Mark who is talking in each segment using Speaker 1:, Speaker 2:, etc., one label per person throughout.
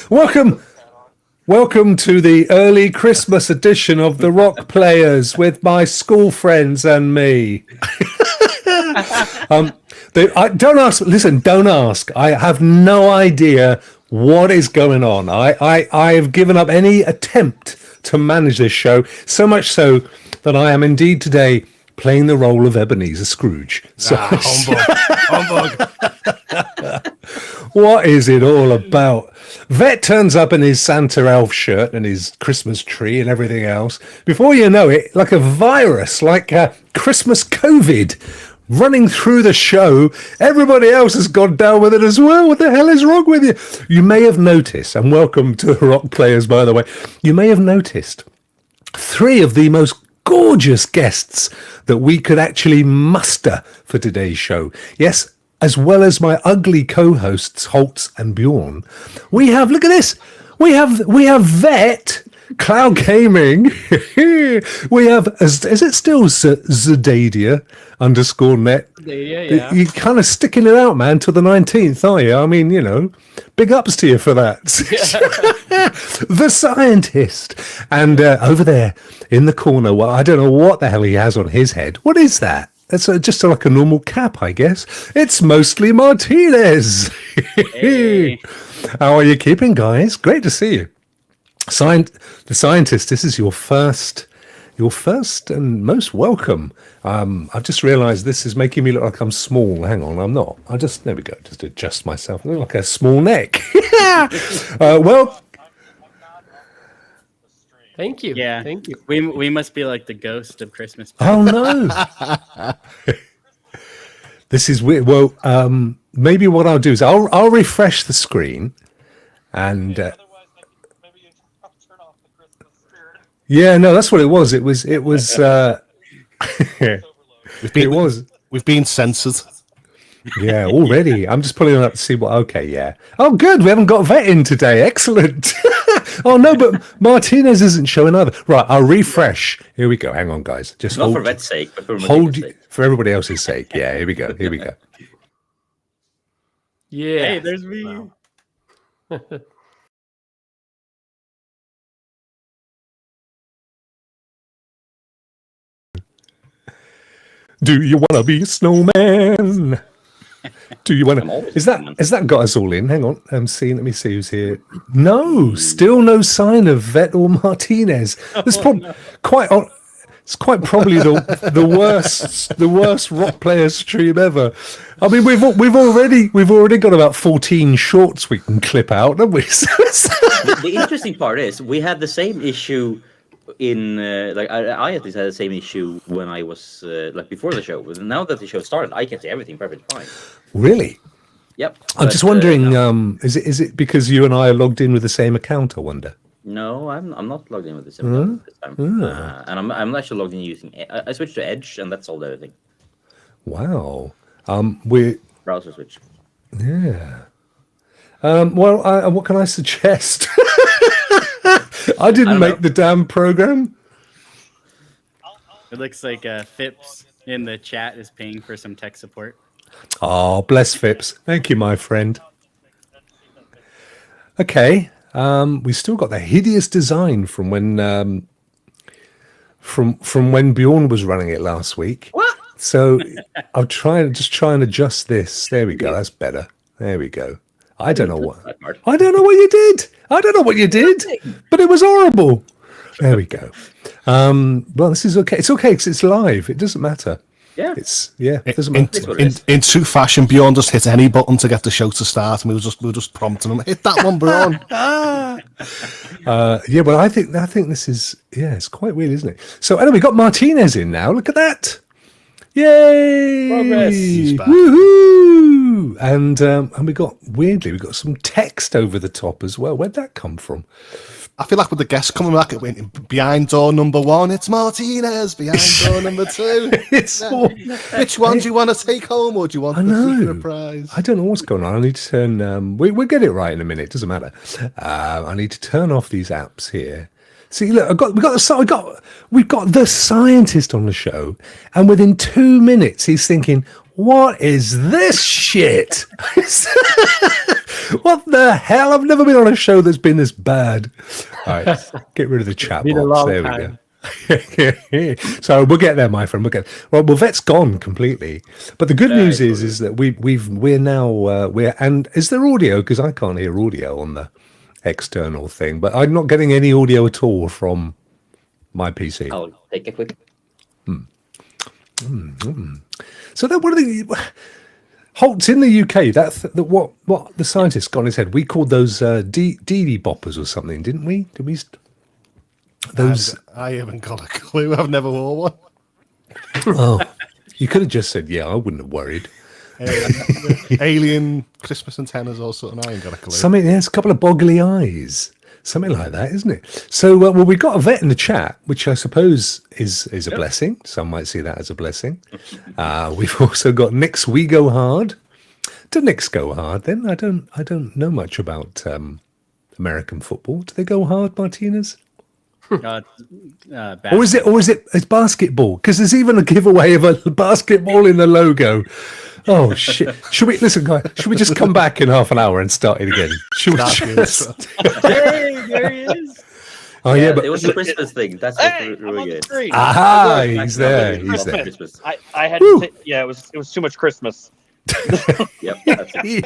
Speaker 1: Welcome to the early Christmas edition of the Rokk Players with my school friends and me. Don't ask. Listen, don't ask. I have no idea what is going on. I have given up any attempt to manage this show, so much so that I am indeed today playing the role of Ebenezer Scrooge. So, humbug. What is it all about? Vet turns up in his Santa elf shirt and his Christmas tree and everything else. Before you know it, like a virus, like Christmas COVID, running through the show. Everybody else has gone down with it as well. What the hell is wrong with you? You may have noticed, and welcome to Rokk Players, by the way. You may have noticed 3 of the most gorgeous guests that we could actually muster for today's show. Yes, as well as my ugly co-hosts HOULTS and Bjorn. We have, look at this. We have Vet, Cloud Gaming. We have, is it still Stadia _net?
Speaker 2: Yeah.
Speaker 1: You're kind of sticking it out, man, till the 19th, are you? I mean, you know, big ups to you for that. The scientist. And over there in the corner, well, I don't know what the hell he has on his head. What is that? It's just like a normal cap, I guess. It's mostly Martinez.
Speaker 2: Hey.
Speaker 1: How are you keeping, guys? Great to see you. The scientist, this is your first and most welcome. I've just realized this is making me look like I'm small. Hang on, I'm not. There we go. Just adjust myself. I look like a small neck. Well,
Speaker 2: Thank you.
Speaker 3: Yeah,
Speaker 2: Thank you.
Speaker 3: We must be like the ghost of Christmas.
Speaker 1: oh no. This is weird. Well, maybe what I'll do is I'll refresh the screen and yeah, no, that's what it was. It was
Speaker 4: We've been censored.
Speaker 1: Yeah, already. I'm just pulling it up to see what. Okay, yeah. Oh, good. We haven't got Vet in today. Excellent. Oh no, but Martinez isn't showing either. Right, I'll refresh. Here we go. Hang on, guys. Just
Speaker 5: not
Speaker 1: hold,
Speaker 5: for Vet's sake, but for
Speaker 1: for everybody else's sake. Yeah, here we go. Here we go.
Speaker 2: Yeah.
Speaker 3: Hey, there's me.
Speaker 1: Do you want to be a snowman? Do you want to? Has that got us all in? Hang on. Let me see who's here. No, still no sign of Vet or Martinez. It's quite probably the worst Rokk Player stream ever. I mean, we've already got about 14 shorts we can clip out, haven't we?
Speaker 5: The interesting part is we had the same issue in I at least had the same issue when I was before the show. Now that the show started, I can see everything perfectly fine.
Speaker 1: Really?
Speaker 5: Yep.
Speaker 1: I'm just wondering, is it because you and I are logged in with the same account? I wonder.
Speaker 5: No, I'm not logged in with the same account this time, and I'm actually logged in using. I switched to Edge, and that's all the other thing.
Speaker 1: Wow. We
Speaker 5: browser switch.
Speaker 1: Yeah. Well, what can I suggest? I didn't make the damn program.
Speaker 3: It looks like Fips in the chat is paying for some tech support.
Speaker 1: Oh, bless Fips. Thank you, my friend. Okay. We still got the hideous design from when from when Bjorn was running it last week.
Speaker 5: What?
Speaker 1: So I'll try and adjust this. There we go. That's better. There we go. I don't know what you did, but it was horrible. There we go. Well, this is okay. It's okay because it's live. It doesn't matter.
Speaker 5: Yeah.
Speaker 1: It doesn't matter.
Speaker 4: In true fashion, Bjorn just hit any button to get the show to start, and we were just prompting him. Hit that one, Bjorn.
Speaker 1: Yeah, well, I think this is it's quite weird, isn't it? So anyway, we got Martinez in now. Look at that. Yay!
Speaker 3: Progress.
Speaker 1: Woohoo! And we got some text over the top as well. Where'd that come from?
Speaker 4: I feel like with the guests coming back, it went behind door number 1. It's Martinez. Behind door number 2. Which one do you want to take home, or do you want the secret prize?
Speaker 1: I don't know what's going on. I need to turn. We'll get it right in a minute. It doesn't matter. I need to turn off these apps here. See, look, we've got the scientist on the show, and within 2 minutes, he's thinking, "What is this shit? What What the hell? I've never been on a show that's been this bad. All right, get rid of the chat
Speaker 2: Been a
Speaker 1: box.
Speaker 2: long
Speaker 1: There we
Speaker 2: time.
Speaker 1: go. So we'll get there, my friend. Well, Vet's gone completely. But the good news is that we're now and is there audio? Because I can't hear audio on the external thing. But I'm not getting any audio at all from my PC.
Speaker 5: I'll take a quick.
Speaker 1: So that one of the HOULTS in the UK. That's what the scientist got on his head. We called those DD boppers or something, didn't we? Did we? Those.
Speaker 4: I haven't got a clue. I've never wore one.
Speaker 1: Oh, you could have just said, "Yeah, I wouldn't have worried."
Speaker 4: Alien Christmas antennas or something. I ain't got a clue.
Speaker 1: Something. There's a couple of boggly eyes. Something like that, isn't it? So, well, we got a vet in the chat, which I suppose is a blessing. Some might see that as a blessing. We've also got Nick's We Go Hard. Do Knicks go hard? Then I don't know much about American football. Do they go hard, Martinez? Or is it's basketball? Because there's even a giveaway of a basketball in the logo. Oh shit! Should we listen, guys? Should we just come back in half an hour and start it again? Should we just...
Speaker 2: Hey, there he is.
Speaker 1: Oh yeah, but
Speaker 5: it was a Christmas thing. That's what we're doing.
Speaker 1: Aha, he's there. He's there.
Speaker 5: Christmas.
Speaker 6: I had to say, yeah, it was too much Christmas.
Speaker 5: Yep. That's it.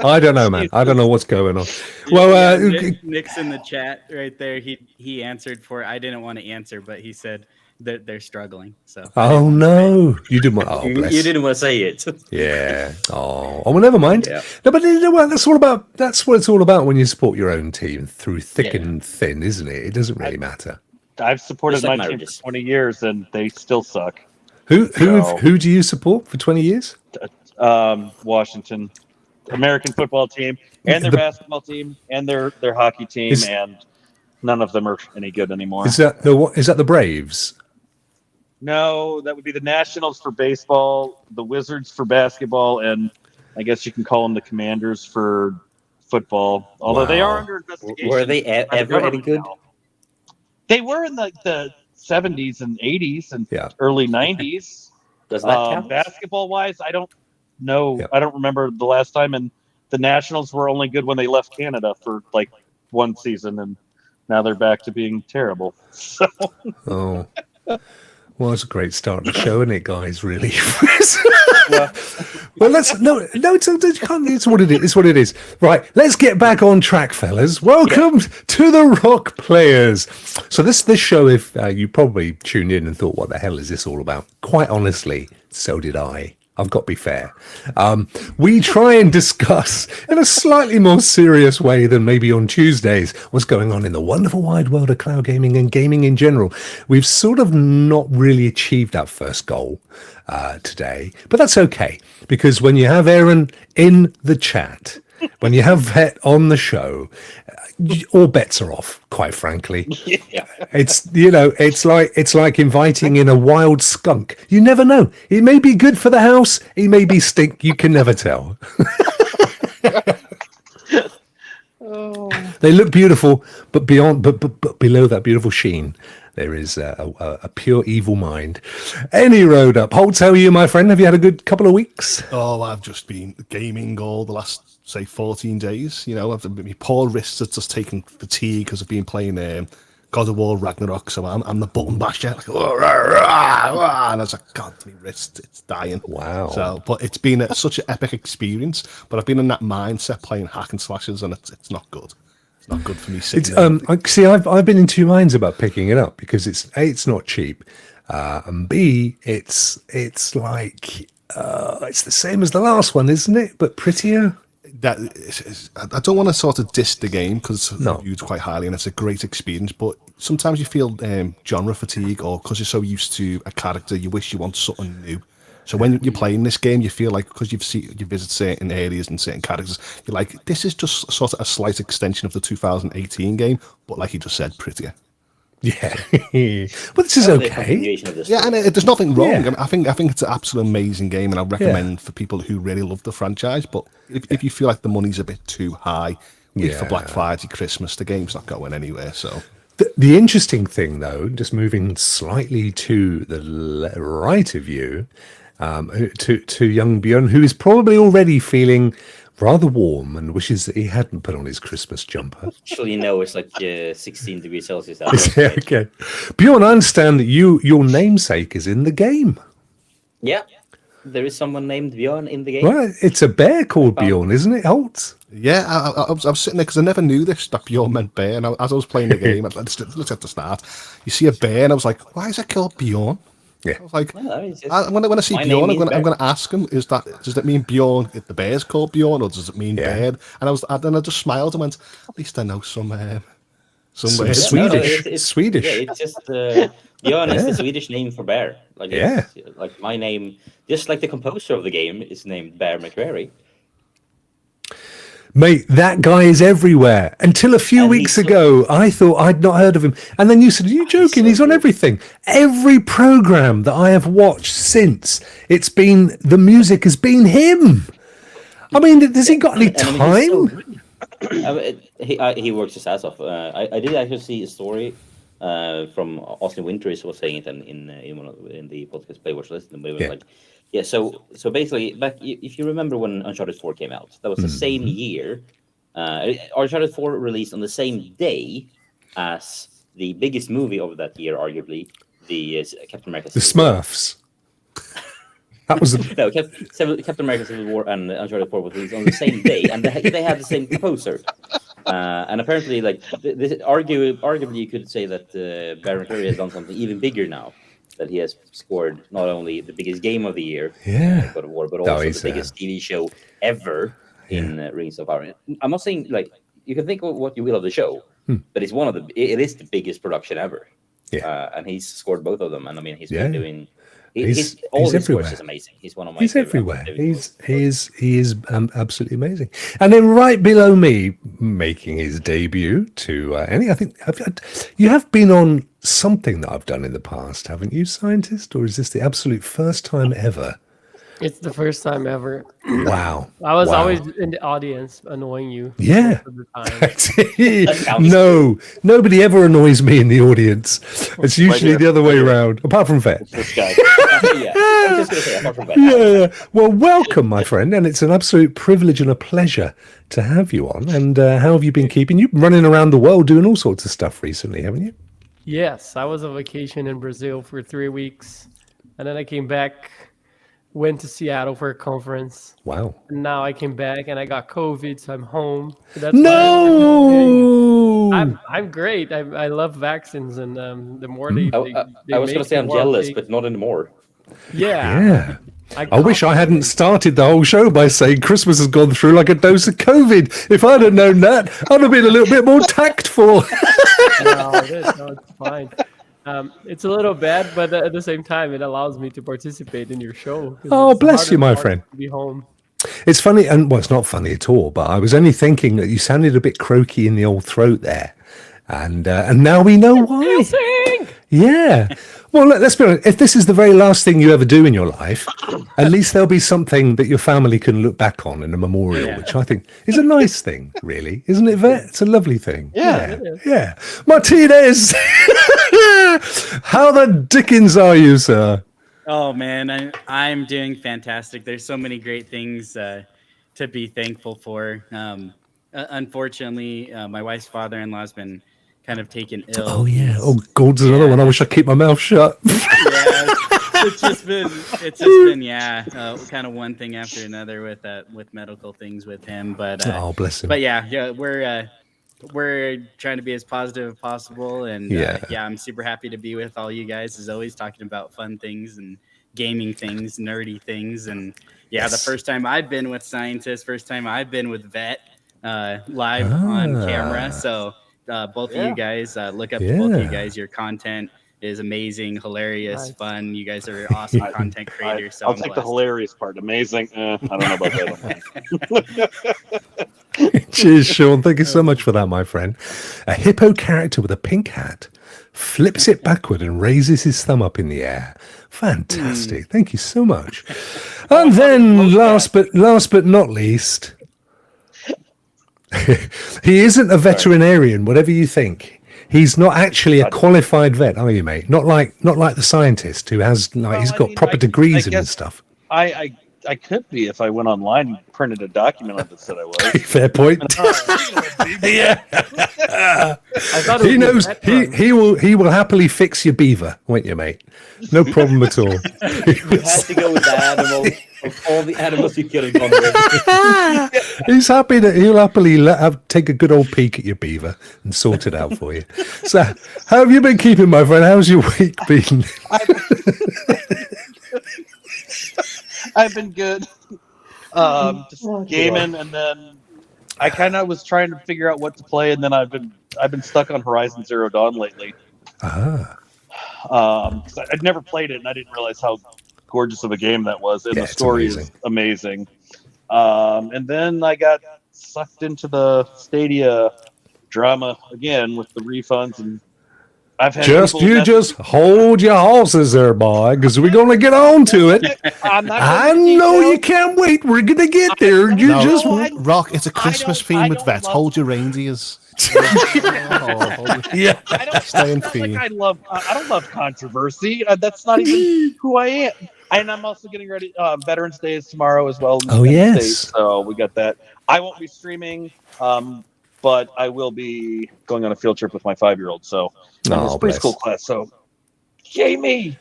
Speaker 1: I don't know, man. I don't know what's going on. Well,
Speaker 3: Nick's in the chat right there. He answered for. I didn't want to answer, but he said that they're struggling. So.
Speaker 1: Oh no, you didn't want. Oh, bless.
Speaker 5: You didn't want to say it.
Speaker 1: Yeah. Oh, well, never mind.
Speaker 5: Yeah.
Speaker 1: No, but you know what? That's what it's all about when you support your own team through thick and thin, isn't it? It doesn't really matter.
Speaker 6: I've supported
Speaker 5: Just like
Speaker 6: my team
Speaker 5: marriages.
Speaker 6: for 20 years, and they still suck.
Speaker 1: Who do you support for 20 years?
Speaker 6: Washington, American football team, and their basketball team, and their hockey team, and none of them are any good anymore.
Speaker 1: Is that the Braves?
Speaker 6: No, that would be the Nationals for baseball, the Wizards for basketball, and I guess you can call them the Commanders for football. Although they are under investigation.
Speaker 5: Were they
Speaker 6: by the
Speaker 5: ever any
Speaker 6: government
Speaker 5: good?
Speaker 6: now. They were in the 70s and 80s and
Speaker 1: Yeah.
Speaker 6: early 90s.
Speaker 5: Does that count?
Speaker 6: Basketball-wise, I don't know.
Speaker 1: Yeah.
Speaker 6: I don't remember the last time. And the Nationals were only good when they left Canada for like one season, and now they're back to being terrible. So.
Speaker 1: Oh. Well, it's a great start to the show, isn't it, guys? Really. Well, it's what it is. It's what it is. Right, let's get back on track, fellas. Welcome to the Rock Players. So this show, if you probably tuned in and thought, what the hell is this all about? Quite honestly, so did I. I've got to be fair. We try and discuss in a slightly more serious way than maybe on Tuesdays what's going on in the wonderful wide world of cloud gaming and gaming in general. We've sort of not really achieved that first goal today, but that's okay, because when you have Aaron in the chat, when you have Vet on the show, all bets are off, quite frankly. It's like inviting in a wild skunk. You never know. It may be good for the house, it may be stink. You can never tell. They look beautiful, but below that beautiful sheen, there is a pure evil mind. Any road up. HOULTS, how are you, my friend? Have you had a good couple of weeks?
Speaker 4: Oh, I've just been gaming all the last, say, 14 days. You know, my poor wrists have just taken fatigue because I've been playing God of War Ragnarok, so I'm the button basher. Like, and I was like, God, my wrist, it's dying.
Speaker 1: Wow.
Speaker 4: So, but it's been such an epic experience. But I've been in that mindset playing hack and slashes, and it's not good. It's not good for me.
Speaker 1: I've been in two minds about picking it up because it's not cheap, and B, it's like it's the same as the last one, isn't it? But prettier.
Speaker 4: I don't want to sort of diss the game because it's reviewed quite highly and it's a great experience, but sometimes you feel genre fatigue, or because you're so used to a character, you wish you want something new. So when you're playing this game, you feel like, because you visit certain areas and certain characters, you're like, this is just sort of a slight extension of the 2018 game, but like you just said, prettier.
Speaker 1: Yeah, but this is okay.
Speaker 4: Yeah, and there's nothing wrong. Yeah. I think it's an absolute amazing game, and I recommend for people who really love the franchise. But if you feel like the money's a bit too high, wait for Black Friday, Christmas, the game's not going anywhere. So
Speaker 1: the interesting thing, though, just moving slightly to the right of you, to young Bjorn, who is probably already feeling rather warm and wishes that he hadn't put on his Christmas jumper.
Speaker 5: Actually, no, it's like 16 degrees Celsius outside.
Speaker 1: Okay. Bjorn, I understand that your namesake is in the game.
Speaker 5: Yeah, there is someone named Bjorn in the game.
Speaker 1: Well, it's a bear called Bjorn, isn't it, HOULTS?
Speaker 4: Yeah, I was sitting there because I never knew this, that Bjorn meant bear. And as I was playing the game, I looked at the start. You see a bear, and I was like, why is it called Bjorn?
Speaker 1: Yeah.
Speaker 4: I was like,
Speaker 5: Well,
Speaker 4: when I see
Speaker 5: my
Speaker 4: Bjorn,
Speaker 5: name
Speaker 4: I'm
Speaker 5: means
Speaker 4: going to ask him, does it mean Bjorn, the bear's called Bjorn, or does it mean
Speaker 1: Yeah.
Speaker 4: bird? And then I just smiled and went, at least I know some words.
Speaker 1: Swedish. Swedish.
Speaker 5: Yeah, it's just Bjorn is the Swedish name for bear. Like like my name, just like the composer of the game is named Bear McCreary.
Speaker 1: Mate, that guy is everywhere. Until a few
Speaker 5: And
Speaker 1: weeks
Speaker 5: he's
Speaker 1: ago, I thought I'd not heard of him. And then you said, are you joking? He's on everything. Every program that I have watched since, the music has been him. I mean, has he got any time?
Speaker 5: He works his ass off. I did actually see a story from Austin Winters was saying it in the podcast Play Watch List, and we were like, yeah. So basically, if you remember when Uncharted 4 came out, that was the same year. Uncharted 4 released on the same day as the biggest movie of that year, arguably, the Captain America.
Speaker 1: The Smurfs. That was
Speaker 5: no, Captain America Civil War and Uncharted 4 was released on the same day, and they had the same composer. And apparently, like arguably, you could say that Baron Curry has done something even bigger now. That he has scored not only the biggest game of the year, God of War, but also the biggest TV show ever in Rings of Power. I'm not saying like you can think of what you will of the show, but it's it is the biggest production ever. Yeah, and he's scored both of them, and I mean he's been doing. He's everywhere. Is amazing. He's one of my.
Speaker 1: He's everywhere. He is absolutely amazing. And then right below me, making his debut to I think you have been on something that I've done in the past, haven't you, Scientist? Or is this the absolute first time ever?
Speaker 2: It's the first time ever.
Speaker 1: Wow.
Speaker 2: I was always in the audience annoying you.
Speaker 1: Yeah.
Speaker 2: Most of the time.
Speaker 1: No, nobody ever annoys me in the audience. It's usually the other way around, apart from Vet.
Speaker 6: This guy.
Speaker 5: I'm just gonna say, apart from that.
Speaker 1: Yeah. Well, welcome, my friend, and it's an absolute privilege and a pleasure to have you on. And how have you been keeping? You've been running around the world doing all sorts of stuff recently, haven't you?
Speaker 2: Yes, I was on vacation in Brazil for 3 weeks, and then I came back, went to Seattle for a conference.
Speaker 1: Wow.
Speaker 2: And now I came back and I got COVID, so I'm home. So that's
Speaker 1: No.
Speaker 2: I'm great. I love vaccines, and the more they
Speaker 5: I was going to say I'm jealous, but not anymore.
Speaker 2: Yeah.
Speaker 1: I wish I hadn't started the whole show by saying Christmas has gone through like a dose of COVID. If I'd have known that, I'd have been a little bit more tactful.
Speaker 2: No, it's fine. It's a little bad, but at the same time, it allows me to participate in your show.
Speaker 1: Oh, bless you, my friend.
Speaker 2: To be home.
Speaker 1: It's funny, and well, it's not funny at all, but I was only thinking that you sounded a bit croaky in the old throat there. And now we know why. Yeah. Well, let's be honest. If this is the very last thing you ever do in your life, at least there'll be something that your family can look back on in a memorial, which I think is a nice thing, really. Isn't it, Vet? It's a lovely thing. Yeah. Martinez! How the dickens are you, sir?
Speaker 3: Oh, man, I'm doing fantastic. There's so many great things to be thankful for. Unfortunately, my wife's father-in-law's been kind of taken ill.
Speaker 1: Oh, yeah. Oh, God's another one. I wish I'd keep my mouth shut.
Speaker 3: It's just been kind of one thing after another with medical things with him. But
Speaker 1: oh, bless him.
Speaker 3: But yeah, we're trying to be as positive as possible, and I'm super happy to be with all you guys as always, talking about fun things and gaming things, nerdy things, and the first time I've been with Scientists, first time I've been with Vet live on camera, so. Both of you guys, look up to both of you guys. Your content is amazing, hilarious, fun. You guys are awesome content creators. So
Speaker 6: I'll take the hilarious part. Amazing. I don't know about that.
Speaker 1: Cheers, Sean. Thank you so much for that, my friend. A hippo character with a pink hat flips it backward and raises his thumb up in the air. Fantastic. Thank you so much. And then last but not least, he isn't a veterinarian, whatever you think. He's not actually a qualified vet, are you, mate? Not like the scientist who has he's got proper degrees and stuff.
Speaker 6: I I could be if I went online and printed a document on that said I was.
Speaker 1: Fair point. Yeah.
Speaker 2: I thought
Speaker 1: He knows he will happily fix your beaver, won't you, mate? No problem at all.
Speaker 5: You had to go with the animal of all the animals you killed in Congress.
Speaker 1: He's happy that he'll happily take a good old peek at your beaver and sort it out for you. So, how have you been keeping, my friend? How's your week been?
Speaker 6: I've been good. Just gaming, and then I kind of was trying to figure out what to play, and then I've been stuck on Horizon Zero Dawn lately. Because I'd never played it, and I didn't realize how gorgeous of a game that was, and the story is amazing. And then I got sucked into the Stadia drama again with the refunds, and I've had
Speaker 1: just hold your horses there, boy, because we're gonna get on to it. I know you can't wait. We're gonna get there.
Speaker 4: Rokk. It's a Christmas theme with Vet. Hold your reindeers.
Speaker 1: Yeah,
Speaker 4: stay in theme.
Speaker 6: I don't love controversy. That's not even who I am. And I'm also getting ready. Veterans Day is tomorrow as well.
Speaker 1: Oh yes.
Speaker 6: State, so we got that. I won't be streaming. But I will be going on a field trip with my 5-year-old. So in his preschool class. So, Jamie.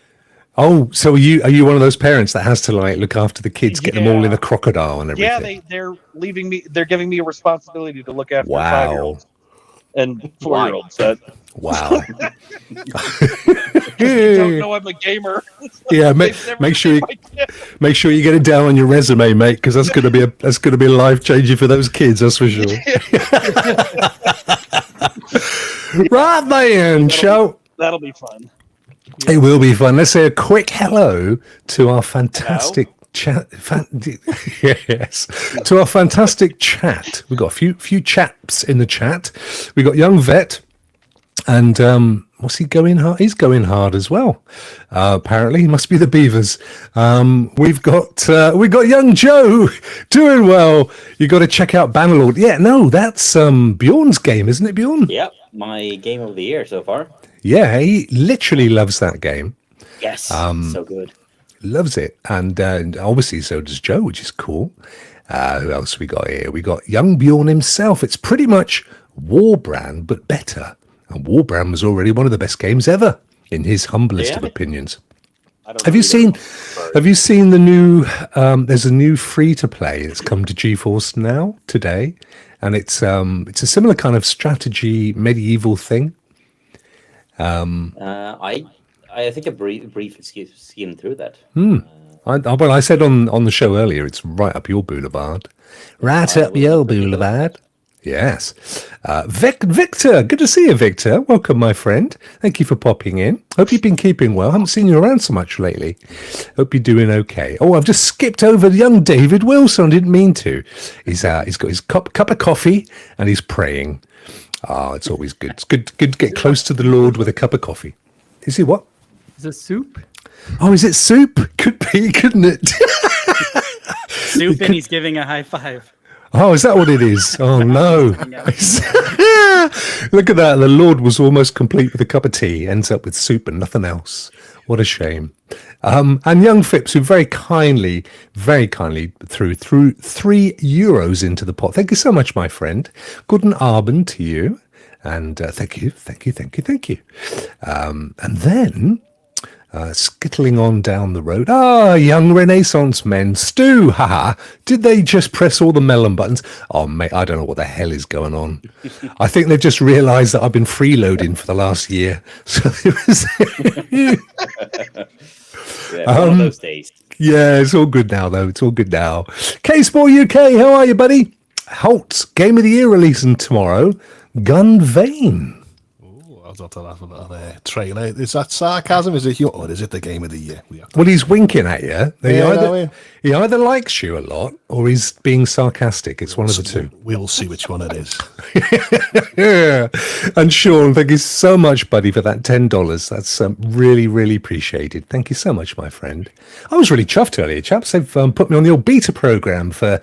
Speaker 1: Oh, so are you one of those parents that has to like look after the kids, get them all in a crocodile and everything?
Speaker 6: Yeah, they're leaving me. They're giving me a responsibility to look after 5-year-olds and 4-year-olds.
Speaker 1: Wow.
Speaker 6: You don't know I'm a gamer.
Speaker 1: Yeah, make sure you get it down on your resume, mate, because that's gonna be life changing for those kids. That's for sure. Right then,
Speaker 6: that'll be fun.
Speaker 1: It will be fun. Let's say a quick hello to our fantastic chat. Yes, to our fantastic chat. We've got a few chaps in the chat. We got Young Vet. And what's he going hard? He's going hard as well. Apparently, he must be the Beavers. We've got young Joe doing well. You got to check out Bannerlord. Yeah, no, that's Bjorn's game, isn't it, Bjorn?
Speaker 5: Yep, my game of the year so far.
Speaker 1: Yeah, he literally loves that game.
Speaker 5: Yes, so good.
Speaker 1: Loves it, and obviously so does Joe, which is cool. Who else we got here? We got young Bjorn himself. It's pretty much Warbrand, but better. And Warbrand was already one of the best games ever, in his humblest of opinions. Have you seen the new? There's a new free to play. It's come to GeForce now today, and it's a similar kind of strategy medieval thing.
Speaker 5: I think a brief skimmed through that.
Speaker 1: Well, I said on the show earlier, it's right up your boulevard. Right up your boulevard. Yes. Victor, good to see you, Victor. Welcome, my friend. Thank you for popping in. Hope you've been keeping well. Haven't seen you around so much lately. Hope you're doing okay. Oh, I've just skipped over young David Wilson. Didn't mean to. He's got his cup of coffee and he's praying. It's always good. It's good to get close to the Lord with a cup of coffee. Is he what?
Speaker 2: Is it soup?
Speaker 1: Oh, is it soup? Could be, couldn't it?
Speaker 3: Soup and he's giving a high five.
Speaker 1: Oh, is that what it is? Oh, no. Look at that. The Lord was almost complete with a cup of tea. Ends up with soup and nothing else. What a shame. And young Fips, who very kindly threw €3 into the pot. Thank you so much, my friend. Guten Abend to you. And thank you. And then... skittling on down the road. Young Renaissance men. Stu, haha. Did they just press all the melon buttons? Oh, mate, I don't know what the hell is going on. I think they've just realised that I've been freeloading for the last year. So it was...
Speaker 5: one of those days.
Speaker 1: Yeah, it's all good now, though. It's all good now. K-Sport UK, how are you, buddy? HOULTS, Game of the Year releasing tomorrow. Gun Vein.
Speaker 4: I'll laugh at that trailer. Is that sarcasm? Is it or is it the Game of the Year?
Speaker 1: Well, he's winking at you. He either likes you a lot or he's being sarcastic. It's one of the two.
Speaker 4: We'll see which one it is.
Speaker 1: Yeah. And Sean, thank you so much, buddy, for that $10. That's really, really appreciated. Thank you so much, my friend. I was really chuffed earlier, chaps. They've put me on the old beta program for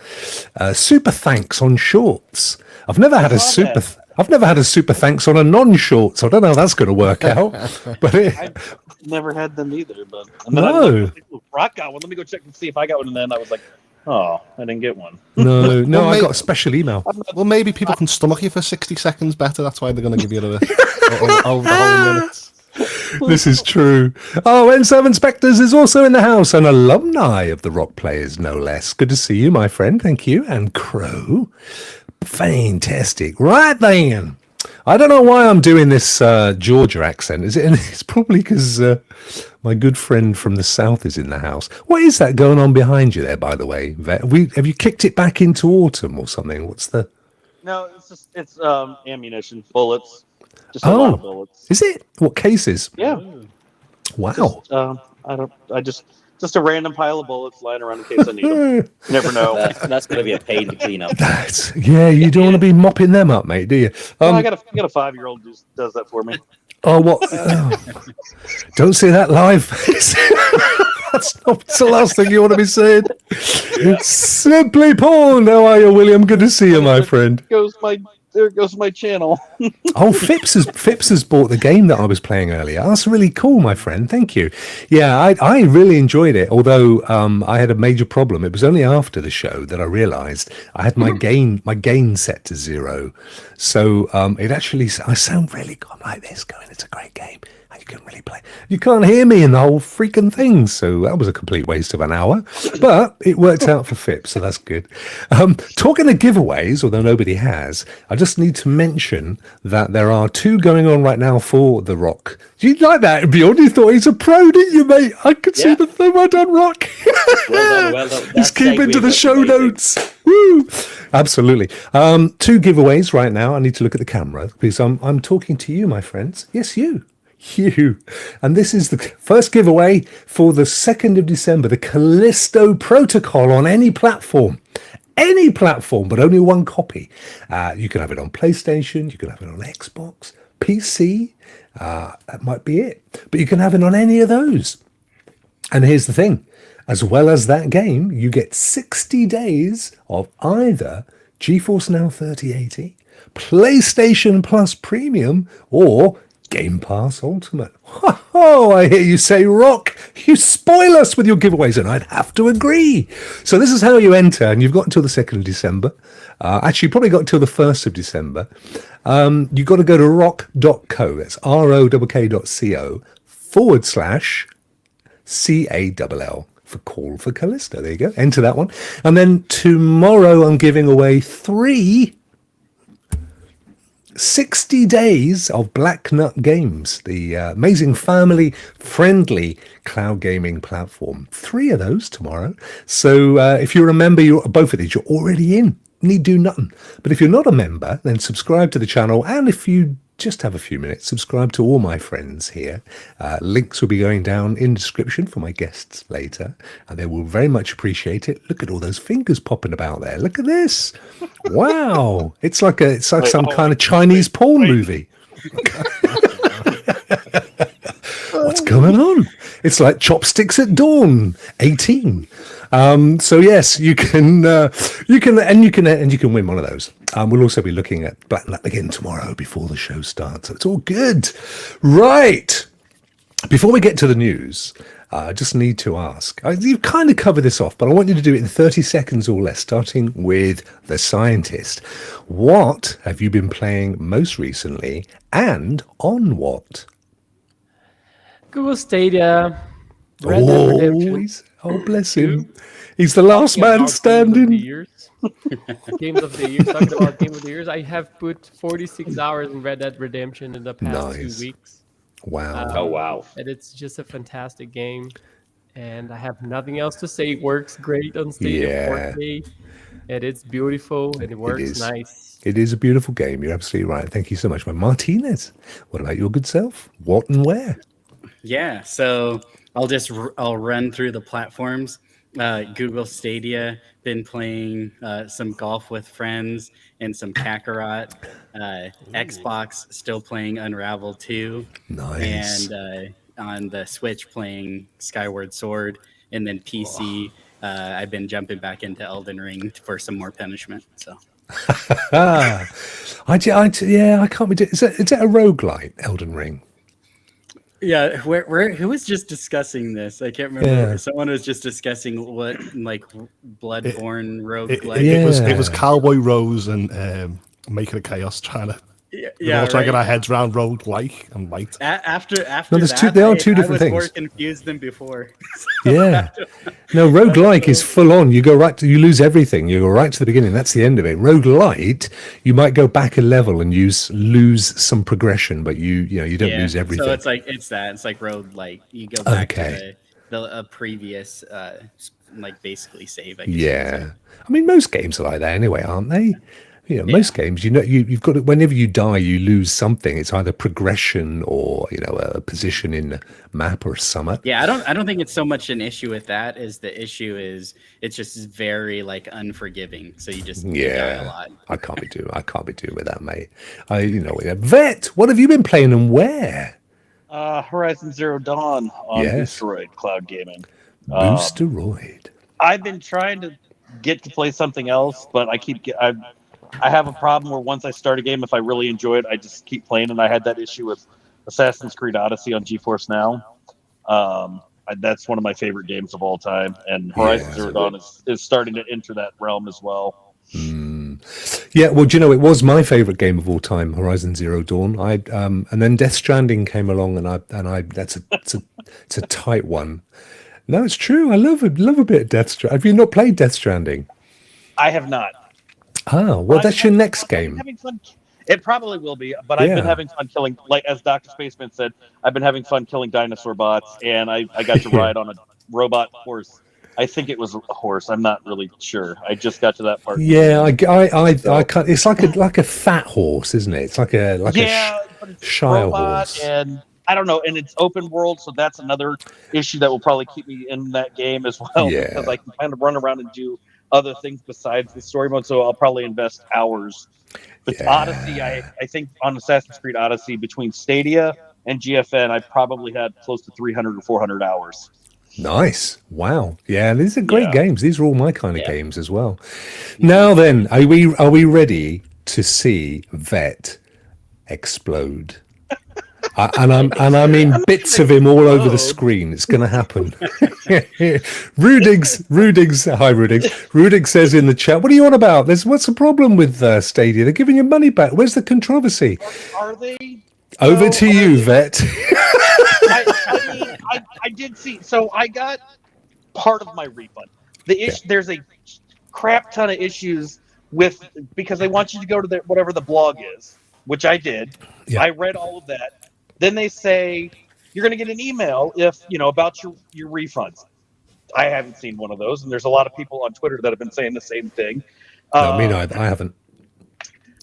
Speaker 1: super thanks on shorts. I've never had a super. I've never had a super thanks on a non-short, so I don't know how that's going to work out. But
Speaker 6: I've never had them either. But and then
Speaker 1: No.
Speaker 6: Rock got one. Let me go check and see if I got one. And then I was like, oh, I didn't get one.
Speaker 1: no,
Speaker 4: Well,
Speaker 1: I
Speaker 4: mate-
Speaker 1: got a special email.
Speaker 4: Well, maybe people can stomach you for 60 seconds better. That's why they're going to give you over the whole minutes.
Speaker 1: This is true. Oh, N7 Spectres is also in the house, an alumni of the Rock Players, no less. Good to see you, my friend. Thank you. And Crow. Fantastic. Right then. I don't know why I'm doing this Georgia accent. Is it? It's probably because my good friend from the south is in the house. What is that going on behind you there, by the way, Vet? Have you kicked it back into autumn or something? What's the...
Speaker 6: No, it's ammunition, bullets, just a lot of bullets.
Speaker 1: Is it? What cases?
Speaker 6: Yeah.
Speaker 1: Wow.
Speaker 6: Just a random pile of bullets lying around in case I need them. Never know.
Speaker 5: That's going to be a pain to clean up.
Speaker 1: Yeah, you don't want to be mopping them up, mate, do you?
Speaker 6: I got a 5-year-old who does that for me.
Speaker 1: Oh, what? Don't say that live. That's the last thing you want to be saying. Simply Paul. How are you, William? Good to see you, my friend.
Speaker 6: There goes my channel.
Speaker 1: Oh, Fips has bought the game that I was playing earlier. That's really cool, my friend. Thank you. Yeah, I really enjoyed it. Although I had a major problem. It was only after the show that I realised I had my gain set to 0. So it actually, I sound really good like this. Going, it's a great game. And you can really play. You can't hear me in the whole freaking thing. So that was a complete waste of an hour. But it worked out for Fips, so that's good. Talking of giveaways, although nobody has, I just need to mention that there are 2 going on right now for the Rock. Do you like that, Bjorn? You thought he's a pro, didn't you, mate? I could see the thing. Well done, Rock.
Speaker 5: Well done.
Speaker 1: Just keep into the
Speaker 5: was
Speaker 1: show
Speaker 5: amazing.
Speaker 1: notes. Woo! Absolutely. 2 giveaways right now. I need to look at the camera because I'm talking to you, my friends. Yes, you. And this is the first giveaway for the 2nd of December, the Callisto Protocol on any platform, but only 1 copy. You can have it on PlayStation, you can have it on Xbox, PC, that might be it, but you can have it on any of those. And here's the thing, as well as that game, you get 60 days of either GeForce Now 3080, PlayStation Plus Premium, or Game Pass Ultimate. Oh, I hear you say, Rock, you spoil us with your giveaways, and I'd have to agree. So this is how you enter, and you've got until the 2nd of December. Actually, you probably got until the 1st of December. You've got to go to rock.co, that's ROKK.co/CALL for Call for Callisto. There you go. Enter that one. And then tomorrow I'm giving away 3 60 days of Black Nut Games, the amazing family-friendly cloud gaming platform. 3 of those tomorrow. So if you're a member, both of these, you're already in. Need do nothing. But if you're not a member, then subscribe to the channel. And if you just have a few minutes, subscribe to all my friends here. Links will be going down in the description for my guests later, and they will very much appreciate it. Look at all those fingers popping about there. Look at this. Wow. It's like some kind of Chinese porn movie. What's going on? It's like Chopsticks at Dawn 18. So yes, you can win one of those. We'll also be looking at Black Nut again tomorrow before the show starts. So it's all good. Right. Before we get to the news, I just need to ask. You've kind of covered this off, but I want you to do it in 30 seconds or less, starting with the scientist. What have you been playing most recently, and on what?
Speaker 2: Google Stadia. Red Dead Redemption.
Speaker 1: Oh, bless him. He's the last man standing.
Speaker 2: Games of the year. Talking about Game of the Years. I have put 46 hours in Red Dead Redemption in the past 2 weeks.
Speaker 1: Wow.
Speaker 5: Oh, wow.
Speaker 2: And it's just a fantastic game. And I have nothing else to say. It works great on Stadia 4K. And it's beautiful and it works nice.
Speaker 1: It is a beautiful game. You're absolutely right. Thank you so much, man. Martinez, what about your good self? What and where?
Speaker 3: Yeah, so I'll run through the platforms. Google Stadia, been playing some golf with friends and some Kakarot. Xbox, still playing Unravel 2.
Speaker 1: Nice.
Speaker 3: And on the Switch, playing Skyward Sword. And then PC, I've been jumping back into Elden Ring for some more punishment. So
Speaker 1: I can't be. Is it a roguelite, Elden Ring?
Speaker 3: Yeah, who was just discussing this? I can't remember.
Speaker 1: Yeah.
Speaker 3: Someone was just discussing what like Bloodborne rogue.
Speaker 4: It was Cowboy Rose and Maker of Chaos trying to.
Speaker 3: Yeah,
Speaker 4: all trying to get our heads around rogue like and light.
Speaker 3: After
Speaker 1: No, there's
Speaker 3: that,
Speaker 1: they are two different
Speaker 3: I
Speaker 1: things.
Speaker 3: was more confused than before.
Speaker 1: Yeah. No, roguelike is full on. You you lose everything. You go right to the beginning. That's the end of it. Roguelite, you might go back a level and lose some progression, but you don't lose everything.
Speaker 3: So it's like roguelike. You go back to the previous like basically save. I guess
Speaker 1: yeah. I mean, most games are like that anyway, aren't they? Most games, you've got to, whenever you die, you lose something. It's either progression or a position in the map or something.
Speaker 3: Yeah, I don't think it's so much an issue with that. Is the issue is it's just very like unforgiving. So you just die a lot.
Speaker 1: I can't be doing with that, mate. Vet, what have you been playing and where?
Speaker 6: Horizon Zero Dawn on Boosteroid Cloud Gaming.
Speaker 1: Boosteroid.
Speaker 6: I've been trying to get to play something else, but I have a problem where once I start a game, if I really enjoy it, I just keep playing. And I had that issue with Assassin's Creed Odyssey on GeForce Now. That's one of my favorite games of all time. And Horizon Zero Dawn is starting to enter that realm as well.
Speaker 1: Yeah, well, do you know, it was my favorite game of all time, Horizon Zero Dawn. And then Death Stranding came along, and it's a tight one. No, it's true. I love a bit of Death Stranding. Have you not played Death Stranding?
Speaker 6: I have not.
Speaker 1: Oh, well, that's your next game.
Speaker 6: Having fun. It probably will be, but I've been having fun killing, like as Dr. Spaceman said, I've been having fun killing dinosaur bots, and I got to ride on a robot horse. I think it was a horse. I'm not really sure. I just got to that part.
Speaker 1: Yeah, I can't. It's like a fat horse, isn't it? It's like a Shire horse.
Speaker 6: And I don't know, and it's open world, so that's another issue that will probably keep me in that game as well, because I can kind of run around and do other things besides the story mode, so I'll probably invest hours. But Odyssey, I think on Assassin's Creed Odyssey, between Stadia and GFN, I probably had close to 300 or 400 hours.
Speaker 1: Nice. Wow. Yeah, these are great games. These are all my kind of games as well. Now then, are we ready to see Vet explode? And I mean bits of him all over the screen. It's going to happen. Rudig's. Hi, Rudig. Rudig says in the chat, "What are you on about? What's the problem with Stadia? They're giving your money back. Where's the controversy?"
Speaker 6: Are they?
Speaker 1: Over to you, Vet.
Speaker 6: I did see. So I got part of my refund. There's a crap ton of issues because they want you to go to whatever the blog is, which I did. Yeah. I read all of that. Then they say you're going to get an email about your refunds. I haven't seen one of those, and there's a lot of people on Twitter that have been saying the same thing.
Speaker 1: No, me neither. I haven't.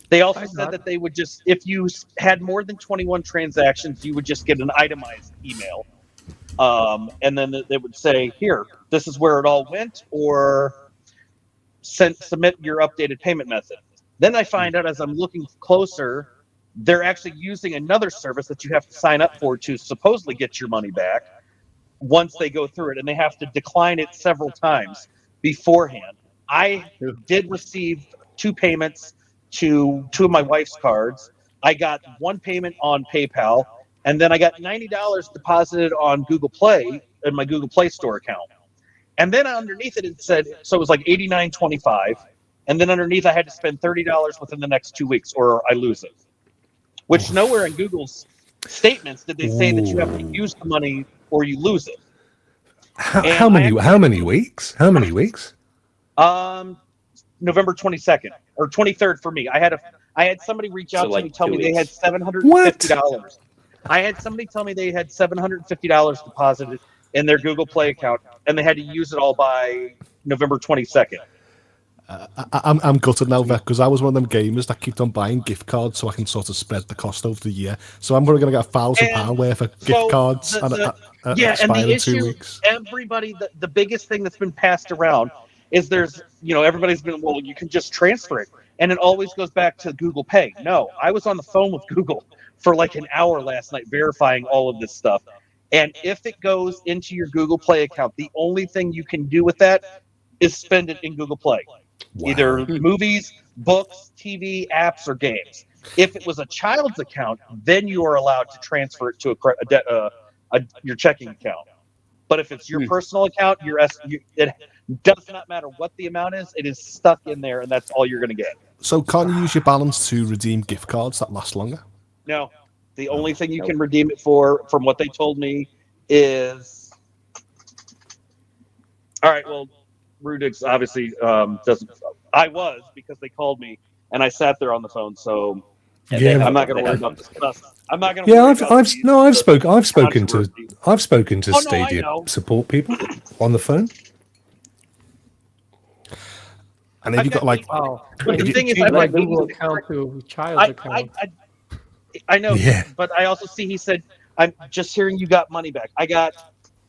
Speaker 6: They also said that they would just, if you had more than 21 transactions, you would just get an itemized email. And then they would say, here, this is where it all went, or submit your updated payment method. Then I find out as I'm looking closer, they're actually using another service that you have to sign up for to supposedly get your money back once they go through it, and they have to decline it several times beforehand. I did receive 2 payments to 2 of my wife's cards. I got 1 payment on PayPal, and then I got $90 deposited on Google Play in my Google Play Store account. And then underneath it said, so it was like $89.25, and then underneath I had to spend $30 within the next 2 weeks or I lose it. Which nowhere in Google's statements did they say that you have to use the money or you lose it.
Speaker 1: How many weeks? How many weeks?
Speaker 6: November 22nd or 23rd for me. I had somebody reach out to me, tell me they had $750.
Speaker 1: What?
Speaker 6: I had somebody tell me they had $750 deposited in their Google Play account, and they had to use it all by November 22nd.
Speaker 4: I'm gutted now, Vet, because I was one of them gamers that kept on buying gift cards so I can sort of spread the cost over the year. So I'm probably going to get £1,000 worth of gift cards
Speaker 6: and the issue, weeks. Everybody, the biggest thing that's been passed around is everybody's been, well, you can just transfer it. And it always goes back to Google Pay. No, I was on the phone with Google for like an hour last night verifying all of this stuff. And if it goes into your Google Play account, the only thing you can do with that is spend it in Google Play. either movies, books, TV, apps, or games. If it was a child's account, then you are allowed to transfer it to your checking account. But if it's your personal account, it does not matter what the amount is. It is stuck in there, and that's all you're going to get.
Speaker 4: So can't you use your balance to redeem gift cards that last longer?
Speaker 6: No. The only thing you can redeem it for, from what they told me, is... All right, well, Rudix obviously doesn't... I was, because they called me, and I sat there on the phone, so...
Speaker 1: Yeah,
Speaker 6: I'm not going to worry about this. I'm not going to.
Speaker 1: Yeah, I've spoken to Stadia support people on the phone.
Speaker 4: And have you got like?
Speaker 2: But the thing is, I like Google account to child account.
Speaker 6: I know, but I also see he said, "I'm just hearing you got money back." I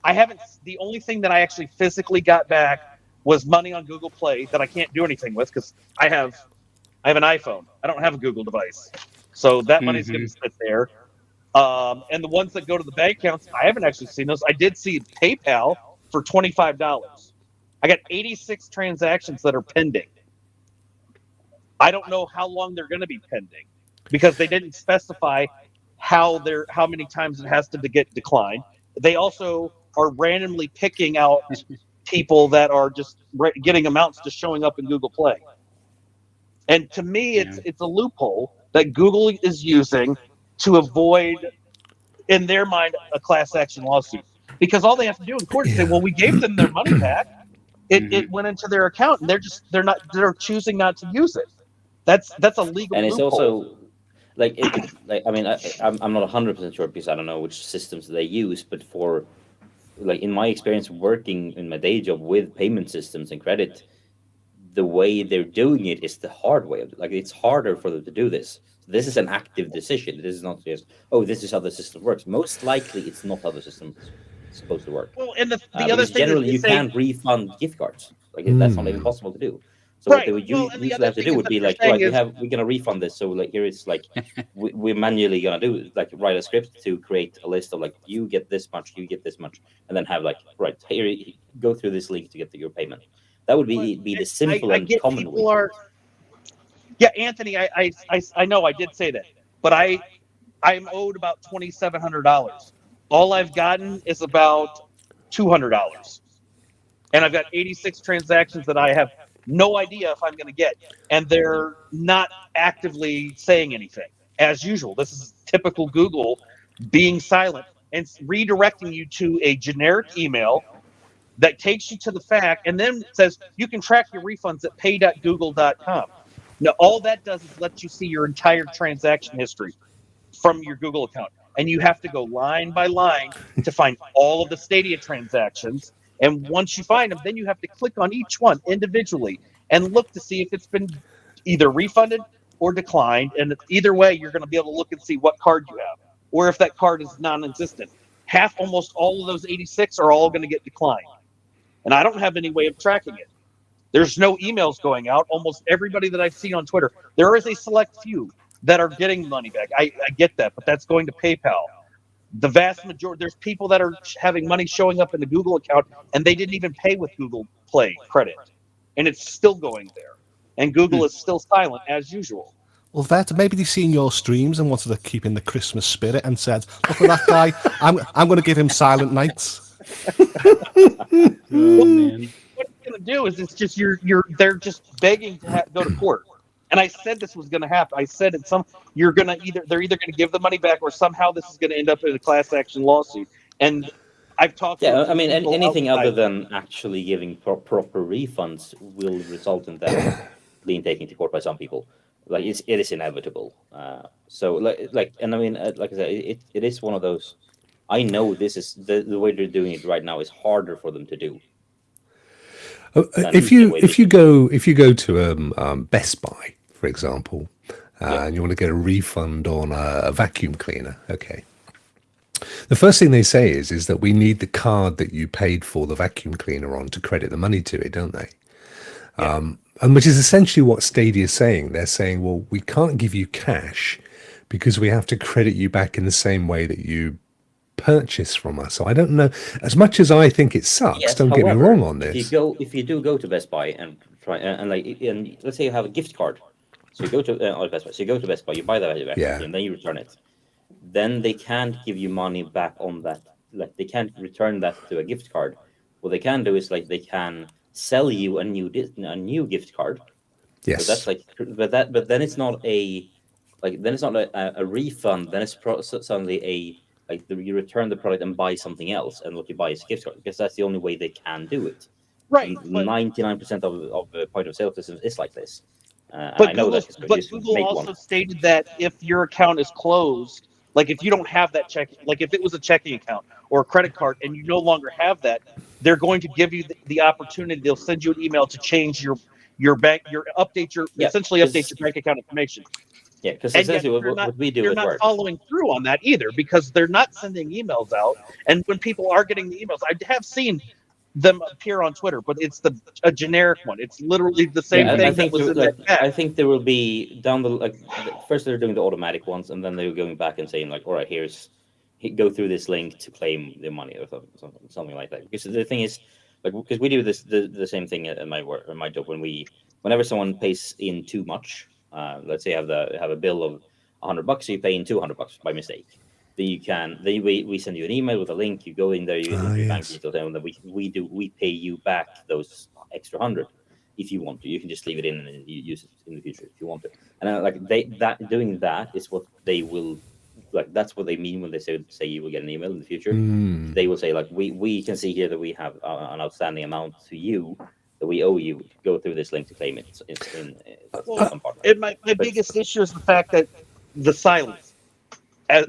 Speaker 6: haven't. The only thing that I actually physically got back was money on Google Play that I can't do anything with because I have an iPhone. I don't have a Google device. So that money's going to sit there. And the ones that go to the bank accounts, I haven't actually seen those. I did see PayPal for $25. I got 86 transactions that are pending. I don't know how long they're going to be pending because they didn't specify how many times it has to get declined. They also are randomly picking out people that are just getting amounts just showing up in Google Play. And to me, it's a loophole that Google is using to avoid, in their mind, a class action lawsuit. Because all they have to do in court is say, "Well, we gave them their money back. It went into their account, and they're choosing not to use it." That's a legal.
Speaker 5: And it's
Speaker 6: loophole.
Speaker 5: also I'm not 100% sure because I don't know which systems they use, but for in my experience working in my day job with payment systems and credit, the way they're doing it is the hard way. It's harder for them to do this. This is an active decision. This is not just, this is how the system works. Most likely, it's not how the system is supposed to work.
Speaker 6: Well, and the other thing
Speaker 5: generally, you can't refund gift cards. That's not even possible to do. So what they would usually have to do would be we're gonna refund this. So here it's we're manually gonna do write a script to create a list of you get this much, you get this much, and then have here go through this link to get your payment. That would be the simple and common way.
Speaker 6: Yeah, Anthony, I know I did say that, but I'm owed about $2,700. All I've gotten is about $200, and I've got 86 transactions that I have no idea if I'm going to get, and they're not actively saying anything. As usual, this is typical Google being silent and redirecting you to a generic email that takes you to the fact and then says you can track your refunds at pay.google.com. Now, all that does is let you see your entire transaction history from your Google account. And you have to go line by line to find all of the Stadia transactions. And once you find them, then you have to click on each one individually and look to see if it's been either refunded or declined. And either way, you're going to be able to look and see what card you have, or if that card is non-existent. Almost all of those 86 are all going to get declined. And I don't have any way of tracking it. There's no emails going out. Almost everybody that I've seen on Twitter, there is a select few that are getting money back. I get that, but that's going to PayPal. The vast majority, there's people that are having money showing up in the Google account, and they didn't even pay with Google Play credit. And it's still going there. And Google is still silent, as usual.
Speaker 4: Well, maybe they've seen your streams and wanted to keep in the Christmas spirit and said, "Look at that guy. I'm going to give him silent nights."
Speaker 6: Oh, man. What it's going to do is it's just they're just begging to go to court. And I said this was going to happen. I said they're either going to give the money back, or somehow this is going to end up in a class action lawsuit. And I've talked.
Speaker 5: Yeah, I mean, anything other than actually giving proper refunds will result in that being taken to court by some people. It is inevitable. And I mean, like I said, it is one of those. I know this is the way they're doing it right now is harder for them to do.
Speaker 1: If you go to Best Buy, for example, and you want to get a refund on a vacuum cleaner, okay. The first thing they say is that we need the card that you paid for the vacuum cleaner on to credit the money to it, don't they? Yeah. And which is essentially what Stadia is saying. They're saying, well, we can't give you cash because we have to credit you back in the same way that you purchase from us. So I don't know. As much as I think it sucks, don't get me wrong on this.
Speaker 5: If you do go to Best Buy and try and let's say you have a gift card. So you go to Best Buy. So you go to Best Buy, you buy that back, and then you return it. Then they can't give you money back on that. Like they can't return that to a gift card. What they can do is like they can sell you a new gift card.
Speaker 1: Yes.
Speaker 5: So that's like, but then it's not a refund. Then it's suddenly you return the product and buy something else, and what you buy is a gift card, because that's the only way they can do it.
Speaker 3: Right.
Speaker 5: 99% of the point of sale systems is like this.
Speaker 3: But
Speaker 5: I know
Speaker 3: Google also stated that if your account is closed, like if you don't have that like if it was a checking account or a credit card and you no longer have that, they're going to give you the opportunity. They'll send you an email to change your bank, essentially update your bank account information.
Speaker 5: Yeah, because essentially what we do,
Speaker 3: they're not following through on that either, because they're not sending emails out. And when people are getting the emails, I have seen them appear on Twitter, but it's a generic one. It's literally the same thing.
Speaker 5: I think there will be first they're doing the automatic ones, and then they're going back and saying like, all right, go through this link to claim the money or something like that. Because the thing is, like, because we do this the same thing at my job whenever someone pays in too much, let's say have a bill of $100, so you pay in $200 by mistake. Then we send you an email with a link. You go in there, you enter your bank details, and then we pay you back those extra 100 if you want to. You can just leave it in and you use it in the future if you want to. And doing that is what they will that's what they mean when they say you will get an email in the future. They will say like we can see here that we have an outstanding amount to you that we owe you. Go through this link to claim it.
Speaker 3: My biggest issue is the fact that the silence.
Speaker 5: Like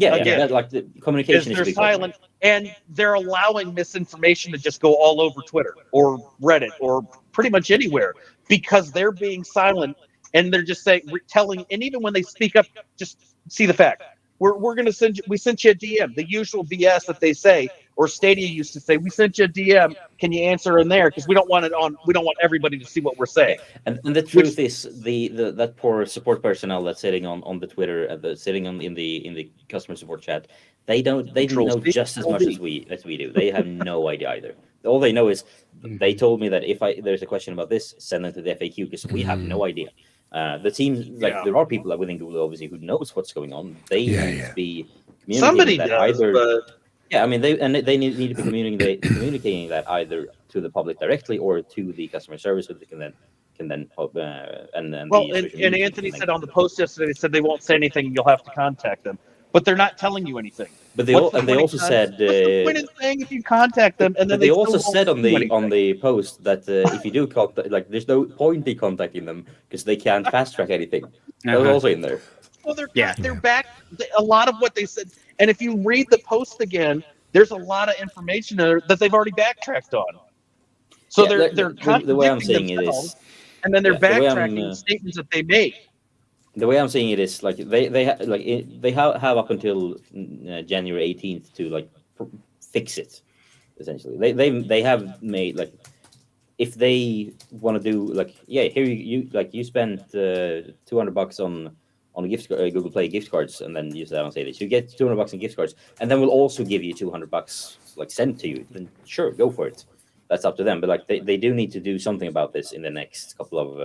Speaker 5: the communication
Speaker 3: is they're silent, and they're allowing misinformation to just go all over Twitter or Reddit or pretty much anywhere, because they're being silent and they're just telling. And even when they speak up, just see the fact. We're going to we sent you a DM, the usual BS that they say, or Stadia used to say, we sent you a DM, can you answer in there? Because we don't want everybody to see what we're saying.
Speaker 5: And the truth is that poor support personnel that's sitting on the Twitter, in the customer support chat, they know just as much as we do. They have no idea either. All they know is they told me that if there's a question about this, send them to the FAQ, because we have no idea. The team, there are people within Google obviously who knows what's going on. They need to be communicating that they need to be communicating that either to the public directly or to the customer service, so they can then
Speaker 3: and Anthony said on the post yesterday, they said they won't say anything. You'll have to contact them, but they're not telling you anything.
Speaker 5: But they also said,
Speaker 3: what's the point in saying if you contact them? And then
Speaker 5: they also said on the post that if you do contact, there's no point in contacting them because they can't fast track anything. That was also in there.
Speaker 3: Well, they're back. A lot of what they said, and if you read the post again, there's a lot of information there that they've already backtracked on. So they're
Speaker 5: the way I'm saying it is,
Speaker 3: and then they're backtracking statements that they made.
Speaker 5: The way I'm saying it is they have up until January 18th to fix it. Essentially, they have made if they want to do here you spent $200 on Google Play gift cards, and then use that on Stadia. So you get $200 in gift cards, and then we'll also give you $200 sent to you. Then sure, go for it. That's up to them. But they do need to do something about this in the next couple of.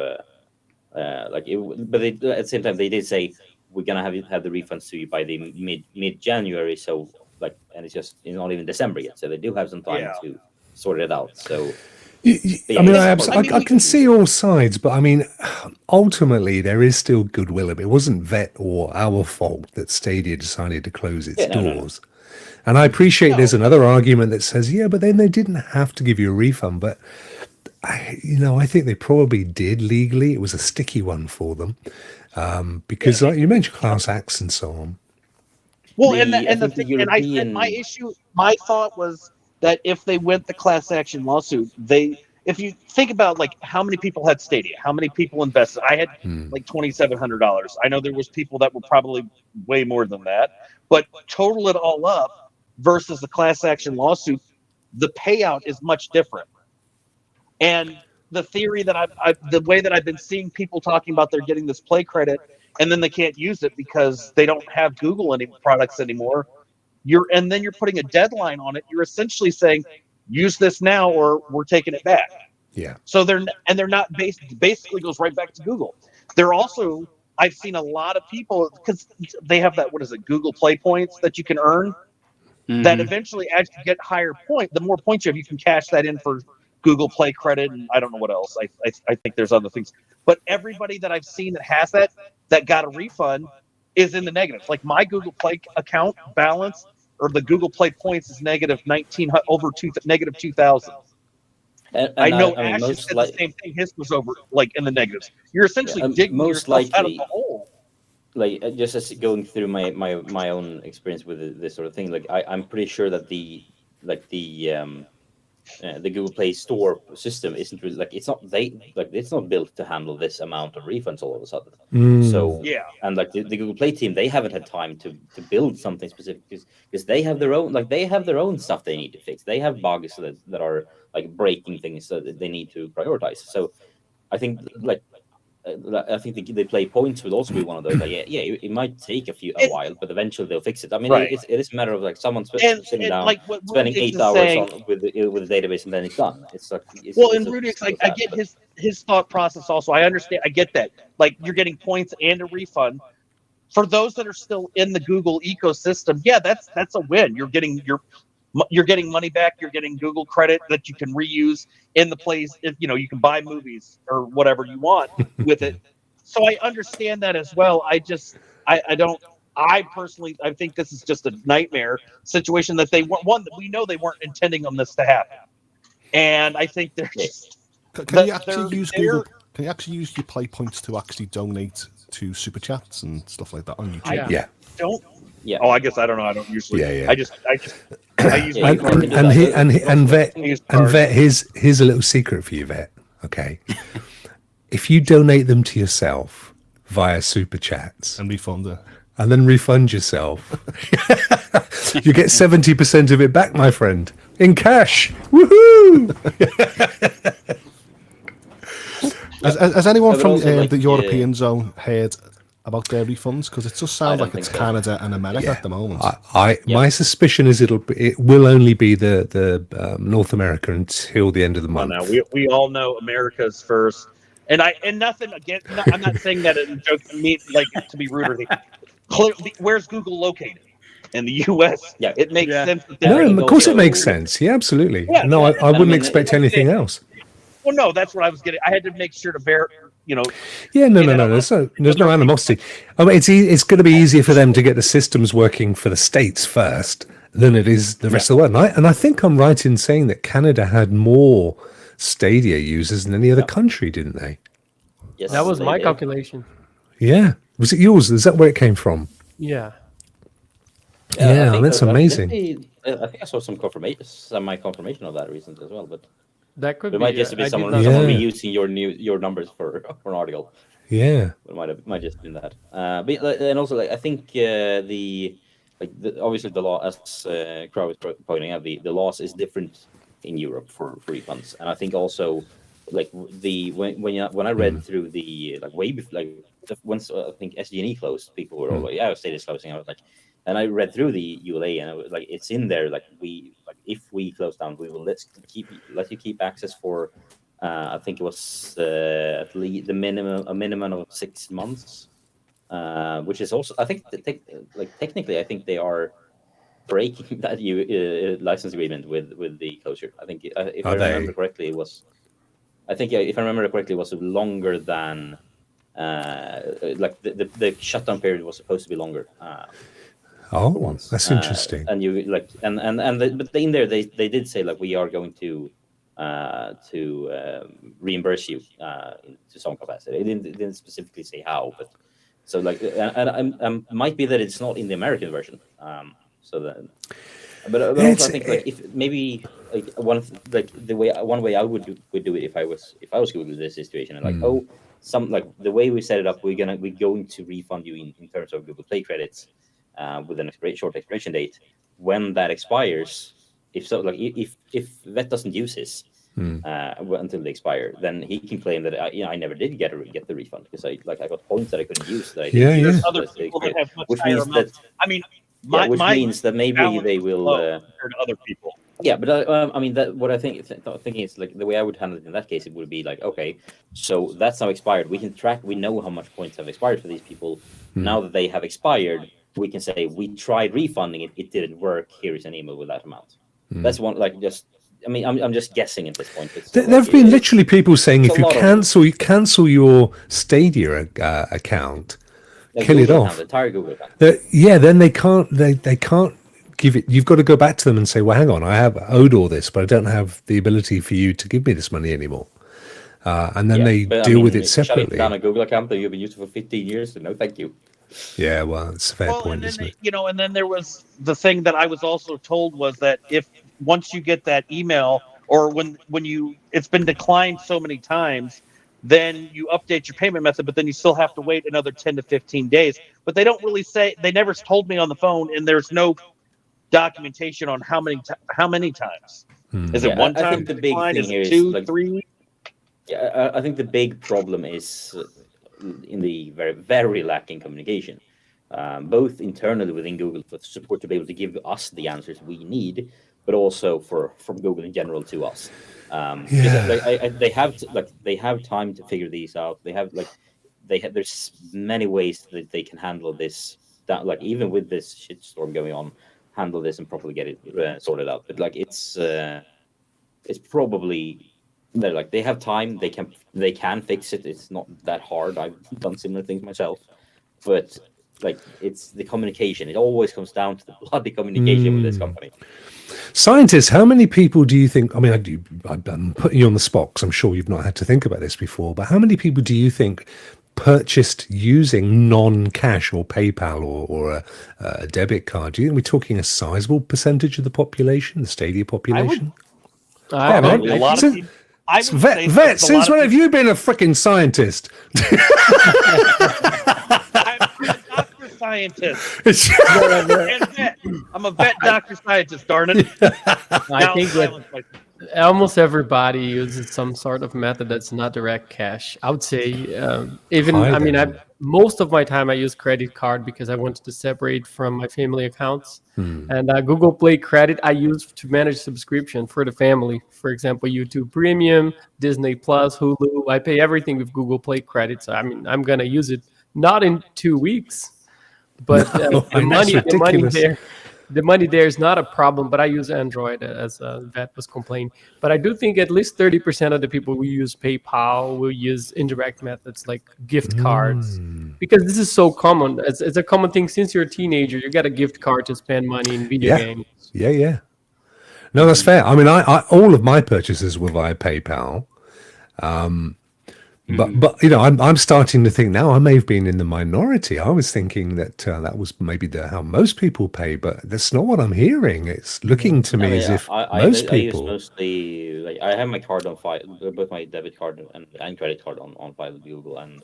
Speaker 5: But at the same time, they did say we're gonna have the refunds to you by the mid January. So and it's not even December yet. So they do have some time to sort it out. So
Speaker 1: I can see all sides, but I mean, ultimately there is still goodwill. It wasn't Vet or our fault that Stadia decided to close its doors. No. And I appreciate there's another argument that says, but then they didn't have to give you a refund, but. I think they probably did legally. It was a sticky one for them because, like you mentioned, class acts and so on.
Speaker 3: Well, my thought was that if they went the class action lawsuit, if you think about how many people had Stadia, how many people invested, I had $2,700. I know there was people that were probably way more than that, but total it all up versus the class action lawsuit, the payout is much different. And the theory that the way that I've been seeing people talking about, they're getting this play credit and then they can't use it because they don't have Google products anymore. And then you're putting a deadline on it. You're essentially saying, use this now or we're taking it back.
Speaker 1: Yeah.
Speaker 6: So they're not basically goes right back to Google. They're also, I've seen a lot of people, because they have that, what is it, Google Play points that you can earn, that eventually, as you get higher point, the more points you have, you can cash that in for Google Play credit, and I don't know what else. I think there's other things. But everybody that I've seen that has that got a refund is in the negatives. Like my Google Play account balance or the Google Play points is negative 19 over negative 2,000.
Speaker 5: And
Speaker 6: I know
Speaker 5: I mean,
Speaker 6: Ash said the same thing. His was over like in the negatives. You're essentially digging yourself out of the hole.
Speaker 5: Like just as going through my own experience with this sort of thing, like I'm pretty sure that the Google Play Store system isn't really it's not built to handle this amount of refunds all of a sudden. So
Speaker 6: yeah,
Speaker 5: and like the Google Play team, they haven't had time to build something specific because they have their own stuff they need to fix. They have bugs that are like breaking things that they need to prioritize. So I think the play points will also be one of those. Like, it might take a while, but eventually they'll fix it. I mean, it is a matter of like someone sitting down,
Speaker 6: like
Speaker 5: spending 8 hours with the database, and then it's done. It's like
Speaker 6: Rudix, I get his thought process. Also, I understand. I get that. Like you're getting points and a refund. For those that are still in the Google ecosystem, yeah, that's a win. You're getting money back. You're getting Google credit that you can reuse in the place. You can buy movies or whatever you want with it. So I understand that as well. I personally think this is just a nightmare situation that that we know they weren't intending on this to happen. And I think they're just.
Speaker 4: Can you actually use Google? Can you actually use your play points to actually donate to super chats and stuff like that on YouTube?
Speaker 1: Yeah.
Speaker 6: Don't.
Speaker 5: Yeah.
Speaker 6: Oh, I guess I don't know. I don't usually.
Speaker 1: Yeah.
Speaker 6: I use my
Speaker 1: Vet, here's a little secret for you, Vet. Okay. If you donate them to yourself via super chats
Speaker 4: and refund it,
Speaker 1: and then refund yourself, you get 70% of it back, my friend, in cash. Woohoo!
Speaker 4: Has anyone from the European zone heard about their refunds? Because it does sound like it's Canada and America at the moment.
Speaker 1: My suspicion is it will only be the North America until the end of the month.
Speaker 6: Now we all know America's first, and nothing again. I'm not saying that in a joke, to be rude or anything. Clearly, where's Google located? In the U.S.
Speaker 5: Yeah,
Speaker 6: it makes sense.
Speaker 1: No, of course it makes sense. Yeah, absolutely.
Speaker 6: Yeah,
Speaker 1: no, I wouldn't expect anything else.
Speaker 6: Well, no, that's what I was getting. I had to make sure to bear.
Speaker 1: Yeah, no. There's no animosity. I mean, it's going to be easier for them to get the systems working for the States first than it is the rest of the world. And I think I'm right in saying that Canada had more Stadia users than any other country, didn't they?
Speaker 2: Yes, that was my calculation.
Speaker 1: Yeah, was it yours? Is that where it came from?
Speaker 2: Yeah.
Speaker 1: Yeah, that's amazing.
Speaker 5: I think I saw some confirmation of that recently as well, but.
Speaker 2: That could
Speaker 5: it might just be someone reusing your numbers for an article.
Speaker 1: Yeah,
Speaker 5: it might just be that. But and also I think obviously the law, as Crow was pointing out, the laws is different in Europe for refunds, and I think also when I read through the once I think SG&E closed, people were all like, Stadia's closing. I was like. And I read through the ULA, and it was like it's in there. If we close down, we will let you keep access for. I think it was at least a minimum of 6 months, which is also I think technically I think they are breaking that license agreement with the closure. I think if I remember correctly, it was. I think if I remember correctly, it was longer than the shutdown period was supposed to be longer.
Speaker 1: That's interesting.
Speaker 5: And you but in there they did say we are going to reimburse you to some capacity. They didn't specifically say how, but so and might be that it's not in the American version. But also I think if maybe one way I would do it if I was Google in this situation and the way we set it up, we're going to refund you in terms of Google Play credits. With a short expiration date, when that expires, if Vet doesn't use his until they expire, then he can claim that I never did get the refund because I got points that I couldn't use. That I didn't use
Speaker 6: other people that have much
Speaker 5: which
Speaker 6: higher
Speaker 5: means
Speaker 6: amounts.
Speaker 5: that which means that maybe they will
Speaker 6: compared to other people.
Speaker 5: Yeah, but I mean that. What I thinking is like the way I would handle it in that case. It would be like, okay, so that's now expired. We can track. We know how much points have expired for these people. Now that they have expired, we can say we tried refunding it. It didn't work. Here is an email with that amount. That's one. Like just. I mean, I'm just guessing at this point.
Speaker 1: There have been literally people saying if you cancel your Stadia account, kill it off.
Speaker 5: The entire Google account.
Speaker 1: Then they can't give it. You've got to go back to them and say, well, hang on, I have owed all this, but I don't have the ability for you to give me this money anymore. And then they deal with it separately.
Speaker 5: Shutting down a Google account that you've been using for 15 years, so no, thank you.
Speaker 1: Yeah, well, it's a fair point, isn't it?
Speaker 6: You know, and then there was the thing that I was also told was that if once you get that email, or when it's been declined so many times, then you update your payment method, but then you still have to wait another 10 to 15 days. But they don't really say. They never told me on the phone, and there's no documentation on how many times. Is it one time?
Speaker 5: I think the big thing here is
Speaker 6: 2, 3.
Speaker 5: Yeah, I think the big problem is in the very, very lacking communication, both internally within Google for support to be able to give us the answers we need, but also from Google in general to us. They have time to figure these out. There's many ways that they can handle this. That like even with this shitstorm going on, handle this and properly get it sorted out. But like it's probably. They're like they have time. They can fix it. It's not that hard. I've done similar things myself, but like it's the communication. It always comes down to the bloody communication with this company.
Speaker 1: Scientists, how many people do you think? I mean, I'm putting you on the spot because I'm sure you've not had to think about this before. But how many people do you think purchased using non-cash or PayPal or a debit card? Do you think we're talking a sizable percentage of the population, the Stadia population?
Speaker 6: A lot of people.
Speaker 1: Vet, since when have you been a freaking scientist?
Speaker 6: I'm a doctor scientist. I'm a vet doctor scientist, darn it.
Speaker 2: I think that almost everybody uses some sort of method that's not direct cash. I would say most of my time I use credit card because I wanted to separate from my family accounts. And Google Play Credit I use to manage subscription for the family. For example, YouTube Premium, Disney Plus, Hulu. I pay everything with Google Play Credit. So I mean, I'm gonna use it not in 2 weeks, but the money there is not a problem, but I use Android as Vet was complaining. But I do think at least 30% of the people who use PayPal will use indirect methods like gift cards, because this is so common. It's a common thing since you're a teenager. You got a gift card to spend money in video games.
Speaker 1: Yeah. No, that's fair. I mean, I all of my purchases were via PayPal. But you know, I'm starting to think now I may have been in the minority. I was thinking that that was maybe how most people pay, but that's not what I'm hearing. It's looking to me as if most people.
Speaker 5: I use mostly like I have my card on file, both my debit card and credit card on file with Google, and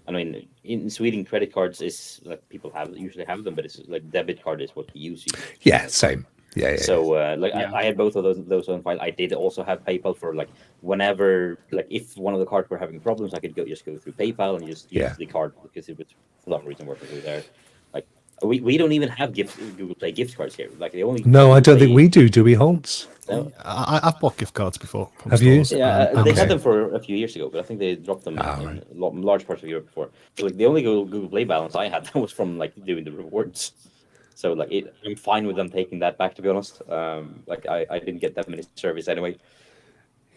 Speaker 5: I mean in Sweden credit cards is like people usually have them, but it's like debit card is what we use.
Speaker 1: Yeah, same. Yeah.
Speaker 5: So I had both of those on file. I did also have PayPal for like whenever like if one of the cards were having problems, I could just go through PayPal and just use the card because it would for some reason work through there. Like we don't even have Google Play gift cards here. Like the only I
Speaker 1: don't think we do. Do we, HOULTS?
Speaker 5: No.
Speaker 4: I've bought gift cards before.
Speaker 1: Have you?
Speaker 5: Yeah, they had them for a few years ago, but I think they dropped them in large parts of Europe before. So like the only Google Play balance I had was from like doing the rewards. So like I'm fine with them taking that back, to be honest. Like I didn't get that many service anyway.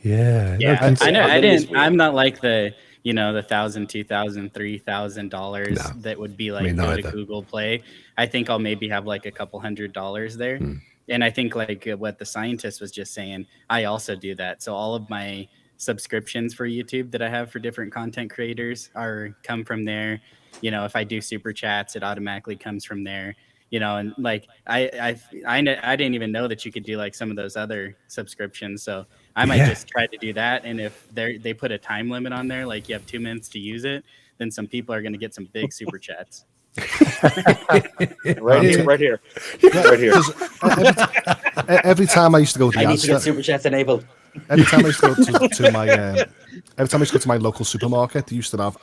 Speaker 1: Yeah.
Speaker 3: I know. I didn't. I'm not like the the $1,000, $2,000, $3,000 that would be like go to Google Play. I think I'll maybe have like a couple $100 there. And I think like what the scientist was just saying, I also do that. So all of my subscriptions for YouTube that I have for different content creators come from there. If I do super chats, it automatically comes from there. And like I didn't even know that you could do like some of those other subscriptions. So I might just try to do that. And if they put a time limit on there, like you have 2 minutes to use it, then some people are going to get some big super chats.
Speaker 6: Right here.
Speaker 4: Every time I used to go to the
Speaker 5: I need to get super chats enabled.
Speaker 4: Every time I used to go to my local supermarket, they used to have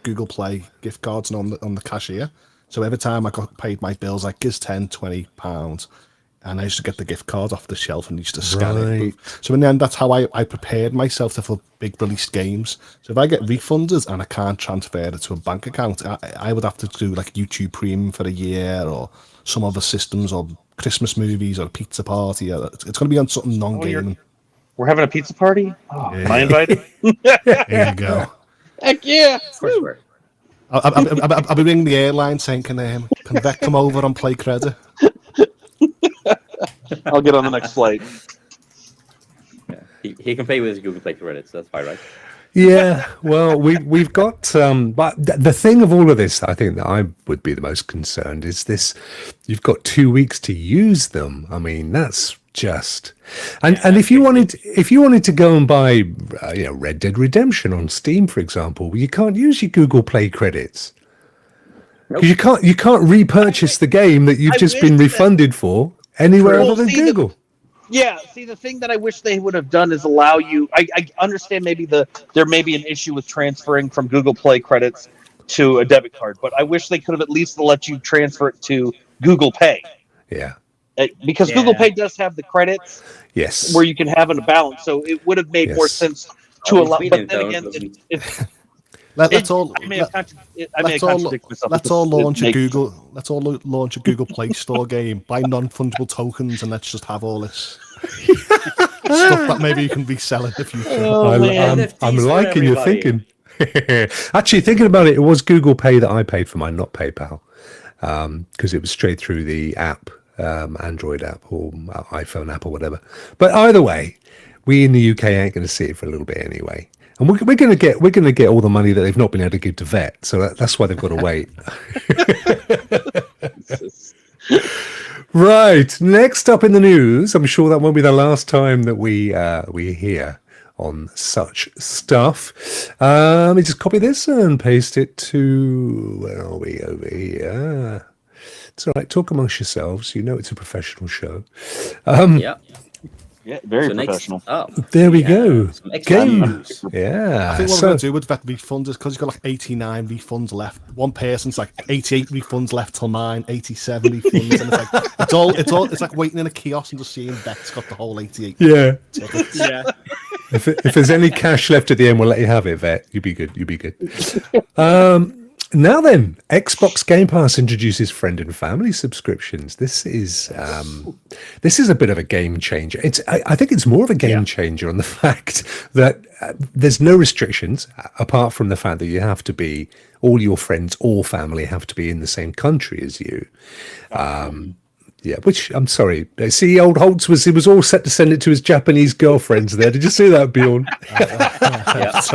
Speaker 4: Google Play gift cards on the cashier. So every time I got paid my bills, like, gives £10, £20, and I used to get the gift cards off the shelf and used to scan it. So in the end, that's how I prepared myself for big released games. So if I get refunded and I can't transfer it to a bank account, I would have to do like YouTube Premium for a year or some other systems or Christmas movies or a pizza party. It's going to be on something non-gaming.
Speaker 6: We're having a pizza party? Oh, am I invited?
Speaker 4: There you go.
Speaker 6: Heck yeah.
Speaker 5: Of course we're.
Speaker 4: I'll be ringing the airline saying, can Vet come over and play credit?
Speaker 6: I'll get on the next flight.
Speaker 5: Yeah. He can pay with his Google Play credits. That's fine, right?
Speaker 1: Yeah, well, we've got, but the thing of all of this, I think that I would be the most concerned is this: you've got 2 weeks to use them. I mean, that's just, and if you wanted to go and buy, Red Dead Redemption on Steam, for example, you can't use your Google Play credits because you can't repurchase the game that you've just been refunded for anywhere other than Google.
Speaker 6: The thing that I wish they would have done is allow you. I understand maybe there may be an issue with transferring from Google Play credits to a debit card, but I wish they could have at least let you transfer it to Google Pay.
Speaker 1: Yeah.
Speaker 6: Because Google Pay does have the credits,
Speaker 1: yes,
Speaker 6: where you can have a balance. So it would have made more sense to allow. But then again, let's all launch a Google. Let's all launch a Google Play Store game. Buy non-fungible tokens, and let's just have all this stuff that maybe you can resell in the future.
Speaker 1: I'm liking your thinking. Actually, thinking about it, it was Google Pay that I paid for mine, not PayPal, because it was straight through the app. Android app or iPhone app or whatever. But either way, we in the UK ain't going to see it for a little bit anyway. And we're going to get all the money that they've not been able to give to Vet. So that's why they've got to wait. Right. Next up in the news, I'm sure that won't be the last time that we hear on such stuff. Let me just copy this and paste it to, where are we, over here? It's all right. Talk amongst yourselves. You know it's a professional show.
Speaker 6: Yeah, very professional.
Speaker 1: There we go. Games.
Speaker 4: Yeah. I think what we're going to do with Vet refunds is because you've got like 89 refunds left. One person's like 88 refunds left till mine, 87 refunds, and it's like it's like waiting in a kiosk and just seeing Vet's got the whole 88.
Speaker 1: Yeah.
Speaker 4: Tickets.
Speaker 3: Yeah.
Speaker 1: If there's any cash left at the end, we'll let you have it, Vet. You'll be good. Now then, Xbox Game Pass introduces friend and family subscriptions. This is a bit of a game changer. I think it's more of a game changer on the fact that there's no restrictions apart from the fact that you have to be, all your friends or family have to be in the same country as you. Yeah, which I'm sorry. See, old HOULTS was all set to send it to his Japanese girlfriends there. Did you see that, Bjorn?
Speaker 4: I've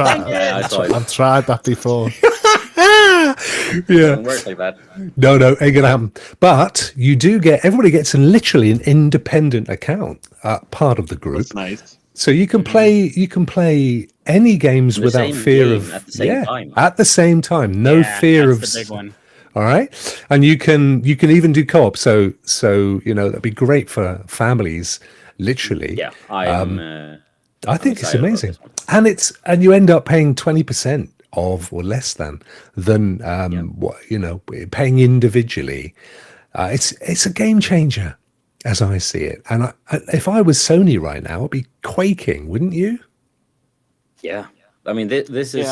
Speaker 4: tried that before.
Speaker 5: Yeah, doesn't work like that.
Speaker 1: No, ain't gonna happen. But you do get, everybody gets literally an independent account, part of the group.
Speaker 6: That's nice.
Speaker 1: So you can play any games without fear of
Speaker 5: at the same time.
Speaker 1: At the same time, no fear of.
Speaker 3: That's the big one.
Speaker 1: All right, and you can even do co-op. So that'd be great for families. Literally,
Speaker 5: yeah.
Speaker 1: I think it's amazing, and you end up paying 20% of or less than paying individually. It's a game changer as I see it. And if I was Sony right now, I'd be quaking, wouldn't you?
Speaker 5: Yeah, I mean this is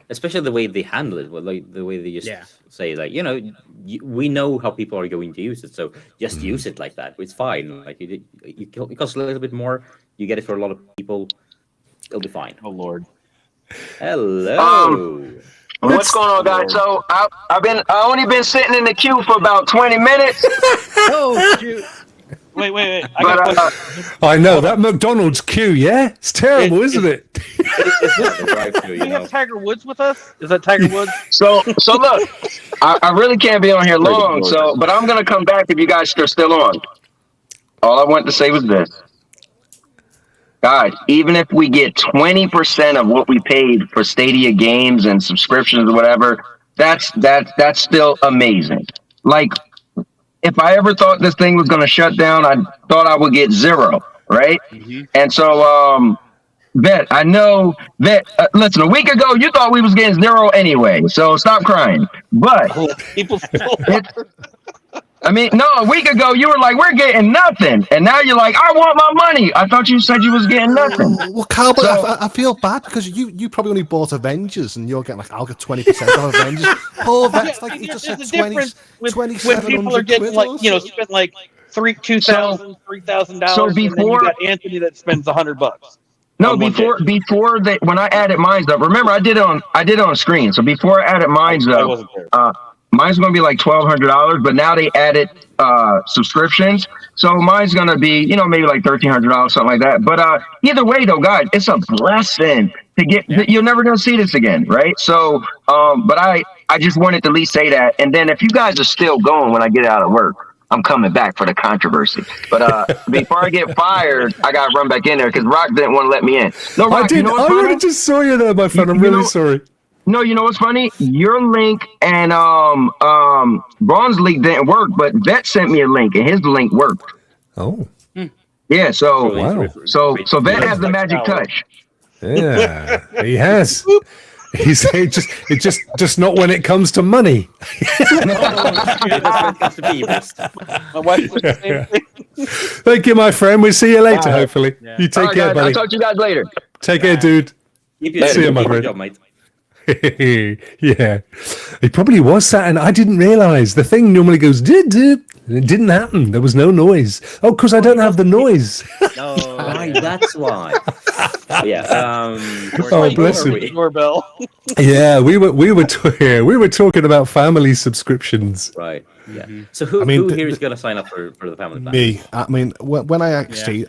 Speaker 5: especially the way they handle it, like the way they just say, like, we know how people are going to use it, so just use it like that. It's fine. Like it costs a little bit more. You get it for a lot of people. It'll be fine.
Speaker 6: Oh Lord.
Speaker 5: Hello.
Speaker 7: What's going on, guys? So I only been sitting in the queue for about 20 minutes.
Speaker 3: Oh, shoot.
Speaker 6: Wait.
Speaker 1: I know that McDonald's queue. Yeah, it's terrible, isn't it?
Speaker 6: Do we have Tiger Woods with us? Is that Tiger Woods?
Speaker 7: So look, I really can't be on here long. But I'm gonna come back if you guys are still on. All I wanted to say was this. Guys, even if we get 20% of what we paid for Stadia games and subscriptions or whatever, that's still amazing. Like, if I ever thought this thing was going to shut down, I thought I would get zero, right? Mm-hmm. And so, Vet, I know that. Listen, a week ago you thought we was getting zero anyway, so stop crying. But
Speaker 6: people still
Speaker 7: I mean, no, a week ago you were like, we're getting nothing. And now you're like, I want my money. I thought you said you was getting nothing.
Speaker 4: Well, Cowboy, I feel bad because you probably only bought Avengers and you're getting like, I'll get 20% of Avengers. Paul Vet's like, he just said 20,
Speaker 6: when people are getting like, spend like $2,000, $3,000.
Speaker 7: So
Speaker 6: and then you got Anthony that spends $100.
Speaker 7: No, before that, when I added mine's up, remember I did it on screen. So before I added mine's
Speaker 6: I
Speaker 7: up,
Speaker 6: wasn't there.
Speaker 7: mine's gonna be like $1,200, but now they added subscriptions. So mine's gonna be, maybe like $1,300, something like that. But either way though, guys, it's a blessing to get. You're never gonna see this again, right? So, but I just wanted to at least say that. And then if you guys are still going when I get out of work, I'm coming back for the controversy. But before I get fired, I got to run back in there because Rock didn't want to let me in. No, Rock,
Speaker 1: I did. I would have just saw you there, my friend. I'm really sorry.
Speaker 7: No, you know what's funny? Your link and Braun's link didn't work, but Vet sent me a link and his link worked.
Speaker 1: Oh.
Speaker 7: Yeah, so
Speaker 1: wow.
Speaker 7: So Vet has the magic touch.
Speaker 1: Yeah, he has. He's just not when it comes to money. Thank you, my friend. We'll see you later, hopefully. Yeah. You take care,
Speaker 7: guys,
Speaker 1: buddy.
Speaker 7: I'll talk to you guys later.
Speaker 1: Take care, dude. See you, my friend.
Speaker 5: Job, mate.
Speaker 1: Yeah, it probably was that, and I didn't realize the thing normally goes did, and it didn't happen. There was no noise. Oh, because I don't have the noise.
Speaker 5: Right, that's why. Yeah.
Speaker 1: Oh, bless him.
Speaker 6: Doorbell.
Speaker 1: Yeah, we were talking about family subscriptions.
Speaker 5: Right. Yeah. So who here is going to sign up for the family plan?
Speaker 4: Me. I mean, when I actually,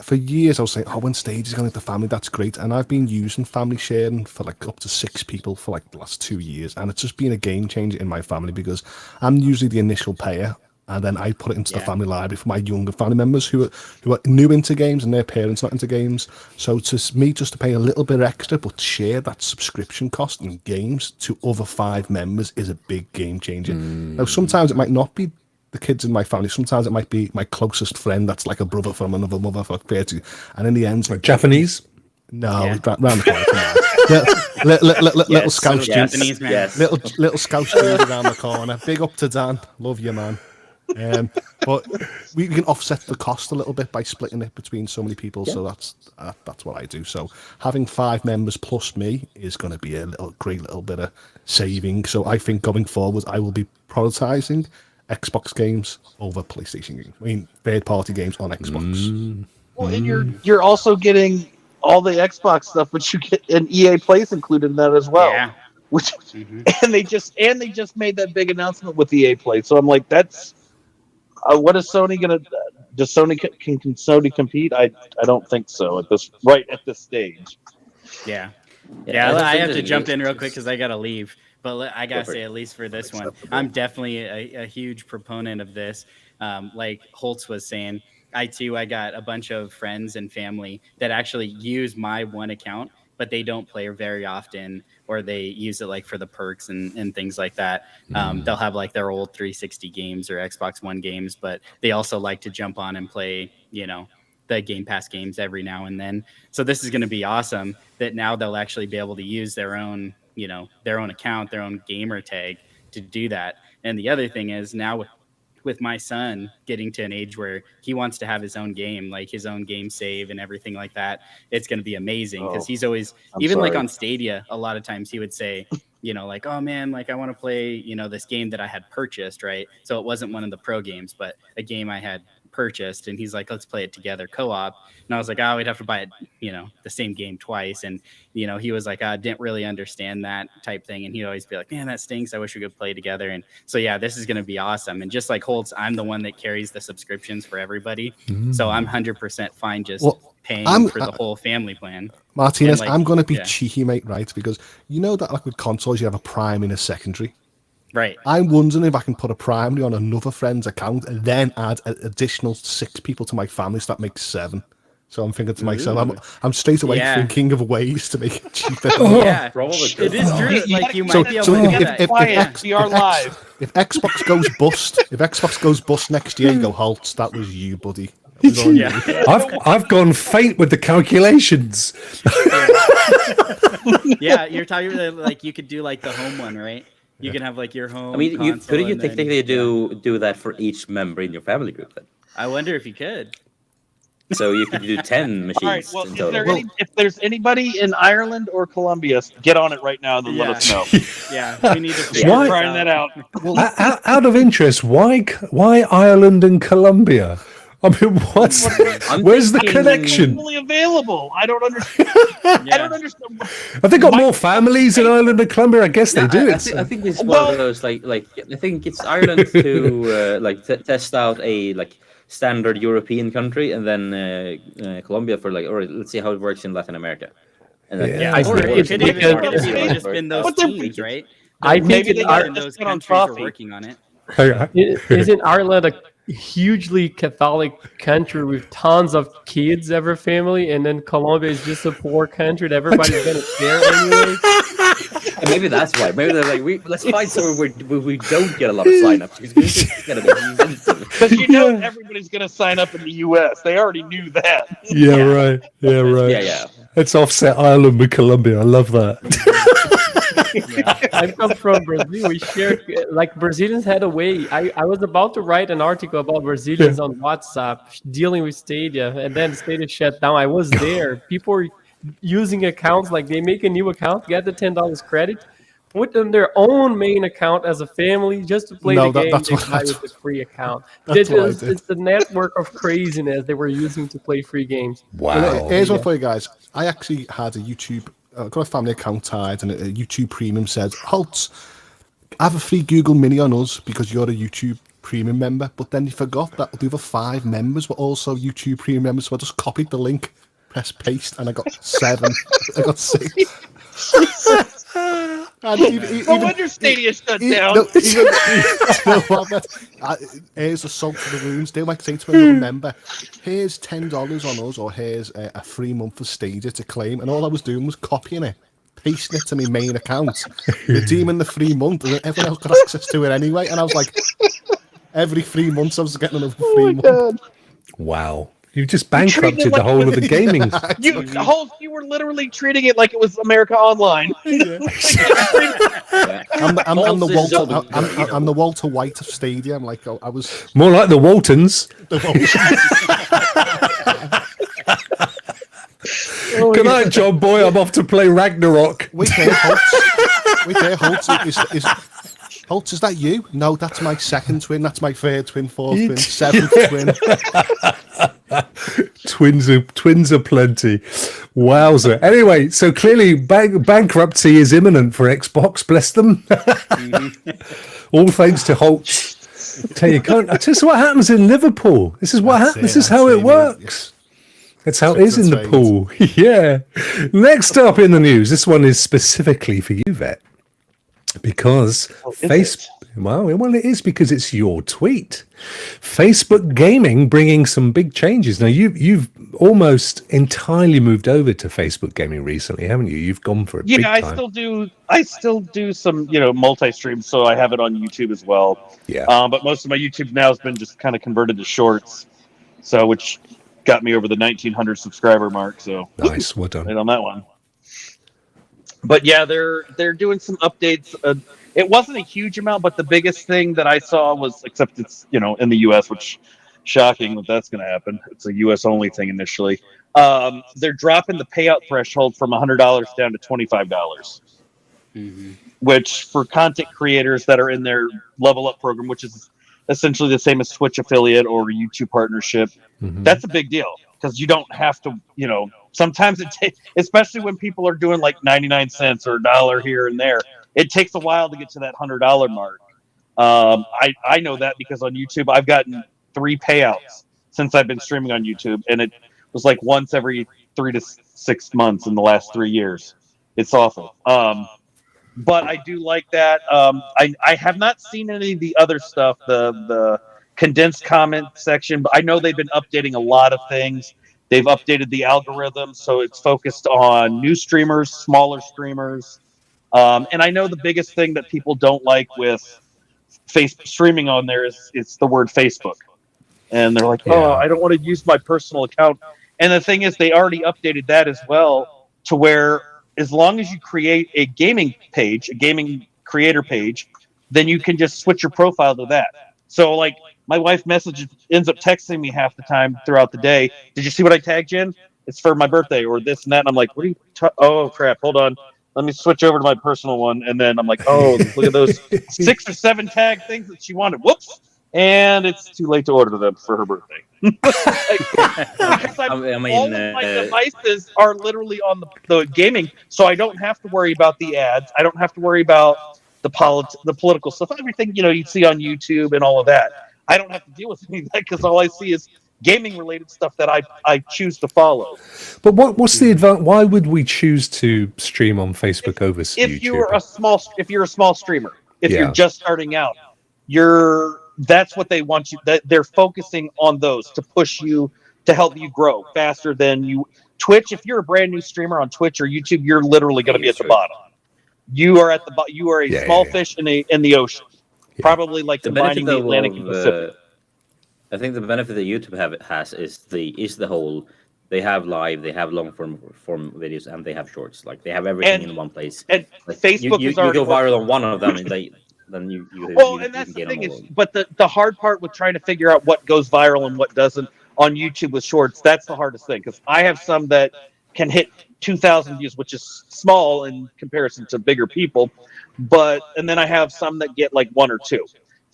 Speaker 4: for years I was saying, when Stadia's going into family, that's great. And I've been using family sharing for like up to 6 people for like the last 2 years. And it's just been a game changer in my family because I'm usually the initial payer. And then I put it into the family library for my younger family members who are new into games and their parents not into games. So to me, just to pay a little bit extra, but share that subscription cost in games to other 5 members is a big game changer. Now, sometimes it might not be the kids in my family. Sometimes it might be my closest friend that's like a brother from another mother for like 30. And in the end...
Speaker 1: Like Japanese?
Speaker 4: No, round the corner. Little Scouse
Speaker 3: Japanese man.
Speaker 4: Little Scouse dude around the corner. Big up to Dan. Love you, man. But we can offset the cost a little bit by splitting it between so many people. So that's what I do. So having 5 members plus me is going to be a great little bit of saving. So I think going forward, I will be prioritizing Xbox games over PlayStation games. I mean, third-party games on Xbox.
Speaker 6: Well, and you're also getting all the Xbox stuff, but you get an EA Plays included in that as well.
Speaker 3: Yeah.
Speaker 6: Which and they just made that big announcement with EA Play. So I'm like, that's. What is Sony gonna? Does Sony can Sony compete? I don't think so at this stage.
Speaker 3: Yeah. I have to jump in real quick because I gotta leave. But I gotta say, at least for this one, I'm definitely a huge proponent of this. Like HOULTS was saying, I got a bunch of friends and family that actually use my one account, but they don't play very often, or they use it like for the perks and things like that. They'll have like their old 360 games or Xbox One games, but they also like to jump on and play, the Game Pass games every now and then. So this is going to be awesome that now they'll actually be able to use their own, their own account, their own gamer tag to do that. And the other thing is now with my son getting to an age where he wants to have his own game, like his own game save and everything like that, it's going to be amazing because he's always, like on Stadia, a lot of times he would say, like, oh man, like I want to play, this game that I had purchased, right? So it wasn't one of the pro games, but a game I had purchased, and he's like, let's play it together co-op. And I was like, we'd have to buy it, the same game twice. And he was like, I didn't really understand that type thing, and he'd always be like, man, that stinks, I wish we could play together. And so this is going to be awesome. And just like HOULTS, I'm the one that carries the subscriptions for everybody, so I'm 100% fine just paying for the whole family plan.
Speaker 4: Martinez, I'm going to be cheeky, mate, right? Because that like with consoles you have a prime and a secondary.
Speaker 3: Right.
Speaker 4: I'm wondering if I can put a primary on another friend's account and then add an additional 6 people to my family, so that makes 7. So I'm thinking to myself, I'm straight away thinking of ways to make it cheaper.
Speaker 3: Yeah, probably. It is true. Like you might be able to do that.
Speaker 4: If Xbox goes bust next year, you go, HOULTS, that was you, buddy.
Speaker 1: I've gone faint with the calculations.
Speaker 3: Yeah, you're talking about like you could do like the home one, right? You can have like your home.
Speaker 5: I mean, couldn't you
Speaker 3: and then-
Speaker 5: technically do that for each member in your family group then?
Speaker 3: I wonder if you could.
Speaker 5: So you could do 10 machines
Speaker 6: All right. Well,
Speaker 5: in total.
Speaker 6: if there's anybody in Ireland or Colombia, get on it right now and then let us know.
Speaker 3: Yeah, we need to figure
Speaker 1: Why-
Speaker 3: this
Speaker 6: Trying that out.
Speaker 1: Out of interest, why Ireland and Colombia? I mean, where's the
Speaker 5: thinking-
Speaker 1: connection?
Speaker 6: Only available. I don't understand. I don't understand.
Speaker 1: Have they got more families in Ireland and Colombia? I guess they do.
Speaker 5: I think it's one of those like I think it's Ireland to test out a standard European country, and then Colombia for or let's see how it works in Latin America. And then,
Speaker 1: Yeah.
Speaker 3: Or it could even
Speaker 2: because-
Speaker 3: maybe just been those
Speaker 6: But they're-
Speaker 3: teams, right?
Speaker 2: I think
Speaker 6: Maybe they
Speaker 2: in
Speaker 6: got
Speaker 2: Ar-
Speaker 3: And those
Speaker 6: Just on
Speaker 3: countries are
Speaker 6: coffee.
Speaker 3: working on it.
Speaker 2: isn't Ireland a hugely Catholic country with tons of kids every family, and then Colombia is just a poor country that everybody's gonna share anyway?
Speaker 5: And maybe that's why. Maybe they're like, let's find somewhere where we don't get a lot of signups because we're just gonna be expensive.
Speaker 6: Because everybody's going to sign up in the U.S. They already knew that.
Speaker 1: Yeah, right. Yeah, right.
Speaker 5: Yeah.
Speaker 1: Let's offset Ireland with Colombia. I love that.
Speaker 2: I come from Brazil. We shared Brazilians had a way. I was about to write an article about Brazilians on WhatsApp dealing with Stadia, and then Stadia shut down. I was there. People were using accounts they make a new account, get the $10 credit, put on their own main account as a family just to play the game.
Speaker 4: That's
Speaker 2: They
Speaker 4: what-
Speaker 2: buy with the free account.
Speaker 4: That's what I did.
Speaker 2: It's the network of craziness they were using to play free games.
Speaker 1: Wow.
Speaker 4: Here's one for you guys. I actually had a YouTube, got a family account tied, and a YouTube Premium said, HOULTS, have a free Google Mini on us because you're a YouTube Premium member. But then you forgot that the other 5 members were also YouTube Premium members, so I just copied the link, press paste, and I got 7. I got 6. And
Speaker 6: No wonder Stadia shut down.
Speaker 4: Here's the salt for the wounds. They might say to another member, here's $10 on us, or here's a free month for Stadia to claim. And all I was doing was copying it, pasting it to my main account, redeeming the free month, and then everyone else got access to it anyway. And I was like, every 3 months I was getting another free month.
Speaker 1: Wow. You've just bankrupted the whole of the gaming.
Speaker 6: You were literally treating it like it was America Online.
Speaker 4: I'm the Walter White of Stadia. I'm like, I was
Speaker 1: More like the Waltons. Good night, John Boy. I'm off to play Ragnarok.
Speaker 4: Wait there, HOULTS. Wait there, HOULTS. HOULTS, is that you? No, that's my second twin. That's my third twin, fourth twin, seventh twin.
Speaker 1: Twins are plenty. Wowzer. Anyway, so clearly bankruptcy is imminent for Xbox. Bless them. All thanks to HOULTS. I tell you what happens in Liverpool. This is what happens. This is how it works. That's how it is in the pool. Yeah. Next up in the news, this one is specifically for you, Vet, because well, it is because it's your tweet. Facebook Gaming bringing some big changes. Now, you've almost entirely moved over to Facebook Gaming recently, haven't you? You've gone for it.
Speaker 6: Yeah,
Speaker 1: big
Speaker 6: I
Speaker 1: time.
Speaker 6: still do some, multi-stream, so I have it on YouTube as well.
Speaker 1: Yeah.
Speaker 6: But most of my YouTube now has been just kind of converted to shorts, so which got me over the 1,900 subscriber mark. So
Speaker 1: Nice, well done.
Speaker 6: right on that one. But yeah, they're doing some updates. It wasn't a huge amount, but the biggest thing that I saw was, except it's in the U.S., which shocking that that's going to happen. It's a U.S. only thing initially. They're dropping the payout threshold from $100 down to $25, which for content creators that are in their level up program, which is essentially the same as Twitch affiliate or YouTube partnership, that's a big deal because you don't have to, sometimes it takes, especially when people are doing like 99 cents or $1 here and there. It takes a while to get to that $100 mark. I know that because on YouTube, I've gotten 3 payouts since I've been streaming on YouTube, and it was like once every 3 to 6 months in the last 3 years. It's awful. But I do like that. I have not seen any of the other stuff, the condensed comment section, but I know they've been updating a lot of things. They've updated the algorithm, so it's focused on new streamers, smaller streamers. And I know the biggest thing that people don't like with streaming on there is it's the word Facebook. And they're like, oh, I don't want to use my personal account. And the thing is, they already updated that as well to where as long as you create a gaming page, a gaming creator page, then you can just switch your profile to that. So like my wife ends up texting me half the time throughout the day. Did you see what I tagged you in? It's for my birthday or this and that. And I'm like, what are you? Oh crap! Hold on. Let me switch over to my personal one. And then I'm like, oh, look at those 6 or 7 tag things that she wanted. Whoops. And it's too late to order them for her birthday. Because all of my devices are literally on the gaming, so I don't have to worry about the ads. I don't have to worry about the political stuff, everything you see on YouTube and all of that. I don't have to deal with any of that because all I see is gaming related stuff that I choose to follow.
Speaker 1: But what's the advantage? Why would we choose to stream on Facebook over YouTube?
Speaker 6: If you're a small streamer, if you're just starting out, that's what they want you. That they're focusing on those to push you to help you grow faster than you. Twitch, if you're a brand new streamer on Twitch or YouTube, you're literally going to be at the bottom. You are at the bottom. You are a small fish in the ocean, probably like combining the Atlantic and Pacific.
Speaker 5: I think the benefit that YouTube has is the whole. They have live, they have long form videos, and they have shorts. Like they have everything in one place.
Speaker 6: And
Speaker 5: like,
Speaker 6: Facebook
Speaker 5: you go viral on one of them, and then you
Speaker 6: and that's the thing is, but the hard part with trying to figure out what goes viral and what doesn't on YouTube with shorts, that's the hardest thing because I have some that can hit 2,000 views, which is small in comparison to bigger people, and then I have some that get like 1 or 2.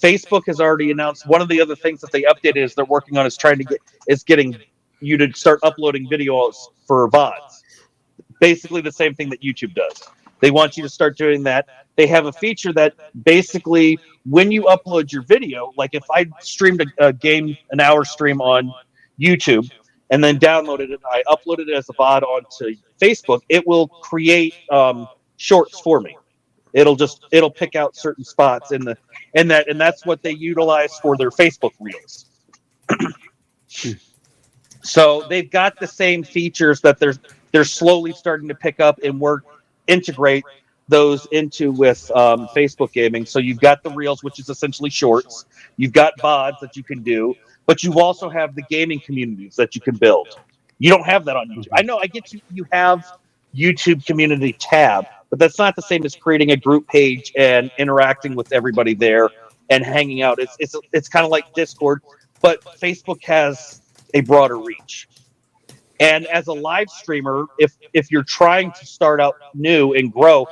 Speaker 6: Facebook has already announced one of the other things that they updated is they're working on is getting you to start uploading videos for VODs. Basically the same thing that YouTube does. They want you to start doing that. They have a feature that basically when you upload your video, like if I streamed an hour stream on YouTube and then downloaded it, I uploaded it as a VOD onto Facebook, it will create shorts for me. It'll pick out certain spots and that's what they utilize for their Facebook Reels. So they've got the same features that they're slowly starting to pick up and integrate those into with Facebook gaming. So you've got the Reels, which is essentially shorts. You've got VODs that you can do, but you also have the gaming communities that you can build. You don't have that on YouTube. I know I get you have YouTube community tab, but that's not the same as creating a group page and interacting with everybody there and hanging out. It's kind of like Discord, but Facebook has a broader reach. And as a live streamer, if you're trying to start out new and grow,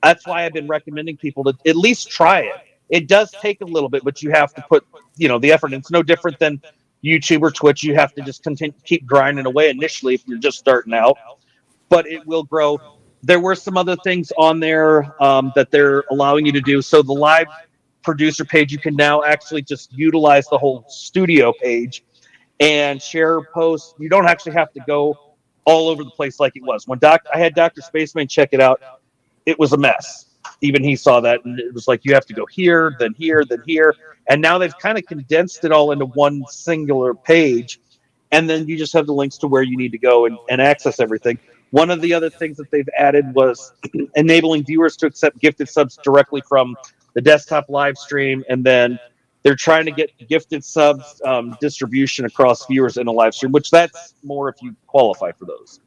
Speaker 6: that's why I've been recommending people to at least try it. It does take a little bit, but you have to put the effort. It's no different than YouTube or Twitch. You have to just keep grinding away initially if you're just starting out, but it will grow. There were some other things on there that they're allowing you to do. So the live producer page, you can now actually just utilize the whole studio page and share posts. You don't actually have to go all over the place like it was. When I had Dr. Spaceman check it out, it was a mess. Even he saw that, and it was like you have to go here, then here, then here. And now they've kind of condensed it all into one singular page, and then you just have the links to where you need to go and access everything. One of the other things that they've added was enabling viewers to accept gifted subs directly from the desktop live stream, and then they're trying to get gifted subs distribution across viewers in a live stream, which that's more if you qualify for those.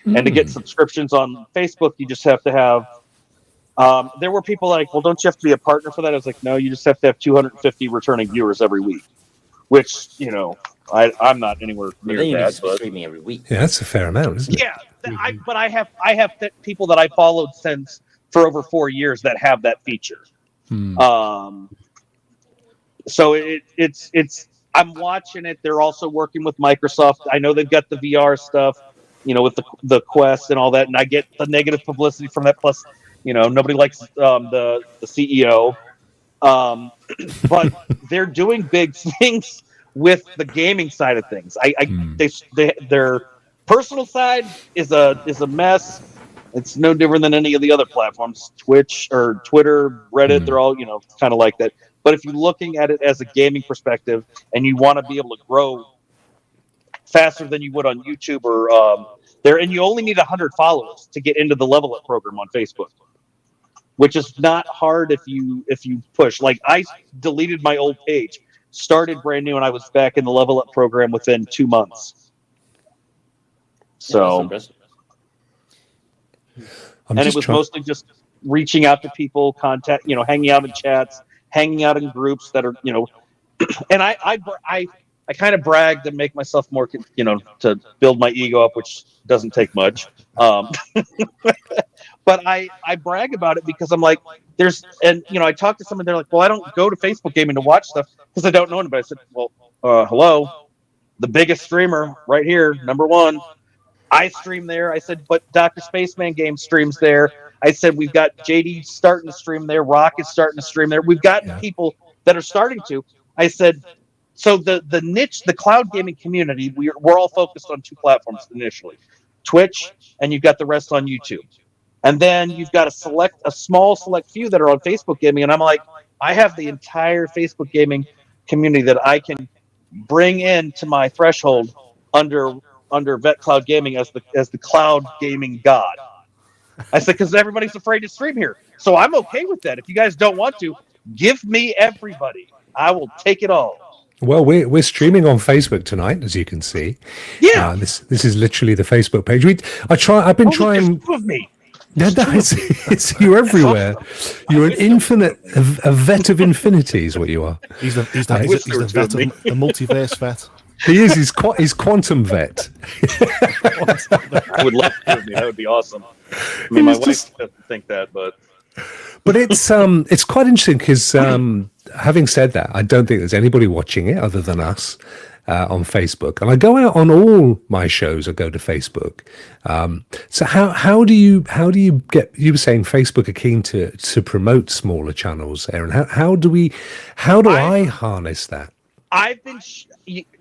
Speaker 6: And to get subscriptions on Facebook, you just have to have. There were people like, well, don't you have to be a partner for that? I was like, no, you just have to have 250 returning viewers every week, which I'm not anywhere near that.
Speaker 5: But streaming every week.
Speaker 1: Yeah, that's a fair amount, isn't it?
Speaker 6: Yeah, but I have people that I followed for over 4 years that have that feature. So it's I'm watching it. They're also working with Microsoft. I know they've got the VR stuff, with the Quest and all that, and I get the negative publicity from that. Plus, nobody likes the CEO, but they're doing big things with the gaming side of things. Their personal side is a mess. It's no different than any of the other platforms, Twitch or Twitter, Reddit. They're all kind of like that. But if you're looking at it as a gaming perspective and you want to be able to grow faster than you would on YouTube or and you only need 100 followers to get into the Level Up program on Facebook, which is not hard if you push. Like I deleted my old page, started brand new, and I was back in the Level Up program within 2 months. So,
Speaker 5: Yeah,
Speaker 6: and it was mostly just reaching out to people, hanging out in chats, hanging out in groups that are, and I kind of brag to make myself more, to build my ego up, which doesn't take much. But I brag about it because I'm like, I talk to someone, they're like, well, I don't go to Facebook gaming to watch stuff because I don't know anybody. I said, well, hello, the biggest streamer right here, number one. I stream there. I said, but Dr. Spaceman Game streams there. I said, we've got JD starting to stream there. Rokk is starting to stream there. We've got people that are starting to. I said, so the niche, the cloud gaming community, we're all focused on 2 platforms initially, Twitch, and you've got the rest on YouTube. And then you've got a small select few that are on Facebook gaming. And I'm like, I have the entire Facebook gaming community that I can bring into my threshold under Vet Cloud Gaming as the cloud gaming god. I said, because everybody's afraid to stream here. So I'm okay with that. If you guys don't want to, give me everybody. I will take it all.
Speaker 1: Well, we're streaming on Facebook tonight, as you can see.
Speaker 6: Yeah.
Speaker 1: This is literally the Facebook page. I've been trying.
Speaker 6: Of me.
Speaker 1: No, you're everywhere. You're an infinite, a vet of infinity is what you are.
Speaker 4: He's the vet of the multiverse vet.
Speaker 1: He is. He's quantum vet.
Speaker 6: I would love to. That would be awesome. I mean, my wife doesn't think that, but
Speaker 1: it's quite interesting because having said that, I don't think there's anybody watching it other than us. On Facebook, and I go out on all my shows. I go to Facebook. So how do you get? You were saying Facebook are keen to promote smaller channels, Aaron. How do I harness that?
Speaker 6: I've been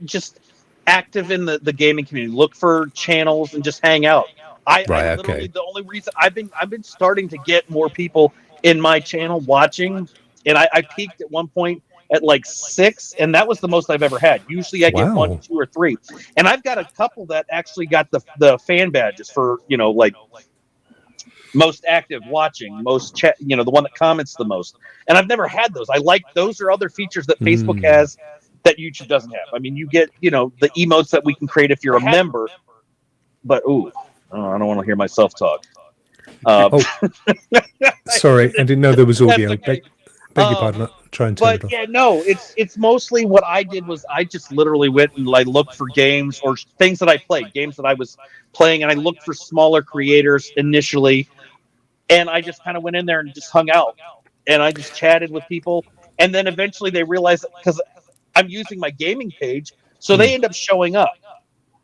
Speaker 6: just active in the gaming community. Look for channels and just hang out. The only reason I've been starting to get more people in my channel watching, and I peaked at one point at like 6, and that was the most I've ever had. Usually I get 1, 2, or 3, and I've got a couple that actually got the fan badges for like most active watching, most chat, the one that comments the most. And I've never had those. I like those are other features that Facebook has that YouTube doesn't have. I mean, you get the emotes that we can create if you're a member, but I don't want to hear myself talk.
Speaker 1: Sorry, I didn't know there was audio.
Speaker 6: Okay.
Speaker 1: Beg your pardon. Try and turn it off.
Speaker 6: Yeah, no, it's mostly what I did was I just literally went and looked for games or things that I played, games that I was playing, and I looked for smaller creators initially, and I just kind of went in there and just hung out, and I just chatted with people, and then eventually they realized, because I'm using my gaming page, so they end up showing up.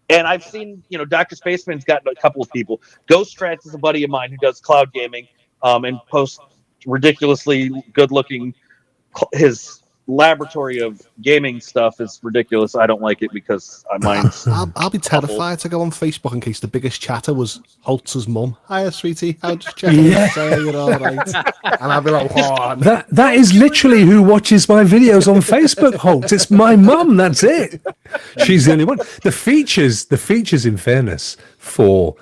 Speaker 6: And I've seen, Dr. Spaceman's gotten a couple of people. Ghost Strats is a buddy of mine who does cloud gaming and posts ridiculously good-looking. His laboratory of gaming stuff is ridiculous. I don't like it because mine's.
Speaker 4: I'll be terrified to go on Facebook in case the biggest chatter was HOULTS' mum. Hiya, sweetie. How just checking? Say you're all right. And I'll be like,
Speaker 1: that is literally who watches my videos on Facebook. HOULTS. It's my mum. That's it. She's the only one. The features. In fairness, for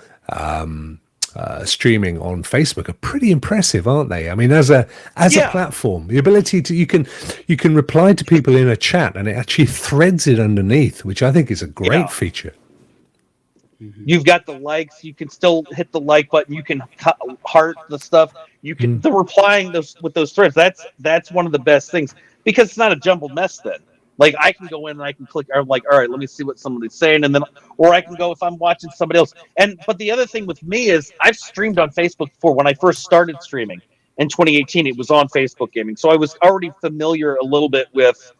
Speaker 1: streaming on Facebook are pretty impressive, aren't they? I mean, as a platform, the ability to you can reply to people in a chat and it actually threads it underneath, which I think is a great feature.
Speaker 6: You've got the likes. You can still hit the like button. You can heart the stuff. You can the replying with those threads. That's one of the best things because it's not a jumbled mess then. Like I can go in and I can click. I'm like, all right, let me see what somebody's saying, and then, or I can go if I'm watching somebody else. But the other thing with me is I've streamed on Facebook before. When I first started streaming in 2018, it was on Facebook Gaming, so I was already familiar a little bit with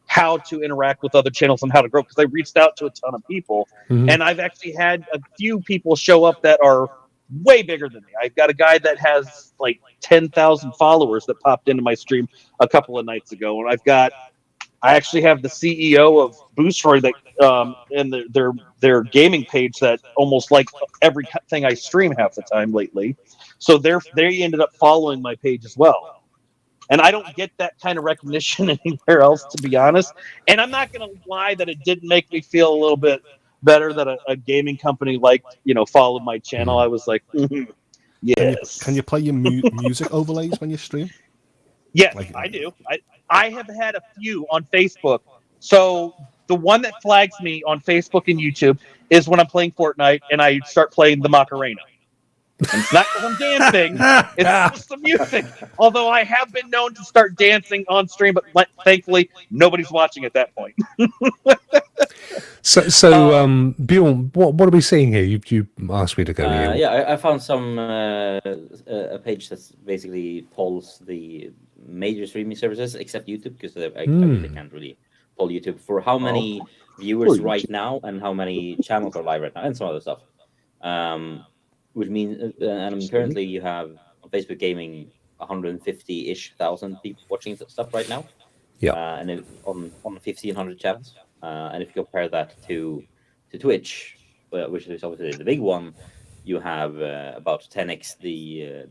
Speaker 6: how to interact with other channels and how to grow because I reached out to a ton of people, and I've actually had a few people show up that are way bigger than me. I've got a guy that has like 10,000 followers that popped into my stream a couple of nights ago, and I actually have the CEO of Boostroy that in their gaming page that almost like everything I stream half the time lately. So they ended up following my page as well. And I don't get that kind of recognition anywhere else, to be honest. And I'm not going to lie that it did make me feel a little bit better that a gaming company followed my channel. I was like, yes.
Speaker 4: Can you play your music overlays when you stream?
Speaker 6: Yes, I do. I have had a few on Facebook. So the one that flags me on Facebook and YouTube is when I'm playing Fortnite and I start playing the Macarena. And it's not because I'm dancing. It's just the music. Although I have been known to start dancing on stream, but thankfully nobody's watching at that point.
Speaker 1: So Bjorn, what are we seeing here? You asked me to go here.
Speaker 5: Yeah, I found some a page that's basically polls the major streaming services except YouTube, because I really can't really poll YouTube for how many viewers right now and how many channels are live right now and some other stuff. Which means, and currently you have on Facebook Gaming 150-ish thousand people watching stuff right now.
Speaker 1: Yeah,
Speaker 5: and on 1,500 channels. And if you compare that to Twitch, which is obviously the big one, you have about 10x the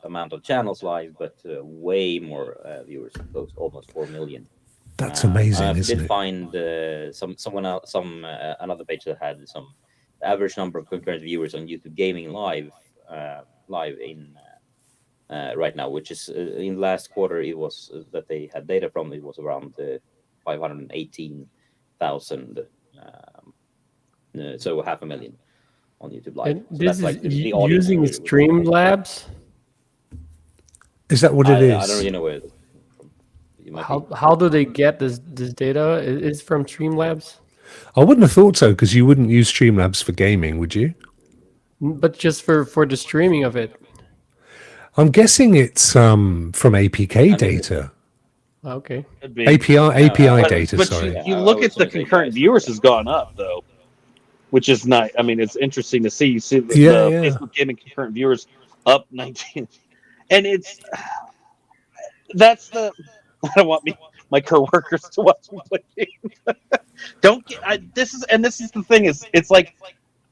Speaker 5: amount of channels live, but way more viewers, close almost 4 million.
Speaker 1: That's amazing, isn't it?
Speaker 5: I did find another page that had some average number of concurrent viewers on YouTube Gaming live in right now, which is in last quarter it was that they had data from. It was around 518,000, so 500,000 on YouTube live.
Speaker 2: And
Speaker 5: So
Speaker 2: this
Speaker 5: that's
Speaker 2: is
Speaker 5: the audience
Speaker 2: using Streamlabs.
Speaker 1: Is that what it is?
Speaker 5: I don't really know where.
Speaker 2: How do they get this data? It's from Streamlabs,
Speaker 1: I wouldn't have thought so, because you wouldn't use Streamlabs for gaming, would you?
Speaker 2: but just for the streaming of it.
Speaker 1: I'm guessing it's from APK data.
Speaker 2: Okay.
Speaker 6: Could be.
Speaker 1: API data,
Speaker 6: but
Speaker 1: sorry.
Speaker 6: you look at the concurrent viewers has gone up though, which is nice. I mean, it's interesting to see. You see the Facebook Gaming concurrent viewers up 19, and that's the. I don't want my coworkers to watch me play games. This is the thing is, it's like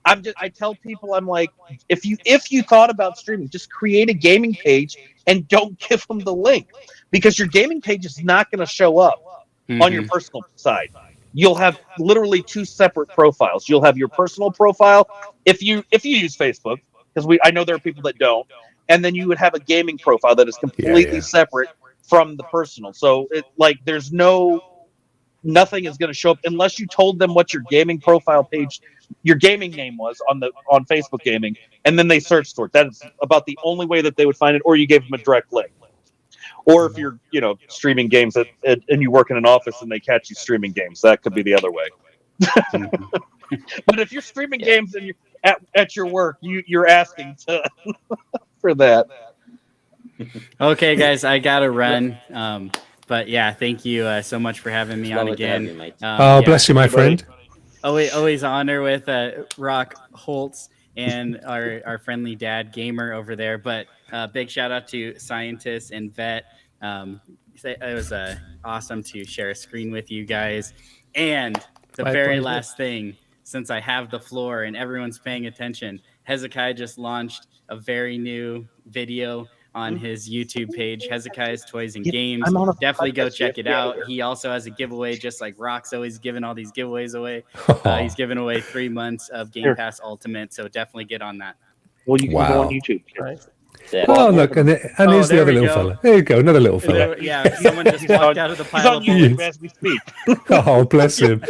Speaker 6: I tell people, I'm like, if you thought about streaming, just create a gaming page and don't give them the link, because your gaming page is not going to show up on your personal side. You'll have literally two separate profiles. You'll have your personal profile if you use Facebook, because I know there are people that don't, and then you would have a gaming profile that is completely separate from the personal. So there's nothing is going to show up unless you told them what your gaming profile page, your gaming name was on Facebook Gaming, and then they searched for it. That is about the only way that they would find it, or you gave them a direct link. Or if you're, streaming games and you work in an office and they catch you streaming games, that could be the other way. But if you're streaming games and you're at your work, you're asking for that.
Speaker 3: Okay, guys, I gotta run. But yeah, thank you so much for having me on again.
Speaker 1: Bless you, my friend.
Speaker 3: Always honor with Rokk, HOULTS, and our friendly dad gamer over there. But big shout out to Scientist and Vet. It was awesome to share a screen with you guys. And the very last thing, since I have the floor and everyone's paying attention, Hezekiah just launched a very new video on his YouTube page, Hezekiah's Toys and Games. Definitely go check it out. He also has a giveaway, just like Rock's always giving all these giveaways away. He's giving away 3 months of Game Pass Ultimate, so definitely get on that.
Speaker 6: Well, you can go on YouTube.
Speaker 3: Right.
Speaker 1: Oh, look, and here's the other little fella. There you go, another little fella.
Speaker 3: Someone just walked out of the pile.
Speaker 6: He's on YouTube as we speak.
Speaker 1: Oh, bless him.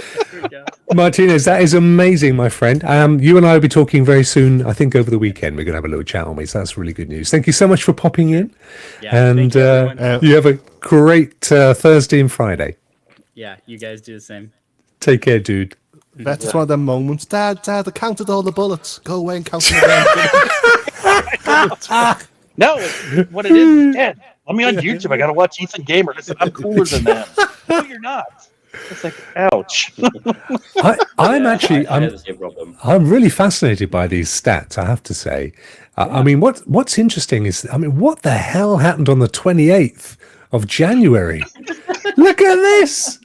Speaker 1: Martinez, that is amazing, my friend. You and I will be talking very soon. I think over the weekend we're going to have a little chat on me, so that's really good news. Thank you so much for popping in. And you have a great Thursday and Friday.
Speaker 3: Yeah, you guys do the same.
Speaker 1: Take care, dude.
Speaker 4: That's one of them moments. Dad, I counted all the bullets. Go away and count them again.
Speaker 6: No, what it is, Dad, let me on YouTube. I got to watch Ethan Gamer. I said, I'm cooler than them. No, you're not. It's like, ouch.
Speaker 1: I'm really fascinated by these stats, I have to say. I mean, what's interesting is, what the hell happened on the 28th of January? Look at this.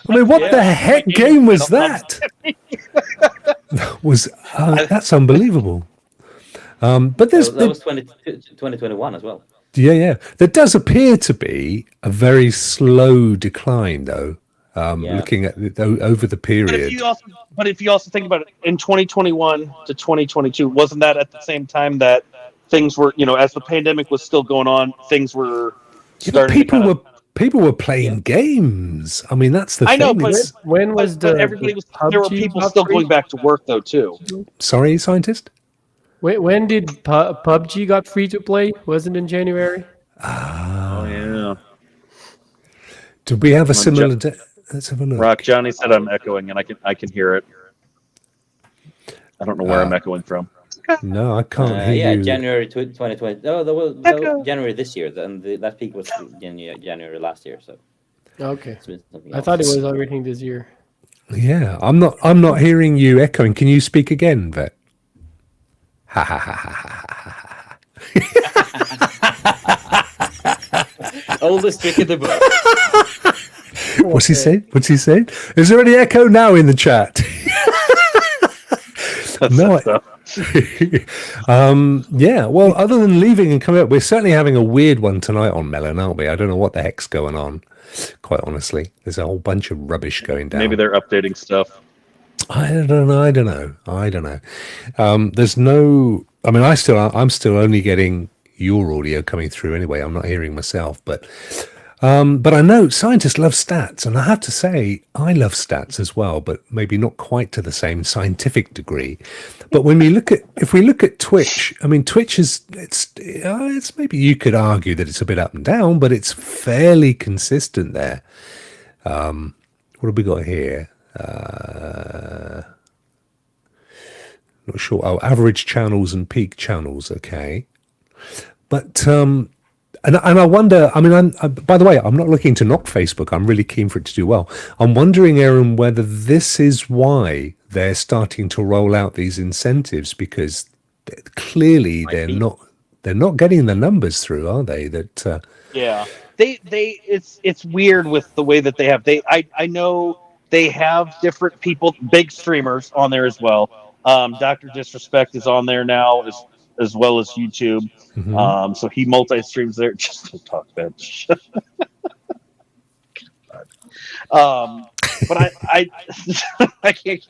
Speaker 1: What the heck game was that? That's unbelievable. But that
Speaker 5: was 2021 as well.
Speaker 1: Yeah. There does appear to be a very slow decline, though. Looking at over the period.
Speaker 6: But if you also think about it, in 2021 to 2022, wasn't that at the same time that things were, as the pandemic was still going on, things were starting
Speaker 1: People were playing games. That's the thing.
Speaker 6: I know, but
Speaker 2: when was
Speaker 6: there were people still going back to work, though, too.
Speaker 1: Sorry, Scientist?
Speaker 2: When did PUBG got free to play? Wasn't in January?
Speaker 6: Oh yeah.
Speaker 1: Do we have a similar? Let's have a look.
Speaker 6: Rock Johnny said I'm echoing, and I can hear it. I don't know where I'm echoing from.
Speaker 1: No, I can't hear you.
Speaker 5: January 2020. No, that was January this year. And that peak was January last year. So
Speaker 2: Okay. I
Speaker 5: else.
Speaker 2: thought it was everything this year.
Speaker 1: Yeah, I'm not hearing you echoing. Can you speak again, Vet? Ha ha ha ha ha ha.
Speaker 5: Oldest trick in the book.
Speaker 1: What's he saying? What's he saying? Is there any echo now in the chat? No. Yeah. Well, other than leaving and coming up, we're certainly having a weird one tonight on Melon, aren't we? I don't know what the heck's going on. Quite honestly, there's a whole bunch of rubbish going down.
Speaker 6: Maybe they're updating stuff.
Speaker 1: I don't know. There's no. I mean, I'm still only getting your audio coming through anyway. I'm not hearing myself, but I know scientists love stats, and I have to say I love stats as well, but maybe not quite to the same scientific degree. But when if we look at Twitch, I mean, Twitch it's maybe you could argue that it's a bit up and down, but it's fairly consistent there. What have we got here? Not sure. Oh, average channels and peak channels. Okay, but and I wonder. I mean, by the way, I'm not looking to knock Facebook. I'm really keen for it to do well. I'm wondering, Aaron, whether this is why they're starting to roll out these incentives, because clearly they're not getting the numbers through, are they? That
Speaker 6: yeah, it's weird with the way that they have. I know they have different people, big streamers on there as well. Dr. Disrespect is on there now as well as YouTube.
Speaker 1: Mm-hmm.
Speaker 6: So he multi-streams there. Just don't talk bad. But I can't.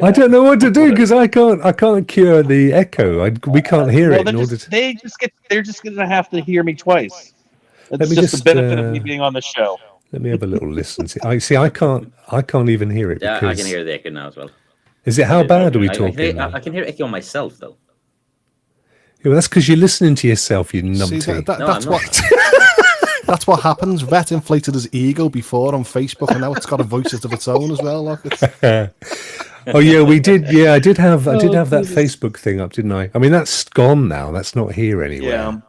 Speaker 1: I don't know what to do because I can't cure the echo. We can't hear it.
Speaker 6: They're just going to have to hear me twice. It's just the benefit of me being on the show.
Speaker 1: Let me have a little listen. I can't even hear it.
Speaker 5: Yeah, I can hear the echo now as well.
Speaker 1: Is it how bad are we talking?
Speaker 5: I can hear echo myself though.
Speaker 1: Yeah, well, that's because you're listening to yourself, you numpty.
Speaker 4: See, that's what. That's what happens. Vet inflated his ego before on Facebook, and now it's got a voice of its own as well. Look,
Speaker 1: oh yeah, we did. Yeah, I did have that Facebook thing up, didn't I? I mean, that's gone now. That's not here anywhere.
Speaker 6: Yeah.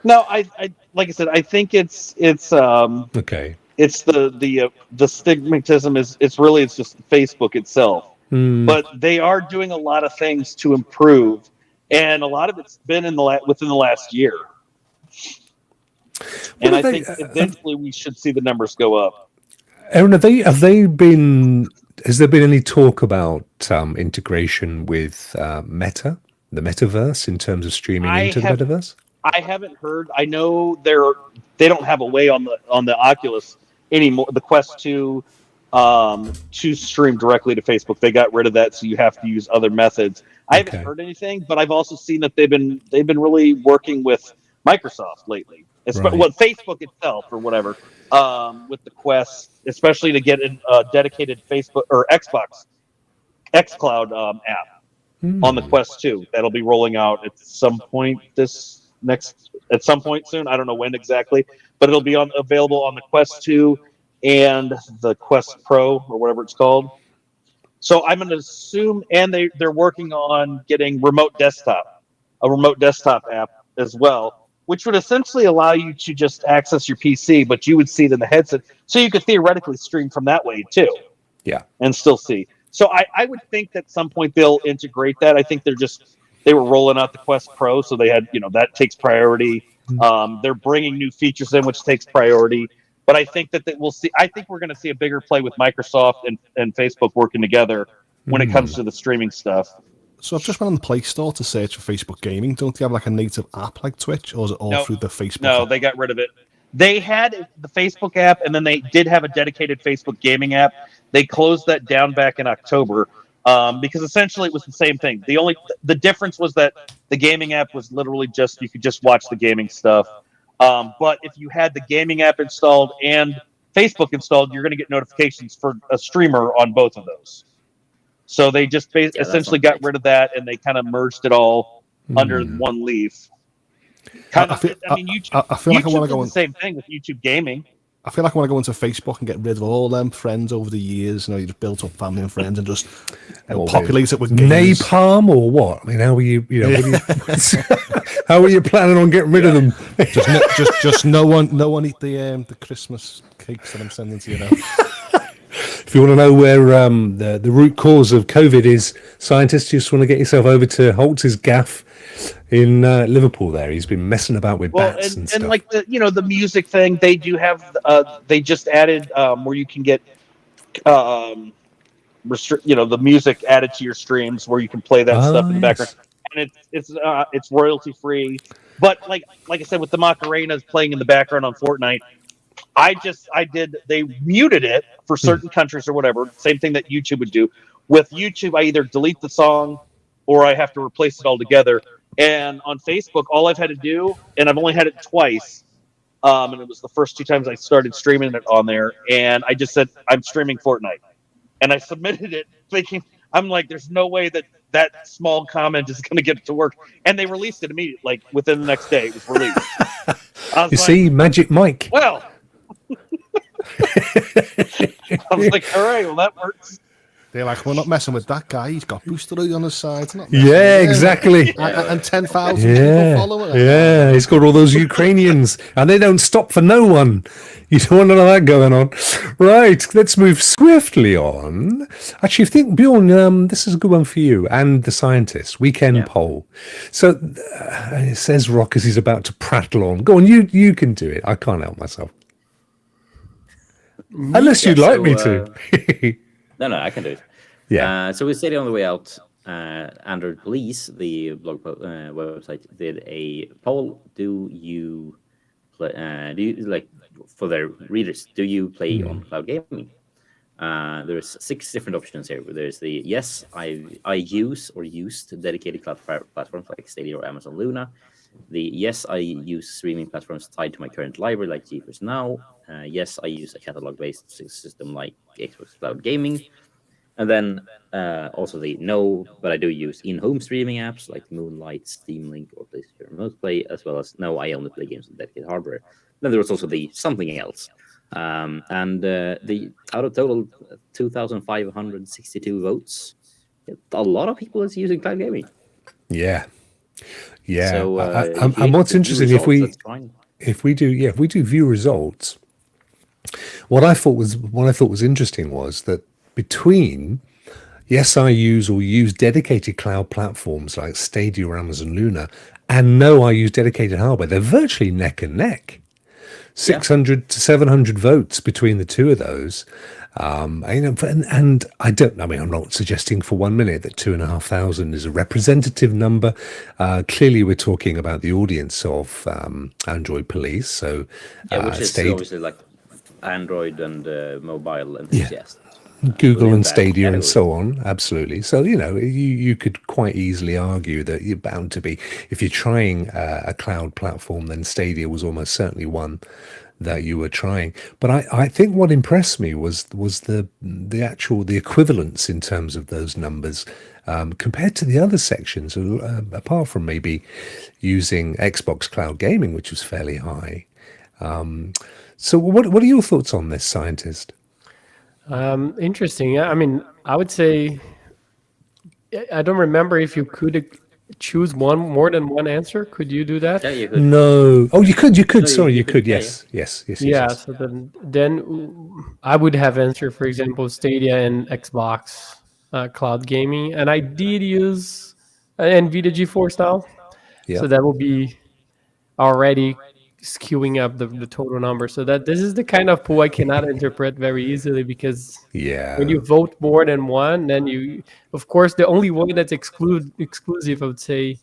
Speaker 6: No, I like I said, I think it's
Speaker 1: okay.
Speaker 6: It's the stigmatism is it's just Facebook itself. But they are doing a lot of things to improve, and a lot of it's been within the last year. And I think eventually we should see the numbers go up.
Speaker 1: Aaron, has there been any talk about integration with Meta, the metaverse, in terms of streaming into the metaverse?
Speaker 6: I haven't heard. I know they don't have a way on the Oculus anymore. The Quest 2 to stream directly to Facebook. They got rid of that, so you have to use other methods. I haven't heard anything, but I've also seen that they've been really working with Microsoft lately.
Speaker 1: Right.
Speaker 6: Well, Facebook itself or whatever, with the Quest, especially to get a dedicated Facebook or xCloud app on the Quest 2. That'll be rolling out at some point soon. I don't know when exactly, but it'll be available on the Quest 2 and the Quest Pro or whatever it's called. So I'm going to assume, and they're working on getting a remote desktop app as well, which would essentially allow you to just access your PC, but you would see it in the headset. So you could theoretically stream from that way too.
Speaker 1: Yeah. And
Speaker 6: still see. So I would think that at some point they'll integrate that. I think they were rolling out the Quest Pro, so they had, that takes priority. They're bringing new features in, which takes priority. But I think that I think we're going to see a bigger play with Microsoft and Facebook working together when it comes to the streaming stuff.
Speaker 4: So I've just went on the Play Store to search for Facebook Gaming. Don't they have like a native app like Twitch, or is it all through the Facebook?
Speaker 6: No, they got rid of it. They had the Facebook app, and then they did have a dedicated Facebook Gaming app. They closed that down back in October because essentially it was the same thing. The difference was that the gaming app was literally you could just watch the gaming stuff. But if you had the gaming app installed and Facebook installed, you're going to get notifications for a streamer on both of those. So they just essentially got rid of that, and they kind of merged it all under one leaf.
Speaker 4: I feel like I want to go
Speaker 6: the same thing with YouTube Gaming.
Speaker 4: I feel like I want to go into Facebook and get rid of all them friends over the years. You know, you've built up family and friends, and just populate it with games.
Speaker 1: Napalm or what? I mean, how are you? You know, how are you planning on getting rid of them?
Speaker 4: just no one eat the Christmas cakes that I'm sending to you now.
Speaker 1: If you want to know where the root cause of COVID is, scientists, you just want to get yourself over to HOULTS' gaff in Liverpool. There, he's been messing about with bats and stuff.
Speaker 6: And like the music thing, they do have. They just added where you can get the music added to your streams, where you can play that stuff in the background, and it's royalty free. But like I said, with the Macarenas playing in the background on Fortnite. They muted it for certain countries or whatever. Same thing that YouTube would do. With YouTube, I either delete the song or I have to replace it altogether. And on Facebook, all I've had to do, and I've only had it twice, and it was the first 2 times I started streaming it on there, and I just said, I'm streaming Fortnite. And I submitted it thinking, I'm like, there's no way that small comment is going to get it to work. And they released it immediately, like within the next day it was released.
Speaker 1: See, Magic Mike.
Speaker 6: Well, I was like, all right, well, that works.
Speaker 4: They're like, we're not messing with that guy. He's got Booster on his side.
Speaker 1: Exactly.
Speaker 4: And 10,000 people follow it.
Speaker 1: Yeah, he's got all those Ukrainians, and they don't stop for no one. You don't want none of that going on. Right, let's move swiftly on. Actually, I think, Bjorn, this is a good one for you and the scientist. Weekend poll. So it says Rokk as he's about to prattle on. Go on, you can do it. I can't help myself. Unless you'd like me to.
Speaker 5: No, I can do it.
Speaker 1: Yeah.
Speaker 5: So we Stadia on the way out. Android Police, the blog website, did a poll. Do you play? Do you like for their readers? Do you play on cloud gaming? There's 6 different options here. There's the yes, I use or used dedicated cloud platforms like Stadia or Amazon Luna. The yes, I use streaming platforms tied to my current library like GeForce Now. Yes, I use a catalog-based system like Xbox Cloud Gaming. And then also the no, but I do use in-home streaming apps like Moonlight, Steam Link, or PlayStation Remote Play, as well as no, I only play games with dedicated hardware. Then there was also the something else. And the out of total 2,562 votes, a lot of people is using cloud gaming.
Speaker 1: Yeah.
Speaker 5: So,
Speaker 1: and what's interesting, if we do view results, what I thought was interesting was that between yes, I use or use dedicated cloud platforms like Stadia or Amazon Luna, and no, I use dedicated hardware, they're virtually neck and neck. 600 to 700 votes between the two of those. And I don't. I mean, I'm not suggesting for 1 minute that 2,500 is a representative number. Clearly, we're talking about the audience of Android Police. So,
Speaker 5: which is obviously like Android and mobile enthusiasts.
Speaker 1: Google and Stadia and so on. Absolutely. So, you could quite easily argue that you're bound to be, if you're trying a cloud platform, then Stadia was almost certainly one that you were trying. But I think what impressed me was the equivalence in terms of those numbers compared to the other sections, apart from maybe using Xbox Cloud Gaming, which was fairly high. So what are your thoughts on this, scientist?
Speaker 2: Interesting. I mean, I would say I don't remember if you could choose more than one answer. Could you do that?
Speaker 5: Yeah, you could.
Speaker 1: No. Oh, you could. No, sorry, you could. Yes.
Speaker 2: Yeah. So then I would have answered, for example, Stadia and Xbox Cloud Gaming, and I did use NVIDIA GeForce Now. Yeah. So that will be already skewing up the total number. So that this is the kind of pool I cannot interpret very easily, because when you vote more than one, then you, of course, the only one that's exclusive, I would say,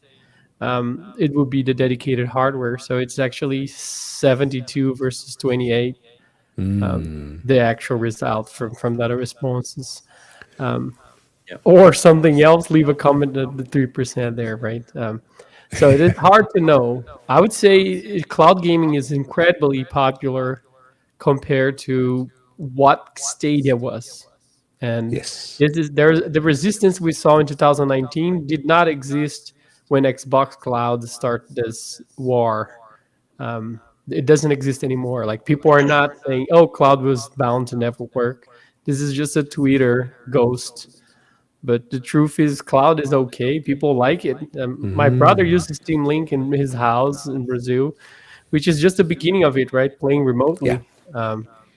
Speaker 2: it would be the dedicated hardware. So it's actually 72 versus 28. The actual result from the other responses. Or something else, leave a comment at the 3% there, right? So it is hard to know. I would say cloud gaming is incredibly popular compared to what Stadia was. And
Speaker 1: Yes.
Speaker 2: the resistance we saw in 2019 did not exist when Xbox Cloud started this war. It doesn't exist anymore. Like, people are not saying, "Oh, cloud was bound to never work." This is just a Twitter ghost. But the truth is, cloud is okay. People like it. My brother uses Steam Link in his house in Brazil, which is just the beginning of it, right? Playing remotely.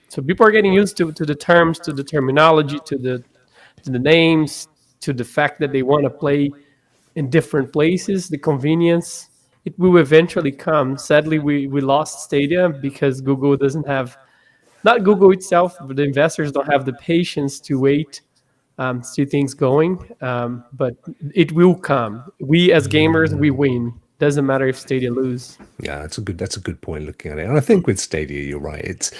Speaker 2: So people are getting used to the terms, to the terminology, to the names, to the fact that they want to play in different places, the convenience. It will eventually come. Sadly, we lost Stadia because Google doesn't have, not Google itself, but the investors don't have the patience to wait, see things going. But it will come. We as gamers, we win. Doesn't matter if Stadia lose.
Speaker 1: Yeah, that's a good point looking at it. And I think with Stadia, you're right. It's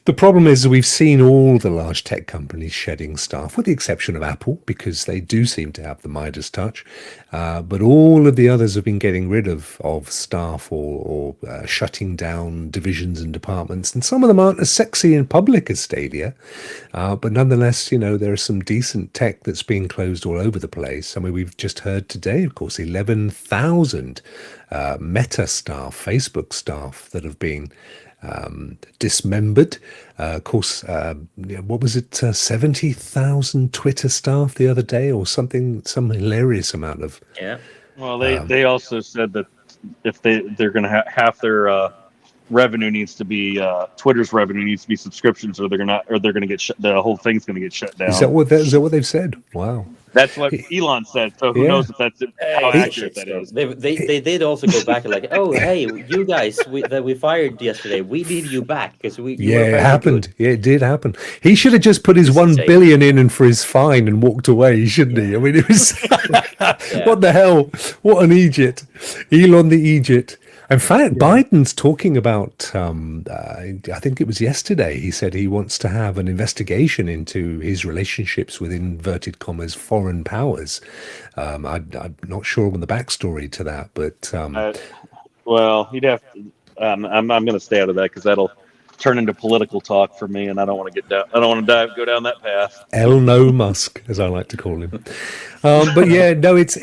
Speaker 1: the problem is we've seen all the large tech companies shedding staff, with the exception of Apple, because they do seem to have the Midas touch. But all of the others have been getting rid of staff or shutting down divisions and departments. And some of them aren't as sexy in public as Stadia. But nonetheless, there is some decent tech that's being closed all over the place. I mean, we've just heard today, of course, 11,000 Meta staff, Facebook staff that have been dismembered. Of course, what was it? 70,000 Twitter staff the other day, or something, some hilarious amount of.
Speaker 5: Yeah.
Speaker 6: Well, they also said that if they're going to half their revenue needs to be Twitter's revenue needs to be subscriptions, or they're going to get the whole thing's going to get shut down.
Speaker 1: Is that what they've said? Wow.
Speaker 6: That's what Elon said. So who knows if that's how accurate that is.
Speaker 5: They did also go back and like, oh, hey, you guys that we fired yesterday, we need you back because we.
Speaker 1: It happened. Yeah, it did happen. He should have just put his 1 billion in and for his fine and walked away, shouldn't he? I mean, it was what the hell? What an Egypt, Elon the Egypt. In fact, Biden's talking about, I think it was yesterday, he said he wants to have an investigation into his relationships with, inverted commas, foreign powers. I'm not sure on the backstory to that, but...
Speaker 6: well, he'd have to... I'm going to stay out of that because that'll turn into political talk for me, and I don't want to get down. I don't want to go down that path.
Speaker 1: No Musk, as I like to call him. But yeah, no, it's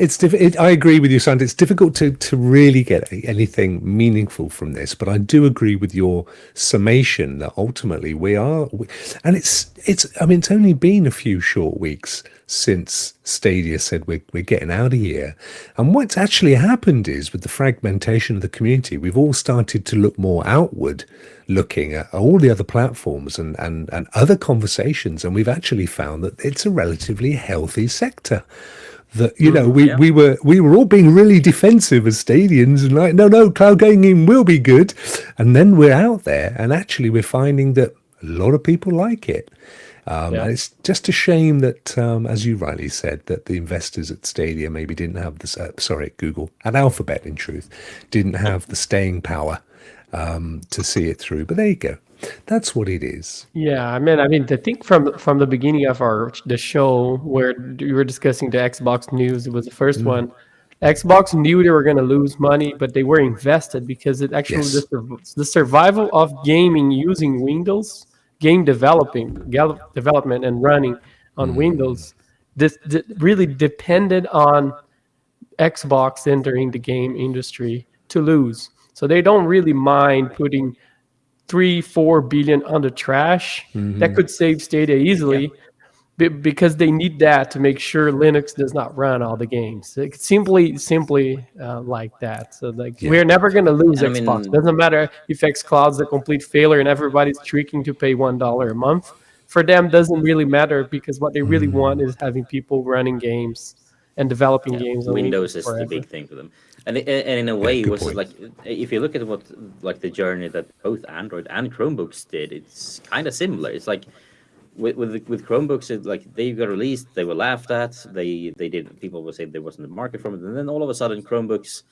Speaker 1: I agree with you, Sand. It's difficult to really get anything meaningful from this, but I do agree with your summation that ultimately and it's. I mean, it's only been a few short weeks since Stadia said we're getting out of here, and what's actually happened is with the fragmentation of the community, we've all started to look more outward, looking at all the other platforms and other conversations, and we've actually found that it's a relatively healthy sector. That we were all being really defensive as Stadians and like no cloud gaming will be good, and then we're out there and actually we're finding that a lot of people like it. And it's just a shame that, as you rightly said, that the investors at Stadia maybe didn't have Google and Alphabet, in truth, didn't have the staying power to see it through. But there you go. That's what it is.
Speaker 2: Yeah, I mean, I think from the beginning of the show where you were discussing the Xbox news, it was the first one. Xbox knew they were going to lose money, but they were invested because it actually the survival of gaming using Windows, game development and running on Windows, this really depended on Xbox entering the game industry to lose. So they don't really mind putting 3-4 billion on the trash. That could save Stadia easily, because they need that to make sure Linux does not run all the games. It's simply like that. So we're never going to lose Xbox. Doesn't matter if xCloud's a complete failure and everybody's shrieking to pay $1 a month. For them, doesn't really matter, because what they really want is having people running games and developing games.
Speaker 5: Windows is the big thing for them. And in a way, it was like, if you look at what like the journey that both Android and Chromebooks did, it's kind of similar. It's like with Chromebooks, they got released, they were laughed at, people would say there wasn't a market for it, and then all of a sudden Chromebooks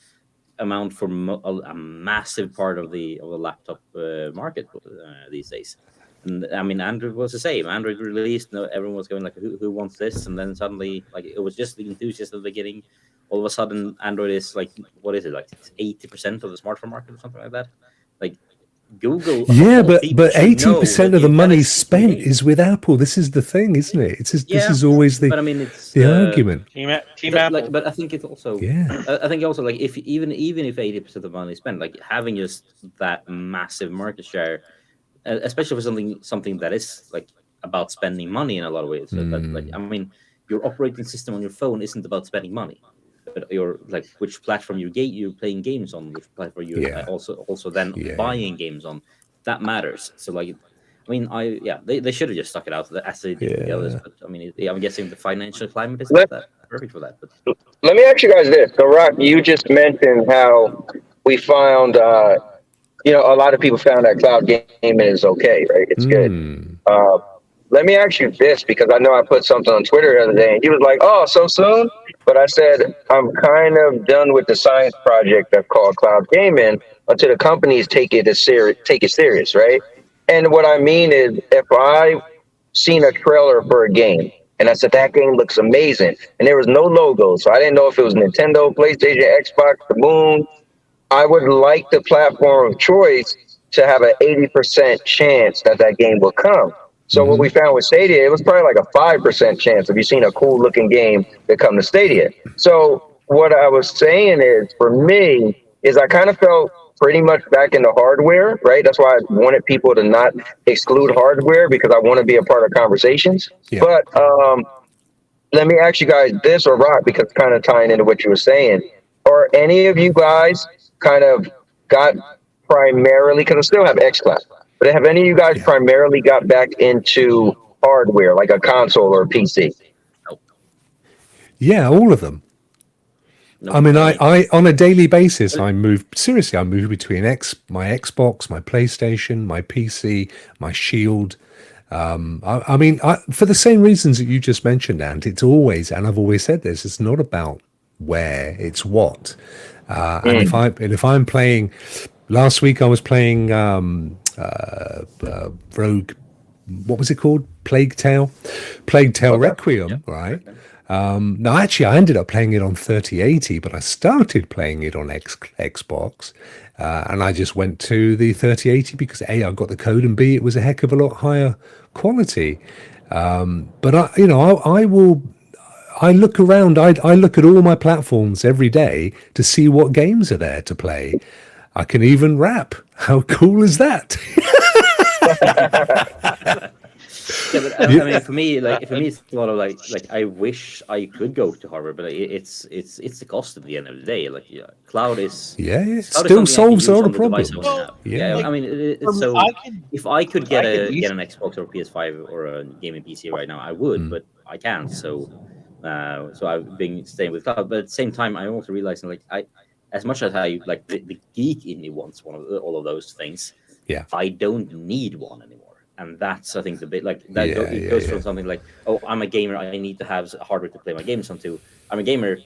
Speaker 5: amount for a massive part of the laptop market these days. And I mean, Android was the same. Android released, everyone was going like, who wants this? And then suddenly, like, it was just the enthusiasts at the beginning. All of a sudden, Android is like, what is it, like 80% of the smartphone market or something like that? Like, Google.
Speaker 1: Yeah,
Speaker 5: all people
Speaker 1: but
Speaker 5: should know
Speaker 1: 80%
Speaker 5: that
Speaker 1: of the
Speaker 5: you
Speaker 1: money
Speaker 5: gotta
Speaker 1: spent
Speaker 5: game.
Speaker 1: is with Apple. This is the thing, isn't it? This
Speaker 5: Yeah,
Speaker 1: is always
Speaker 5: but I mean, it's
Speaker 1: the argument.
Speaker 6: Team
Speaker 5: Like,
Speaker 6: Apple.
Speaker 5: but I think it's also,
Speaker 1: Yeah.
Speaker 5: I think also like if even if 80% of the money is spent, like having just that massive market share, especially for something that is like about spending money in a lot of ways. So that, like, I mean, your operating system on your phone isn't about spending money, but your like which platform you're playing games on, which platform you're also then buying games on, that matters. So like, I mean, they should have just stuck it out as they did with the others. But I mean, I'm guessing the financial climate is not that perfect for that. But
Speaker 7: Let me ask you guys this. So, Rock, you just mentioned how we found, a lot of people found that cloud gaming is okay, right? It's good. Let me ask you this, because I know I put something on Twitter the other day, and he was like, "Oh, so soon?" But I said I'm kind of done with the science project that's called cloud gaming until the companies take it serious, right? And what I mean is, if I seen a trailer for a game and I said that game looks amazing, and there was no logo, so I didn't know if it was Nintendo, PlayStation, Xbox, the Moon, I would like the platform of choice to have an 80% chance that game will come. So what we found with Stadia, it was probably like a 5% chance if you've seen a cool looking game that come to Stadia. So what I was saying is, for me, is I kind of felt pretty much back into hardware, right? That's why I wanted people to not exclude hardware, because I want to be a part of conversations.
Speaker 1: Yeah.
Speaker 7: But let me ask you guys this, or Rock, because it's kind of tying into what you were saying. Are any of you guys kind of got primarily, because I still have xCloud, but have any of you guys primarily got back into hardware, like a console or a PC?
Speaker 1: Yeah, all of them.
Speaker 5: no,
Speaker 1: I mean, I on a daily basis, I move between my Xbox, my PlayStation, my PC, my Shield. I mean, for the same reasons that you just mentioned, and it's always, and I've always said this, it's not about where, it's what. And if I'm playing, last week I was playing Rogue, what was it called? Plague Tale Requiem, right? Now, actually, I ended up playing it on 3080, but I started playing it on Xbox, and I just went to the 3080 because A, I got the code, and B, it was a heck of a lot higher quality. But I look around. I look at all my platforms every day to see what games are there to play. I can even rap. How cool is that?
Speaker 5: Yeah, but I mean, for me, it's a lot of like I wish I could go to Harvard, but it's the cost at the end of the day. Like, cloud is
Speaker 1: it still solves all the problems.
Speaker 5: I mean, so if I could get an Xbox or a PS5 or a gaming PC right now, I would, but I can't. So I've been staying with cloud, but at the same time, I'm also realizing, like, as much as I like the geek in me wants all of those things, I don't need one anymore. And that's, I think, the bit like that. It goes from something like, oh, I'm a gamer, I need to have hardware to play my games on, to I'm a gamer,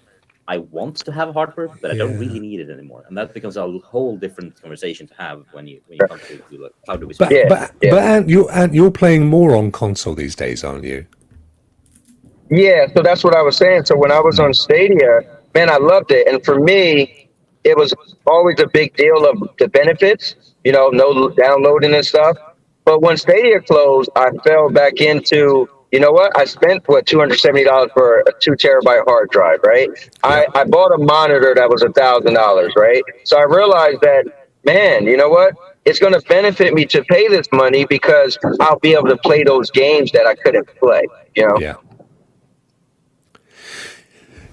Speaker 5: I want to have hardware, but I don't really need it anymore. And that becomes a whole different conversation to have when you come to like, how do we spend
Speaker 1: But you're playing more on console these days, aren't you?
Speaker 7: Yeah, so that's what I was saying. So when I was on Stadia, man, I loved it. And for me, it was always a big deal of the benefits, no downloading and stuff. But when Stadia closed, I fell back into, you know what? I spent, $270 for a 2 terabyte hard drive, right? I bought a monitor that was $1,000, right? So I realized that, man, you know what? It's going to benefit me to pay this money because I'll be able to play those games that I couldn't play,
Speaker 1: Yeah.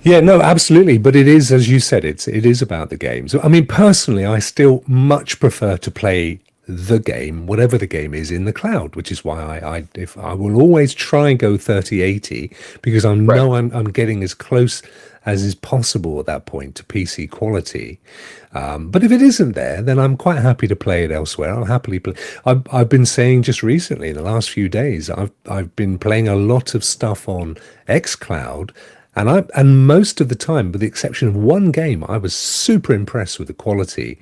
Speaker 1: Yeah, no, absolutely. But it is, as you said, it is about the games. I mean, personally, I still much prefer to play the game, whatever the game is, in the cloud, which is why I will always try and go 3080, because I know I'm getting as close as is possible at that point to PC quality. But if it isn't there, then I'm quite happy to play it elsewhere. I'll happily play. I've been saying just recently, in the last few days, I've been playing a lot of stuff on xCloud. And most of the time, with the exception of one game, I was super impressed with the quality.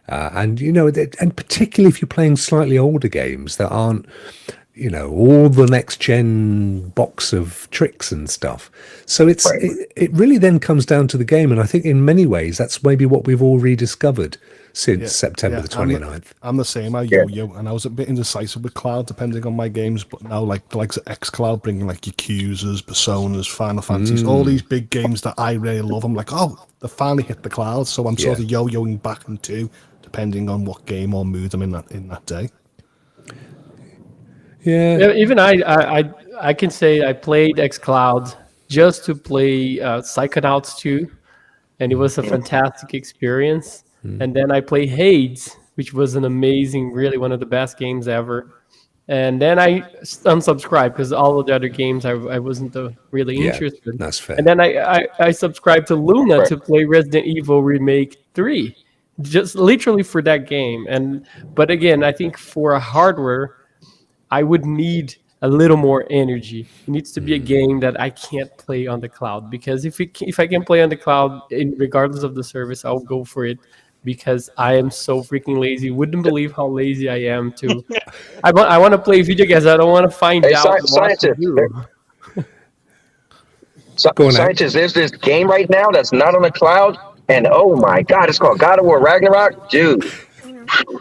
Speaker 1: And particularly if you're playing slightly older games that aren't all the next gen box of tricks and stuff. So it really then comes down to the game, and I think in many ways that's maybe what we've all rediscovered since September the 29th.
Speaker 4: I'm the same. I yo-yo, and I was a bit indecisive with Cloud depending on my games, but now like the likes of xCloud bringing like Yakuza's, Personas, Final Fantasies, all these big games that I really love. I'm like, oh, they finally hit the Cloud, so I'm sort of yo-yoing back into depending on what game or mood I'm in that day.
Speaker 2: Yeah, even I can say I played xCloud just to play Psychonauts 2, and it was a fantastic experience. And then I played Hades, which was an amazing, really one of the best games ever. And then I unsubscribed because all of the other games I wasn't really interested.
Speaker 1: That's fair.
Speaker 2: And then I subscribed to Luna to play Resident Evil Remake 3, just literally for that game. But again, I think for a hardware, I would need a little more energy. It needs to be a game that I can't play on the cloud, because if I can play on the cloud, regardless of the service, I'll go for it, because I am so freaking lazy. Wouldn't believe how lazy I am to. I want to play video games. I don't want to find out what to do.
Speaker 7: Scientists, there's this game right now that's not on the cloud, and oh my god, it's called God of War Ragnarok, dude.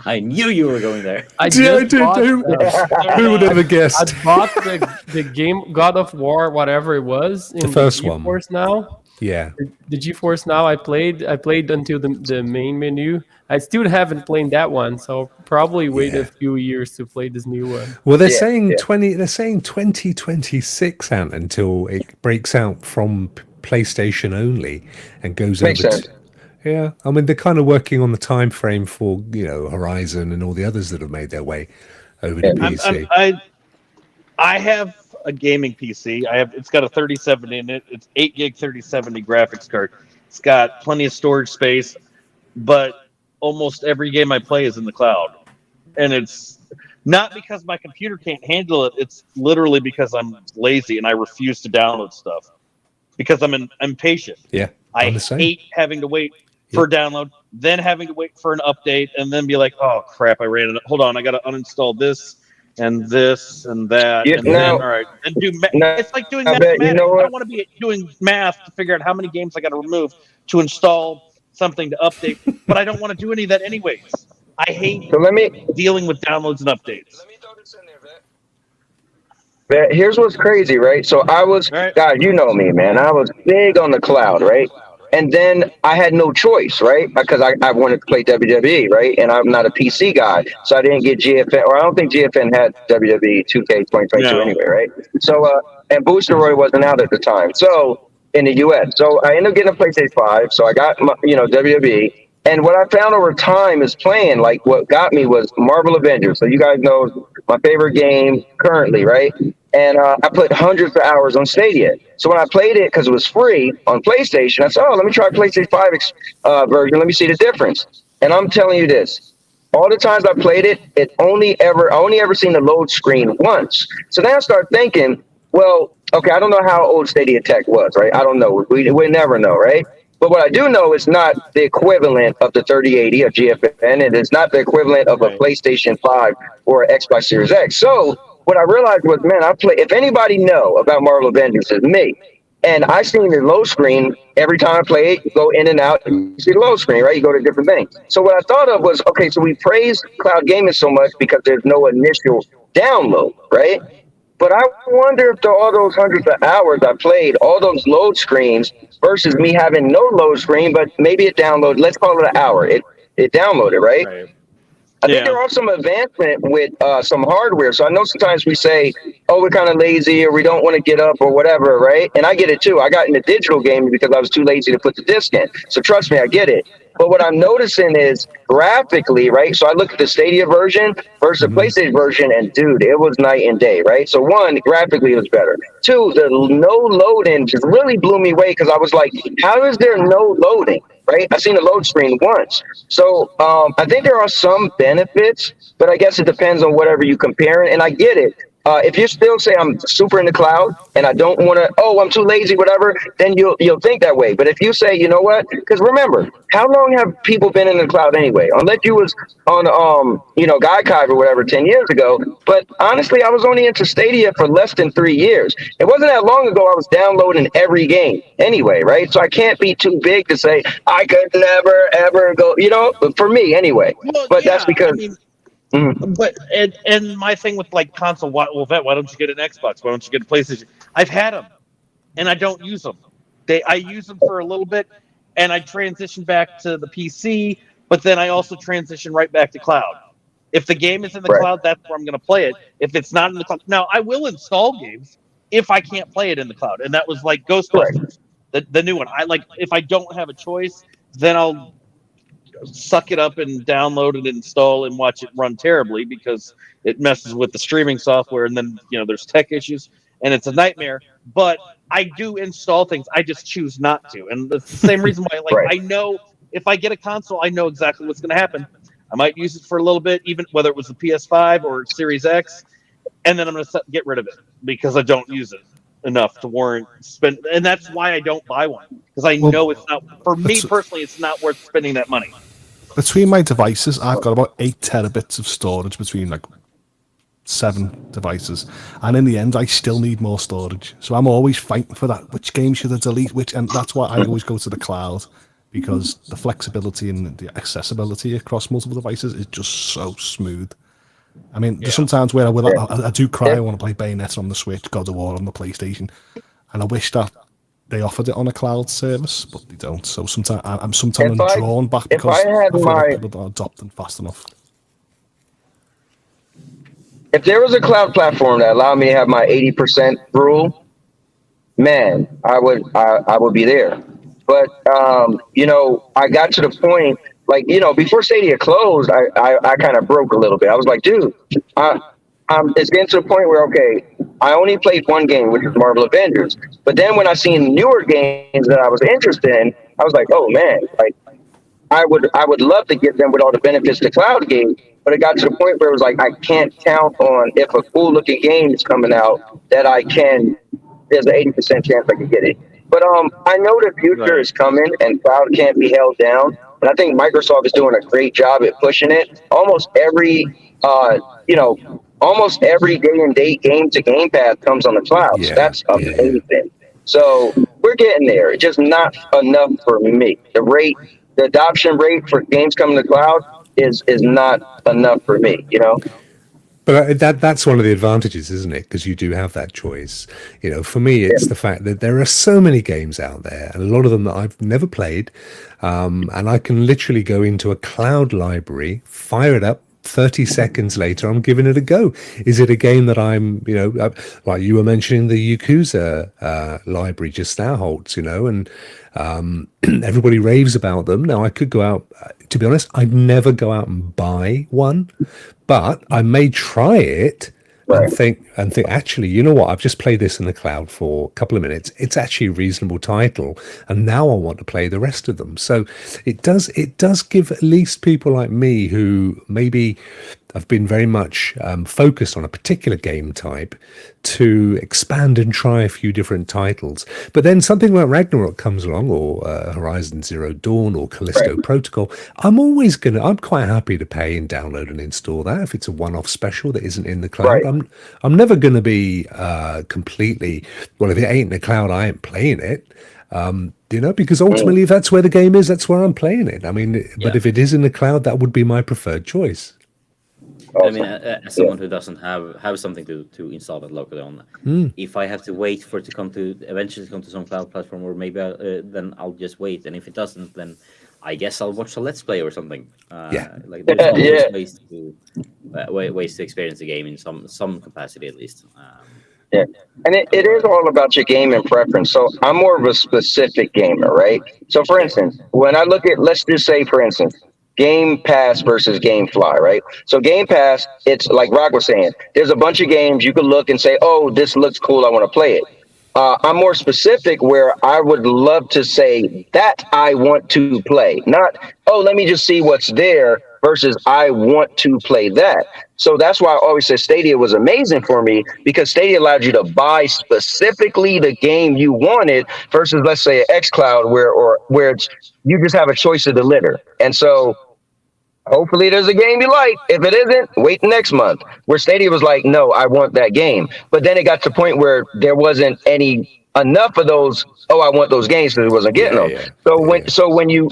Speaker 5: I knew you were going there.
Speaker 1: Who would have guessed?
Speaker 2: I bought the game God of War, whatever it was, in
Speaker 1: the first
Speaker 2: GeForce
Speaker 1: one.
Speaker 2: Now.
Speaker 1: Yeah.
Speaker 2: The GeForce Now I played until the main menu. I still haven't played that one, so I'll probably wait a few years to play this new one.
Speaker 1: Well, they're saying 2026 out until it breaks out from PlayStation only and goes
Speaker 7: Makes
Speaker 1: over
Speaker 7: sense.
Speaker 1: to. Yeah, I mean they're kind of working on the time frame for Horizon and all the others that have made their way over to PC.
Speaker 6: I have a gaming PC. It's got a 3070 in it. It's 8 gig 3070 graphics card. It's got plenty of storage space, but almost every game I play is in the cloud, and it's not because my computer can't handle it. It's literally because I'm lazy and I refuse to download stuff because I'm impatient.
Speaker 1: Yeah,
Speaker 6: I hate having to wait for a download, then having to wait for an update, and then be like, oh crap, I ran it. Hold on, I got to uninstall this and this and that.
Speaker 7: Yeah,
Speaker 6: and then, all right, and do it's like doing mathematics. I don't want to be doing math to figure out how many games I got to remove to install something to update, but I don't want to do any of that anyways. I hate dealing with downloads and updates.
Speaker 7: Let me throw this in there, Vet. Here's what's crazy, right? So I was, God, you know me, man. I was big on the cloud, right? And then I had no choice, right? Because I wanted to play WWE, right? And I'm not a PC guy, so I didn't get GFN, or I don't think GFN had WWE 2K 2022 anyway, right? So, and Boosteroid wasn't out at the time, so in the US. So I ended up getting a PlayStation 5, so I got, WWE. And what I found over time is playing, like what got me was Marvel Avengers. So you guys know my favorite game currently, right? And I put hundreds of hours on Stadia. So when I played it, because it was free on PlayStation, I said, oh, let me try PlayStation 5 version. Let me see the difference. And I'm telling you this. All the times I played it, I only ever seen the load screen once. So then I started thinking, well, okay, I don't know how old Stadia Tech was, right? I don't know. We never know, right? But what I do know is not the equivalent of the 3080 of GFN, and it's not the equivalent of a PlayStation 5 or an Xbox Series X. So what I realized was, man, if anybody know about Marvel Avengers, it's me. And I seen the load screen every time I play it. You go in and out, you see the load screen, right? You go to different things. So what I thought of was, okay, so we praise cloud gaming so much because there's no initial download, right? But I wonder if all those hundreds of hours I played, all those load screens versus me having no load screen, but maybe it downloaded, let's call it an hour. It downloaded, right? I think there are some advancement with some hardware. So I know sometimes we say, oh, we're kind of lazy or we don't want to get up or whatever, right? And I get it too. I got into digital gaming because I was too lazy to put the disc in. So trust me, I get it. But what I'm noticing is graphically, right? So I look at the Stadia version versus the PlayStation version, and dude, it was night and day, right? So one, graphically it was better. Two, the no loading just really blew me away because I was like, how is there no loading, right? I seen the load screen once. So I think there are some benefits, but I guess it depends on whatever you compare it. And I get it. If you still say I'm super in the cloud and I don't want to, I'm too lazy, whatever, then you'll think that way. But if you say, you know what? Because remember, how long have people been in the cloud anyway? Unless you was on Gaikai or whatever 10 years ago. But honestly, I was only into Stadia for less than 3 years. It wasn't that long ago I was downloading every game anyway, right? So I can't be too big to say I could never ever go. For me anyway.
Speaker 6: Well,
Speaker 7: but
Speaker 6: yeah,
Speaker 7: that's because.
Speaker 6: I mean, But and my thing with like console, why don't you get an Xbox? Why don't you get a PlayStation? I've had them, and I don't use them. I use them for a little bit, and I transition back to the PC. But then I also transition right back to cloud. If the game is in the cloud, that's where I'm going to play it. If it's not in the cloud, now I will install games if I can't play it in the cloud, and that was like Ghostbusters, the new one. I like if I don't have a choice, then I'll suck it up and download it, install, and watch it run terribly because it messes with the streaming software, and then there's tech issues, and it's a nightmare. But I do install things. I just choose not to, and it's the same reason why. I know if I get a console, I know exactly what's going to happen. I might use it for a little bit, even whether it was the PS5 or Series X, and then I'm going to get rid of it because I don't use it enough to warrant spend. And that's why I don't buy one, because I know it's not, for me personally, it's not worth spending that money.
Speaker 4: Between my devices, I've got about 8 terabits of storage between 7 devices, and in the end, I still need more storage. So I'm always fighting for that. Which game should I delete? And that's why I always go to the cloud, because the flexibility and the accessibility across multiple devices is just so smooth. I mean, there's sometimes where I do cry. I want to play Bayonetta on the Switch, God of War on the PlayStation, and I wish that they offered it on a cloud service, but they don't. So sometimes I'm drawn back because I feel like people don't adopt them fast enough.
Speaker 7: If there was a cloud platform that allowed me to have my 80% rule, man, I would be there. But I got to the point, before Stadia closed, I kind of broke a little bit. I was like, dude, it's getting to the point where, okay, I only played one game, which is Marvel Avengers. But then when I seen newer games that I was interested in, I was like, oh man, I would love to get them with all the benefits the cloud gave. But it got to the point where it was like, I can't count on, if a cool looking game is coming out, that there's an 80% chance I can get it. But I know the future is coming and cloud can't be held down. And I think Microsoft is doing a great job at pushing it. Almost every day and date game to Game Pass comes on the cloud. So that's amazing. So we're getting there. It's just not enough for me. The adoption rate for games coming to cloud is not enough for me,
Speaker 1: But that's one of the advantages, isn't it? Because you do have that choice. For me, it's the fact that there are so many games out there, and a lot of them that I've never played, and I can literally go into a cloud library, fire it up, 30 seconds later, I'm giving it a go. Is it a game that I'm, like you were mentioning the Yakuza library just now, HOULTS, and everybody raves about them. Now, I could go out, to be honest, I'd never go out and buy one, but I may try it and think, actually, you know what? I've just played this in the cloud for a couple of minutes. It's actually a reasonable title, and now I want to play the rest of them. So it does give at least people like me who maybe have been very much focused on a particular game type to expand and try a few different titles. But then something like Ragnarok comes along, or Horizon Zero Dawn, or Callisto Protocol. I'm quite happy to pay and download and install that if it's a one-off special that isn't in the cloud. I'm never going to be completely, well, if it ain't in the cloud, I ain't playing it. Because ultimately, if that's where the game is, that's where I'm playing it. I mean, but if it is in the cloud, that would be my preferred choice.
Speaker 5: I mean, as someone who doesn't have something to install it locally on, if I have to wait for it to eventually come to some cloud platform, or maybe then I'll just wait. And if it doesn't, then I guess I'll watch a Let's Play or something. There's always ways to experience the game in some capacity, at least.
Speaker 7: And it is all about your gaming preference. So I'm more of a specific gamer, right? So for instance, when I look at, let's just say, for instance, Game Pass versus GameFly, right? So Game Pass, it's like Rokk was saying, there's a bunch of games you could look and say, oh, this looks cool, I want to play it. I'm more specific, where I would love to say that I want to play, not, oh, let me just see what's there. versus I want to play that. So that's why I always said Stadia was amazing for me, because Stadia allowed you to buy specifically the game you wanted versus, let's say, an xCloud where it's, you just have a choice of the litter. And so hopefully there's a game you like. If it isn't, wait next month. Where Stadia was like, no, I want that game. But then it got to the point where there wasn't enough of those. Oh, I want those games, because it wasn't getting them. So when you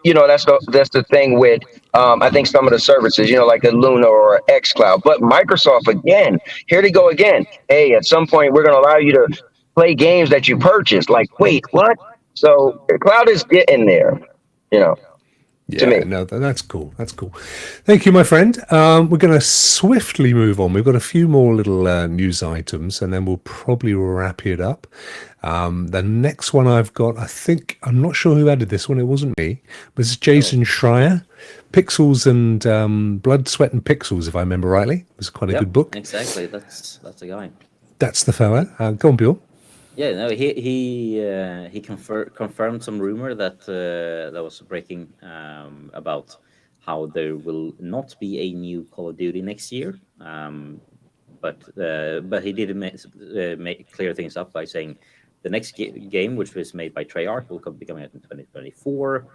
Speaker 7: know, that's the thing with I think some of the services, like a Luna or xCloud. But Microsoft, again, here they go again. Hey, at some point we're going to allow you to play games that you purchased. Like, wait, what? So the cloud is getting there,
Speaker 1: Yeah, no, that's cool. That's cool. Thank you, my friend. We're going to swiftly move on. We've got a few more little news items, and then we'll probably wrap it up. The next one I've got, I'm not sure who added this one. It wasn't me, but it's Jason Schreier. Pixels and Blood, Sweat, and Pixels, if I remember rightly. It was quite a good book.
Speaker 5: Exactly. That's the guy.
Speaker 1: That's the fella. Go on, Bjorn.
Speaker 5: Yeah, no, he confirmed some rumor that was breaking about how there will not be a new Call of Duty next year. But he did make clear things up by saying the next game, which was made by Treyarch, will be coming out in 2024.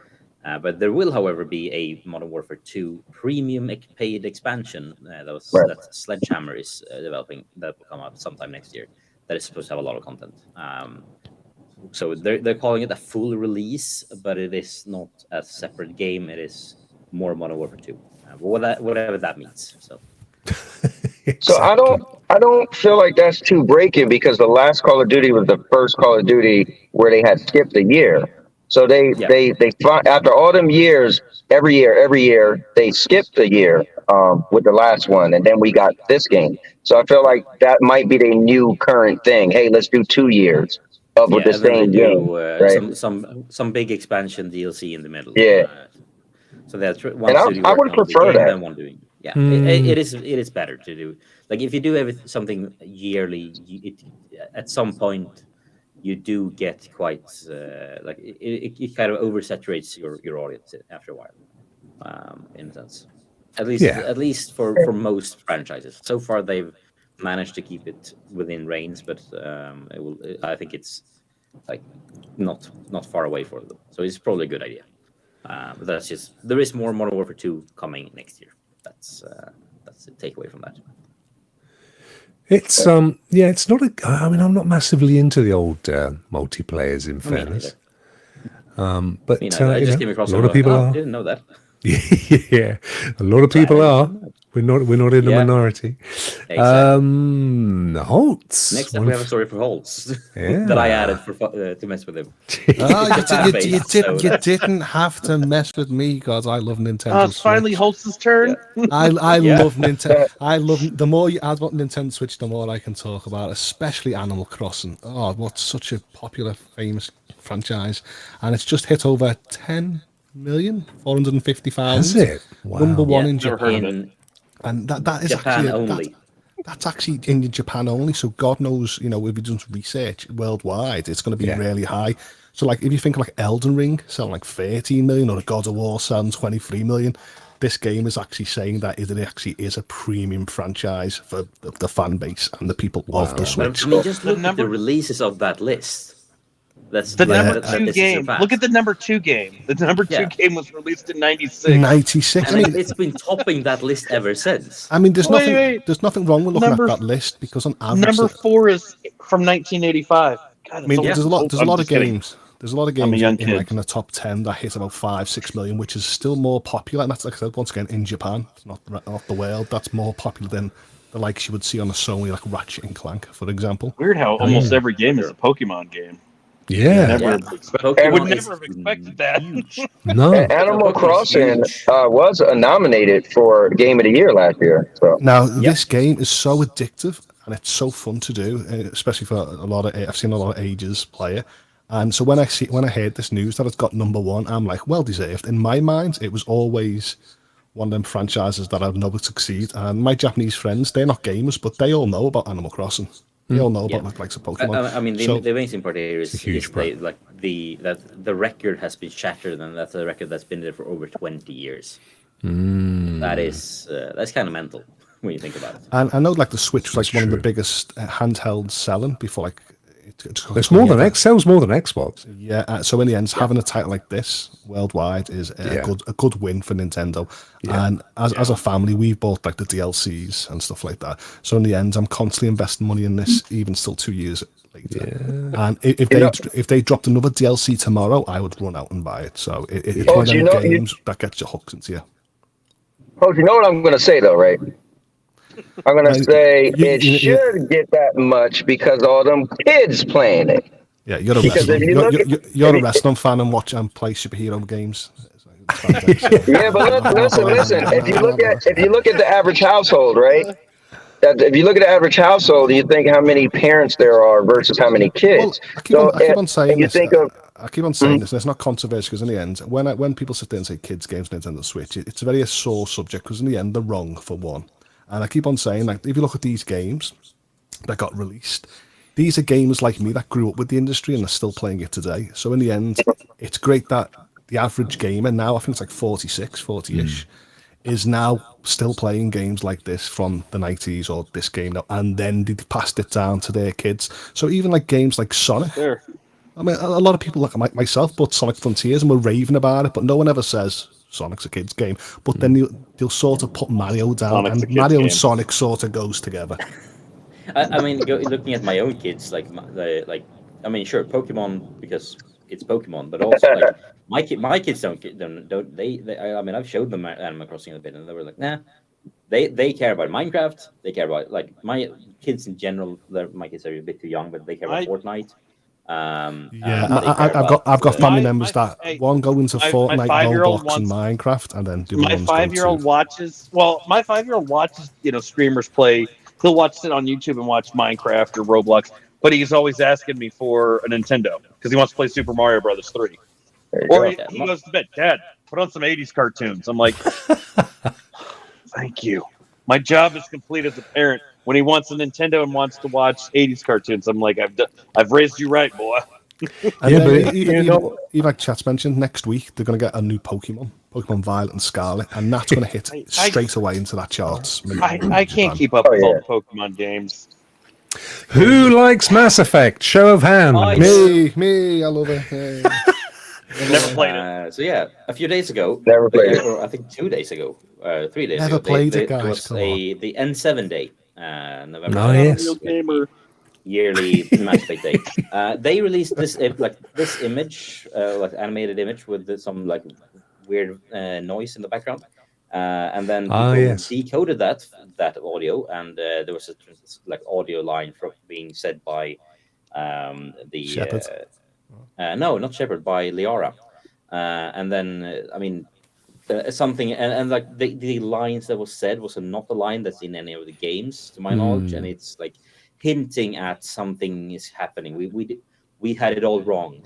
Speaker 5: But there will, however, be a Modern Warfare 2 premium paid expansion that Sledgehammer is developing, that will come out sometime next year. That is supposed to have a lot of content. So they're calling it a full release, but it is not a separate game. It is more Modern Warfare 2, whatever that means. So.
Speaker 7: So I don't feel like that's too breaking, because the last Call of Duty was the first Call of Duty where they had skipped a year. So they after all them years, every year they skipped a year with the last one, and then we got this game. So I feel like that might be the new current thing. Hey, let's do 2 years of the same game. Right?
Speaker 5: Some big expansion DLC in the middle.
Speaker 7: Yeah.
Speaker 5: So that's
Speaker 7: one. And I would prefer that.
Speaker 5: One doing. Yeah, it is better to do. Like if you do something yearly, at some point you do get quite like it kind of oversaturates your audience after a while, in a sense. At least for most franchises. So far, they've managed to keep it within range, but I think it's like not far away for them. So it's probably a good idea. But that's just, there is more Modern Warfare 2 coming next year. That's the takeaway from that.
Speaker 1: It's it's not I'm not massively into the old multiplayers, in fairness. But
Speaker 5: I just came across
Speaker 1: a lot of people are.
Speaker 5: I didn't know that.
Speaker 1: Yeah, a lot of people are. We're not in the minority.
Speaker 5: Exactly.
Speaker 1: HOULTS.
Speaker 5: Next up, we have a story for HOULTS that I added to mess with him.
Speaker 4: You didn't have to mess with me, because I love Nintendo Switch.
Speaker 6: Finally, HOULTS' turn.
Speaker 4: Yeah. I love Nintendo. The more you add about Nintendo Switch, the more I can talk about, especially Animal Crossing. Oh, what's such a popular, famous franchise, and it's just hit over 10,450,000.
Speaker 1: Is it? Wow.
Speaker 4: Number one in Japan. And that is
Speaker 5: Japan
Speaker 4: actually
Speaker 5: only.
Speaker 4: That's actually in Japan only. So God knows, if you do research worldwide, it's going to be really high. So like if you think like Elden Ring selling like 13 million, or God of War selling 23 million, this game is actually saying that it actually is a premium franchise for the fan base and the people of the Switch.
Speaker 5: I mean, just look at the releases of that list. That's
Speaker 6: the number 2 game. Look at the number 2 game. The number 2 game was released in 96.
Speaker 4: 96.
Speaker 5: I mean, it's been topping that list ever since.
Speaker 4: I mean, there's nothing wrong with looking at that list, because on average,
Speaker 6: number 4 is from 1985. God,
Speaker 4: I mean, there's a lot of games. There's a lot of games in the top 10 that hit about 5-6 million, which is still more popular. And that's, like I said, once again, in Japan, it's not the world. That's more popular than the likes you would see on a Sony, like Ratchet and Clank, for example.
Speaker 6: Weird how almost every game is a Pokemon game.
Speaker 1: Yeah.
Speaker 6: I would never have expected that.
Speaker 1: No.
Speaker 7: Animal Crossing was nominated for Game of the Year last year. So.
Speaker 4: Now, this game is so addictive, and it's so fun to do, especially for I've seen a lot of ages play it. And so when I heard this news that it's got number 1, I'm like, well deserved. In my mind, it was always one of them franchises that I've never succeed. And my Japanese friends, they're not gamers, but they all know about Animal Crossing. They all know about like Pokemon.
Speaker 5: I mean, the amazing part here is that the record has been shattered, and that's a record that's been there for over 20 years. That is that's kind of mental when you think about it.
Speaker 4: And I know like the Switch was like one of the biggest handhelds selling before like
Speaker 1: it's more than X sells more than Xbox.
Speaker 4: Yeah, so in the end, having a title like this worldwide is a good win for Nintendo. Yeah. And as a family, we bought like the DLCs and stuff like that. So in the end, I'm constantly investing money in this, even still 2 years later. Yeah. And if they dropped another DLC tomorrow, I would run out and buy it. So it's one of them games that gets your hooks into you.
Speaker 7: Oh, you know what I'm going to say though, right? I'm going to say it should get that much because all them kids playing it.
Speaker 4: Yeah, you're a wrestling fan and watch and play superhero games.
Speaker 7: Yeah, but listen. If you look at the average household, right? If you look at the average household, you think how many parents there are versus how many kids.
Speaker 4: Well, I keep on saying this. I keep on saying this, and it's not controversial because in the end, when people sit there and say kids games, Nintendo Switch, it's a very sore subject because in the end, they're wrong for one. And I keep on saying, like, if you look at these games that got released, these are gamers like me that grew up with the industry and are still playing it today. So in the end, it's great that the average gamer now, I think it's like 40-ish, is now still playing games like this from the 90s or this game now, and then they passed it down to their kids. So even like games like Sonic, I mean, a lot of people like myself bought Sonic Frontiers and were raving about it, but no one ever says Sonic's a kid's game. But then they'll sort of put Mario down,
Speaker 6: Sonic's
Speaker 4: and Mario and Sonic sort of goes together.
Speaker 5: I mean, looking at my own kids, I mean, sure, Pokemon because it's Pokemon, but also like my kids don't they I mean, I've showed them Animal Crossing a bit, and they were like, nah. They care about Minecraft. They care about like my kids in general. My kids are a bit too young, but they care about Fortnite.
Speaker 4: I've got family members that one go into Fortnite, Roblox, and Minecraft, and then do
Speaker 6: my 5-year-old watches. Well, my 5-year-old watches, streamers play. He'll watch it on YouTube and watch Minecraft or Roblox, but he's always asking me for a Nintendo because he wants to play Super Mario Brothers 3. Or he goes to bed, Dad, put on some 80s cartoons. I'm like, thank you. My job is complete as a parent. When he wants a Nintendo and wants to watch 80s cartoons, I'm like, I've raised you right, boy.
Speaker 4: But even like Chat's mentioned, next week they're going to get a new Pokemon Violet and Scarlet, and that's going to hit straight away into that charts.
Speaker 6: I can't keep up with all the Pokemon games.
Speaker 1: Who likes Mass Effect? Show of hands.
Speaker 4: Me, I love it.
Speaker 6: Never played it.
Speaker 5: So yeah, a few days ago,
Speaker 7: never played it.
Speaker 5: Or I think 2 days ago, 3 days
Speaker 4: never
Speaker 5: ago,
Speaker 4: played it, guys.
Speaker 5: There was the N7 day, November.
Speaker 1: Oh yes.
Speaker 5: Yearly Mass Effect day. They released this this image, like animated image with some like weird noise in the background, and then people decoded that audio, and there was a like audio line from being said by the
Speaker 4: Shepard.
Speaker 5: No, not Shepard, by Liara, and then I mean something, and like the lines that was said was not a line that's in any of the games to my knowledge, and it's like hinting at something is happening. We had it all wrong.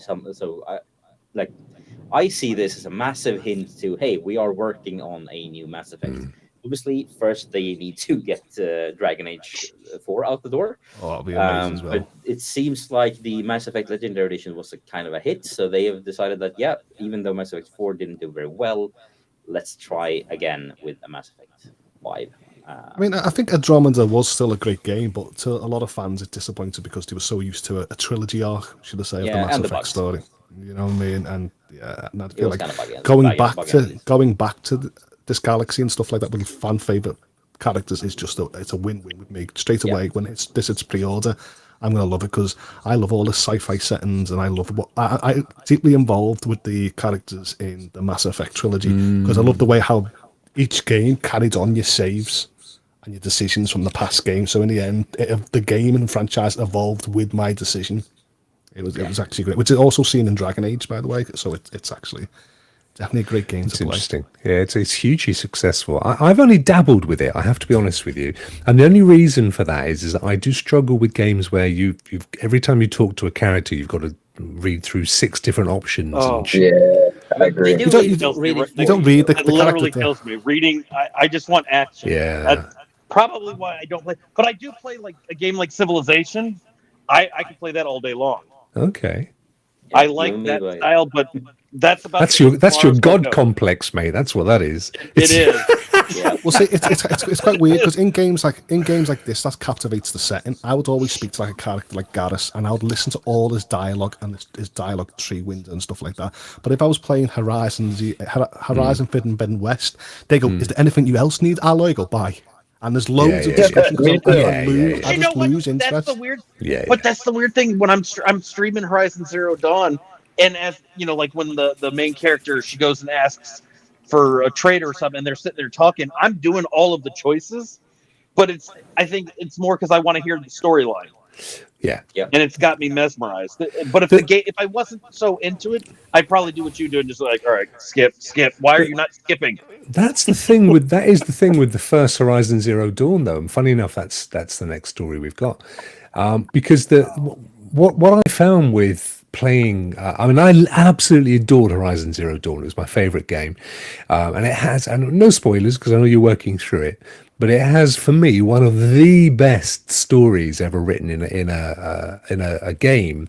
Speaker 5: I see this as a massive hint to, hey, we are working on a new Mass Effect. Obviously, first they need to get Dragon Age 4 out the door.
Speaker 4: Oh, that'll be amazing as well.
Speaker 5: But it seems like the Mass Effect Legendary Edition was a kind of a hit, so they have decided that, even though Mass Effect 4 didn't do very well, let's try again with a Mass Effect 5.
Speaker 4: I mean, I think Andromeda was still a great game, but to a lot of fans, it's disappointed because they were so used to a trilogy arc, should I say, of the Mass Effect story. You know what I mean? And I feel like going back to this galaxy and stuff like that with fan favorite characters is just it's a win-win with me straight away. When it's pre-order, I'm gonna love it because I love all the sci-fi settings, and I love what I deeply involved with the characters in the Mass Effect trilogy because I love the way how each game carried on your saves and your decisions from the past game. So in the end, the game and franchise evolved with my decision. It was actually great, which is also seen in Dragon Age, by the way. So it's actually definitely a great game to play.
Speaker 1: Interesting. Yeah, it's hugely successful. I've only dabbled with it, I have to be honest with you. And the only reason for that is that I do struggle with games where you've every time you talk to a character, you've got to read through 6 different options.
Speaker 7: I agree.
Speaker 4: You don't read the
Speaker 6: literally
Speaker 4: character.
Speaker 6: kills me. Reading, I just want action.
Speaker 1: Yeah.
Speaker 6: That's probably why I don't play. But I do play like a game like Civilization. I can play that all day long.
Speaker 1: Okay.
Speaker 6: I like that style, but That's about
Speaker 1: That's your god complex, mate. That's what that is.
Speaker 6: It is.
Speaker 5: Yeah.
Speaker 4: Well, see, it's quite weird because in games like this, that captivates the setting. I would always speak to like a character like Garrus, and I would listen to all his dialogue and his dialogue tree window and stuff like that. But if I was playing Horizon Forbidden West, they go, "Is there anything you else need, Alloy?" I go, "Buy." And there's loads of discussions. I just lose interest.
Speaker 6: That's the weird. But that's the weird thing when I'm streaming Horizon Zero Dawn, and as you know, like when the main character, she goes and asks for a trade or something, and they're sitting there talking. I'm doing all of the choices, but I think it's more because I want to hear the storyline.
Speaker 1: Yeah.
Speaker 6: And it's got me mesmerized. But if I wasn't so into it, I'd probably do what you do and just like, all right, skip. Why are you not skipping?
Speaker 1: That is the thing with the first Horizon Zero Dawn, though. And funny enough, that's the next story we've got, because what I found with playing, I absolutely adored Horizon Zero Dawn. It was my favorite game, and it has, and no spoilers because I know you're working through it, but it has for me one of the best stories ever written in a game,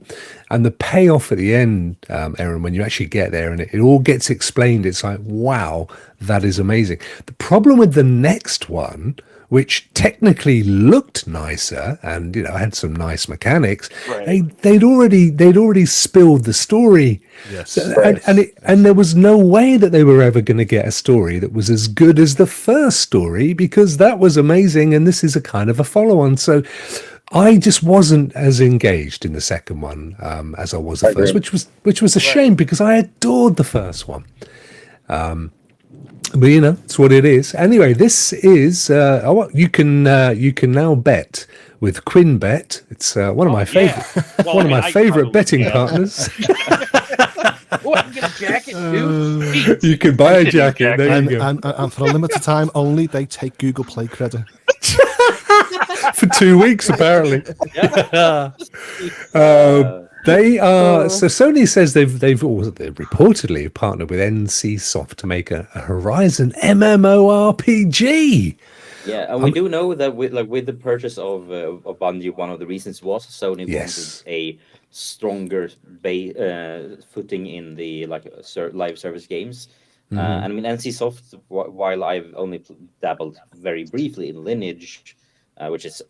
Speaker 1: and the payoff at the end, Aaron, when you actually get there and it all gets explained, it's like, wow, that is amazing. The problem with the next one, which technically looked nicer and had some nice mechanics, they'd already spilled the story.
Speaker 4: Yes,
Speaker 1: and there was no way that they were ever going to get a story that was as good as the first story, because that was amazing, and this is a kind of a follow-on. So I just wasn't as engaged in the second one as I was the first, which was a shame because I adored the first one. But it's what it is. Anyway, this is you can now bet with QuinnBet. It's one of my favorite favorite betting partners.
Speaker 6: Oh, I can get a jacket too.
Speaker 1: You can buy a jacket. There you go.
Speaker 4: And for a limited time only, they take Google Play credit.
Speaker 1: For 2 weeks, apparently. They are. So Sony says they've reportedly partnered with NCSoft to make a Horizon MMORPG.
Speaker 5: Yeah, and we do know that with the purchase of Bungie, one of the reasons was Sony wanted a stronger footing in the live service games. And I mean, NCSoft, while I've only dabbled very briefly in Lineage, which is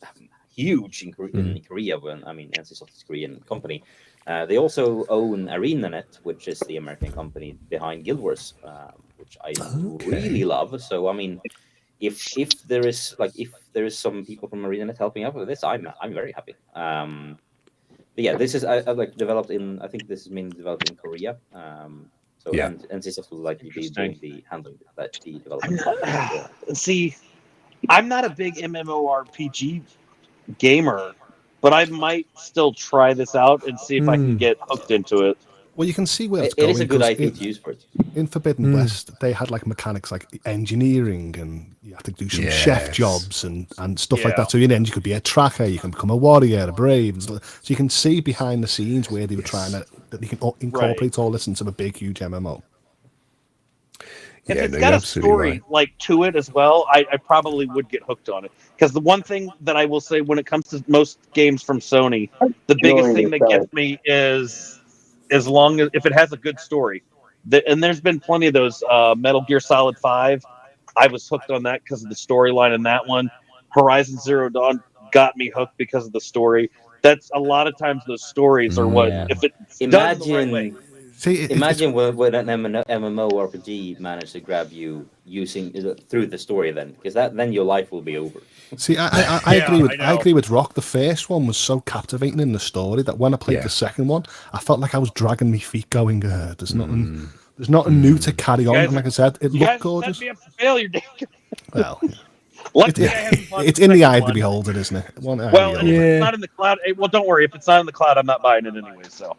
Speaker 5: huge in Korea. NCSoft is a Korean company. They also own ArenaNet, which is the American company behind Guild Wars, which I really love. So I mean, if there is some people from ArenaNet helping out with this, I'm very happy. But yeah, this is developed in. I think this is mainly developed in Korea. So NCSoft will likely be doing the development.
Speaker 6: See, I'm not a big MMORPG gamer, but I might still try this out and see if I can get hooked into it.
Speaker 4: Well, you can see where it's going.
Speaker 5: It is a good IP to use for it.
Speaker 4: In Forbidden West, they had mechanics like engineering, and you have to do some chef jobs and stuff like that. So in the end, you could be a tracker, you can become a warrior, a brave. So you can see behind the scenes where they were trying that you can incorporate all this into a big, huge MMO.
Speaker 6: If it's got a story to it as well, I probably would get hooked on it. Because the one thing that I will say when it comes to most games from Sony, the biggest thing that gets me is if it has a good story. And there's been plenty of those. Metal Gear Solid 5, I was hooked on that because of the storyline in that one. Horizon Zero Dawn got me hooked because of the story. That's a lot of times those stories are what if it's done the right way.
Speaker 5: Imagine when an MMORPG managed to grab you through the story, because then your life will be over.
Speaker 4: See, I agree with Rokk. The first one was so captivating in the story that when I played the second one, I felt like I was dragging my feet, going, "There's nothing new to carry on." And like I said, it looked gorgeous. Set me up for failure, Well, it's in the eye of the beholder, isn't it?
Speaker 6: If it's not in the cloud, don't worry. If it's not in the cloud, I'm not buying it anyway. So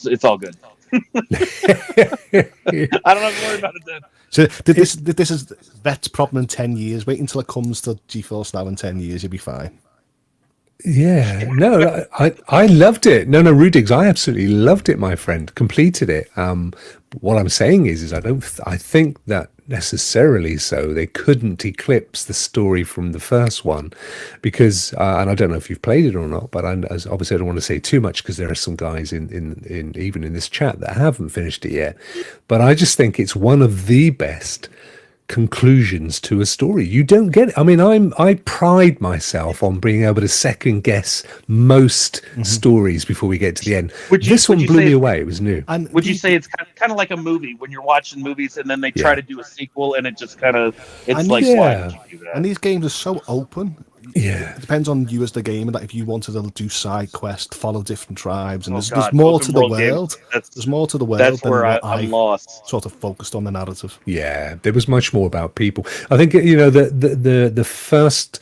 Speaker 6: it's all good. I don't have to worry about it then.
Speaker 4: So this is Vet's problem in 10 years. Wait until it comes to GeForce Now in 10 years, you'll be fine.
Speaker 1: Yeah, no, I loved it. No, Rudigs, I absolutely loved it, my friend. Completed it. What I'm saying is I think that necessarily so. They couldn't eclipse the story from the first one because, and I don't know if you've played it or not, but obviously I don't want to say too much because there are some guys in even in this chat that haven't finished it yet. But I just think it's one of the best conclusions to a story. You don't get it. I mean, I pride myself on being able to second guess most stories before we get to the end. This one blew me away. It was new.
Speaker 6: And would you say it's kind of like a movie when you're watching movies and then they try to do a sequel and it just kind of why did you do that?
Speaker 4: And these games are so open.
Speaker 1: Yeah,
Speaker 4: it depends on you as the gamer. That if you wanted to do side quest, follow different tribes, and there's more to the world. There's more to the world.
Speaker 6: That's
Speaker 4: than
Speaker 6: where
Speaker 4: what
Speaker 6: I'm lost.
Speaker 4: Sort of focused on the narrative.
Speaker 1: Yeah, there was much more about people. I think the first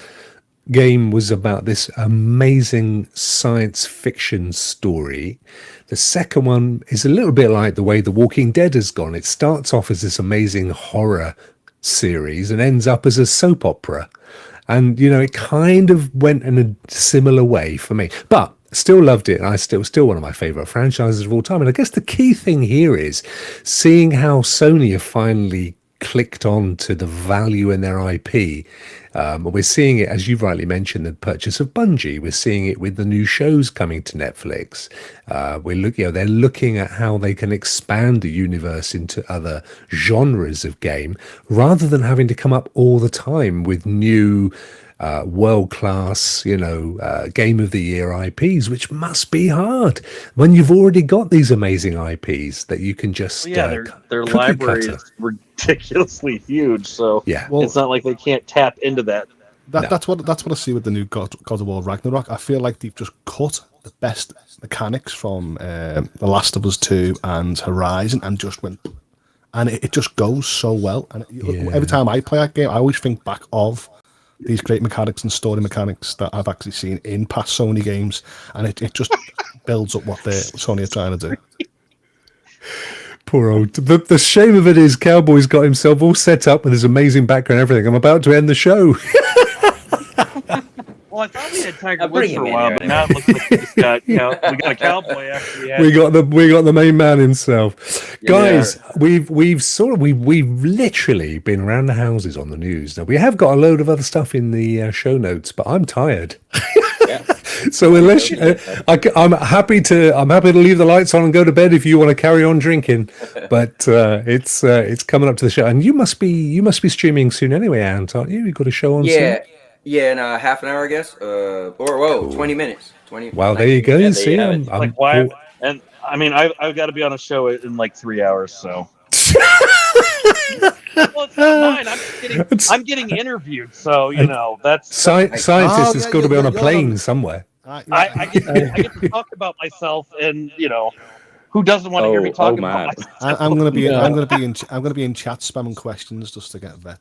Speaker 1: game was about this amazing science fiction story. The second one is a little bit like the way The Walking Dead has gone. It starts off as this amazing horror series and ends up as a soap opera. And, it kind of went in a similar way for me. But still loved it. And I still one of my favorite franchises of all time. And I guess the key thing here is seeing how Sony have finally clicked on to the value in their IP. We're seeing it, as you've rightly mentioned, the purchase of Bungie. We're seeing it with the new shows coming to Netflix. They're looking at how they can expand the universe into other genres of game rather than having to come up all the time with new world-class, game of the year IPs, which must be hard when you've already got these amazing IPs that you can just
Speaker 6: their library is ridiculously huge, so it's not like they can't tap into that.
Speaker 4: That's what I see with the new God of War Ragnarok. I feel like they've just cut the best mechanics from The Last of Us 2 and Horizon and just went, and it just goes so well. And every time I play that game, I always think back of these great mechanics and story mechanics that I've actually seen in past Sony games, and it just builds up what Sony are trying to do.
Speaker 1: Poor old. The shame of it is Cowboy's got himself all set up with his amazing background and everything. I'm about to end the show.
Speaker 6: Well, I thought we had Tiger Woods for a while, but now it looks like we just got, we got a Cowboy after we had.
Speaker 1: We got the main man himself. Guys, we've literally been around the houses on the news. Now we have got a load of other stuff in the show notes, but I'm tired. So unless I'm happy to leave the lights on and go to bed if you want to carry on drinking. But it's coming up to the show, and you must be streaming soon anyway, Ant, aren't you? You've got a show on soon.
Speaker 8: Yeah, in half an hour, I guess. 20 minutes. 20.
Speaker 1: Wow, there you go. See,
Speaker 6: and I mean, I've got to be on a show in like 3 hours, so. Well, it's not mine. I'm getting interviewed, so that's
Speaker 1: scientist has got to be on a plane somewhere.
Speaker 6: I get to talk about myself, and who doesn't want to hear me talk about myself?
Speaker 4: I'm gonna be in chat spamming questions just to get vet.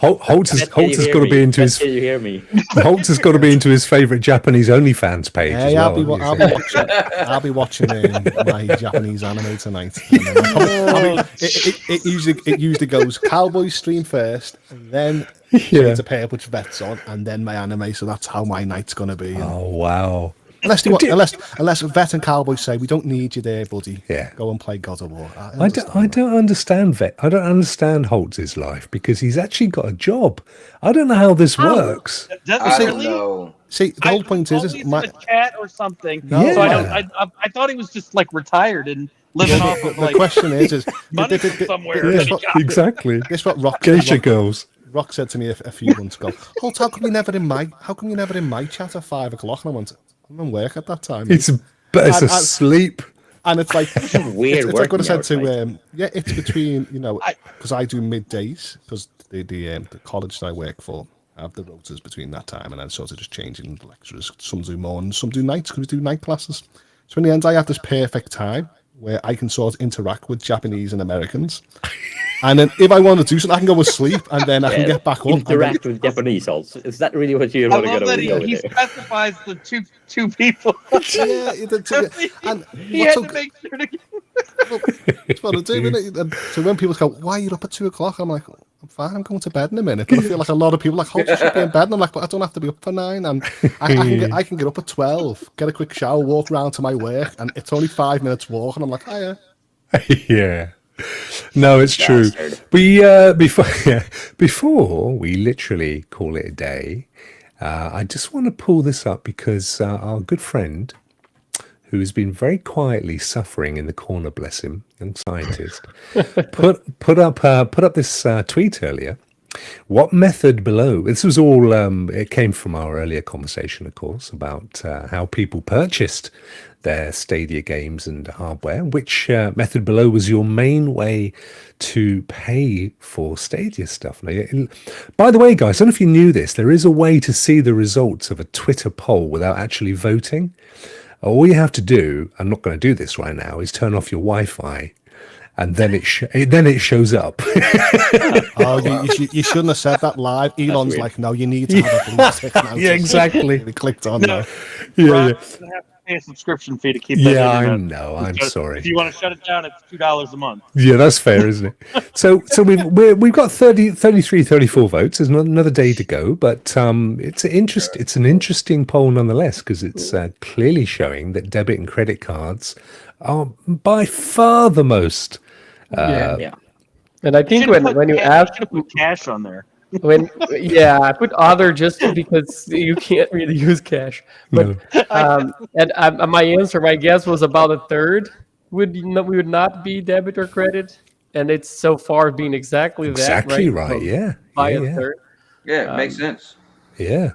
Speaker 1: HOULTS has got to be into his.
Speaker 5: Can you hear me?
Speaker 1: HOULTS has got to be into his favorite Japanese OnlyFans page.
Speaker 4: Hey,
Speaker 1: as well,
Speaker 4: I'll be watching my Japanese anime tonight. It usually goes Cowboy stream first, and then to pay up which vet's on, and then my anime. So that's how my night's gonna be.
Speaker 1: Oh wow.
Speaker 4: Unless Vet and Cowboy say we don't need you there, buddy.
Speaker 1: Yeah,
Speaker 4: go and play God of War.
Speaker 1: I don't understand Vet. I don't understand HOULTS' life because he's actually got a job. I don't know how this works.
Speaker 6: I don't know.
Speaker 4: See, the whole point is
Speaker 6: my chat or something. No. So I thought he was just like retired and living off of like.
Speaker 4: The question is
Speaker 6: money somewhere.
Speaker 1: Exactly.
Speaker 4: Guess what?
Speaker 1: Geisha girls.
Speaker 4: Rock said to me a few months ago, "HOULTS, how come you never in my chat at 5 o'clock?" And I went, I'm on work at that time.
Speaker 1: It's asleep.
Speaker 4: And it's like
Speaker 5: weird.
Speaker 4: It's like what I said to it's between because I do middays because the college that I work for have the rotors between that time, and then sort of just changing the lecturers. Some do mornings, some do nights because we do night classes. So in the end, I have this perfect time where I can sort of interact with Japanese and Americans. And then if I want to do something, I can go to sleep, and then I can get back up.
Speaker 5: Interact with Japanese HOULTS. Is that really what you want to go
Speaker 6: to? He specifies the two people.
Speaker 4: And
Speaker 6: he had to make sure to.
Speaker 4: That's what I do, isn't it? So when people go, "Why are you up at 2 o'clock?" I'm like, "I'm fine. I'm going to bed in a minute." But I feel like a lot of people are like, "HOULTS should be in bed," and I'm like, "But I don't have to be up for 9." And I can get up at 12, get a quick shower, walk around to my work, and it's only 5 minutes walk, and I'm like, "Oh yeah."
Speaker 1: Yeah. No, it's true.
Speaker 5: Bastard.
Speaker 1: Before we literally call it a day, I just want to pull this up because our good friend, who has been very quietly suffering in the corner, bless him, young scientist, put up this tweet earlier. What method below? This was all. It came from our earlier conversation, of course, about how people purchased their Stadia games and hardware. Which method below was your main way to pay for Stadia stuff? Now, by the way, guys, I don't know if you knew this. There is a way to see the results of a Twitter poll without actually voting. All you have to do, I'm not going to do this right now, is turn off your Wi-Fi, and then it shows up.
Speaker 4: You shouldn't have said that live. Elon's like, no, you need to have a blue tick now.
Speaker 1: Yeah, exactly.
Speaker 4: They clicked on
Speaker 6: No.
Speaker 4: that.
Speaker 1: Yeah,
Speaker 6: Ron, you're gonna have to pay a subscription fee to keep that.
Speaker 1: yeah, I
Speaker 6: internet.
Speaker 1: know. I'm
Speaker 6: Just-
Speaker 1: sorry.
Speaker 6: If you want to shut it down, it's $2 a month.
Speaker 1: Yeah, that's fair, isn't it? So we've got 33, 34 votes. There's another day to go, but it's an interesting poll nonetheless, because it's clearly showing that debit and credit cards are by far the most.
Speaker 5: Yeah.
Speaker 2: And I think when you ask
Speaker 6: should have put cash on there.
Speaker 2: I put other just because you can't really use cash. But my guess was about a third we would not be debit or credit, and it's so far been exactly that.
Speaker 1: Exactly right. Yeah.
Speaker 2: By
Speaker 1: yeah,
Speaker 2: a
Speaker 1: yeah.
Speaker 2: third.
Speaker 8: Yeah, it makes sense.
Speaker 1: Yeah.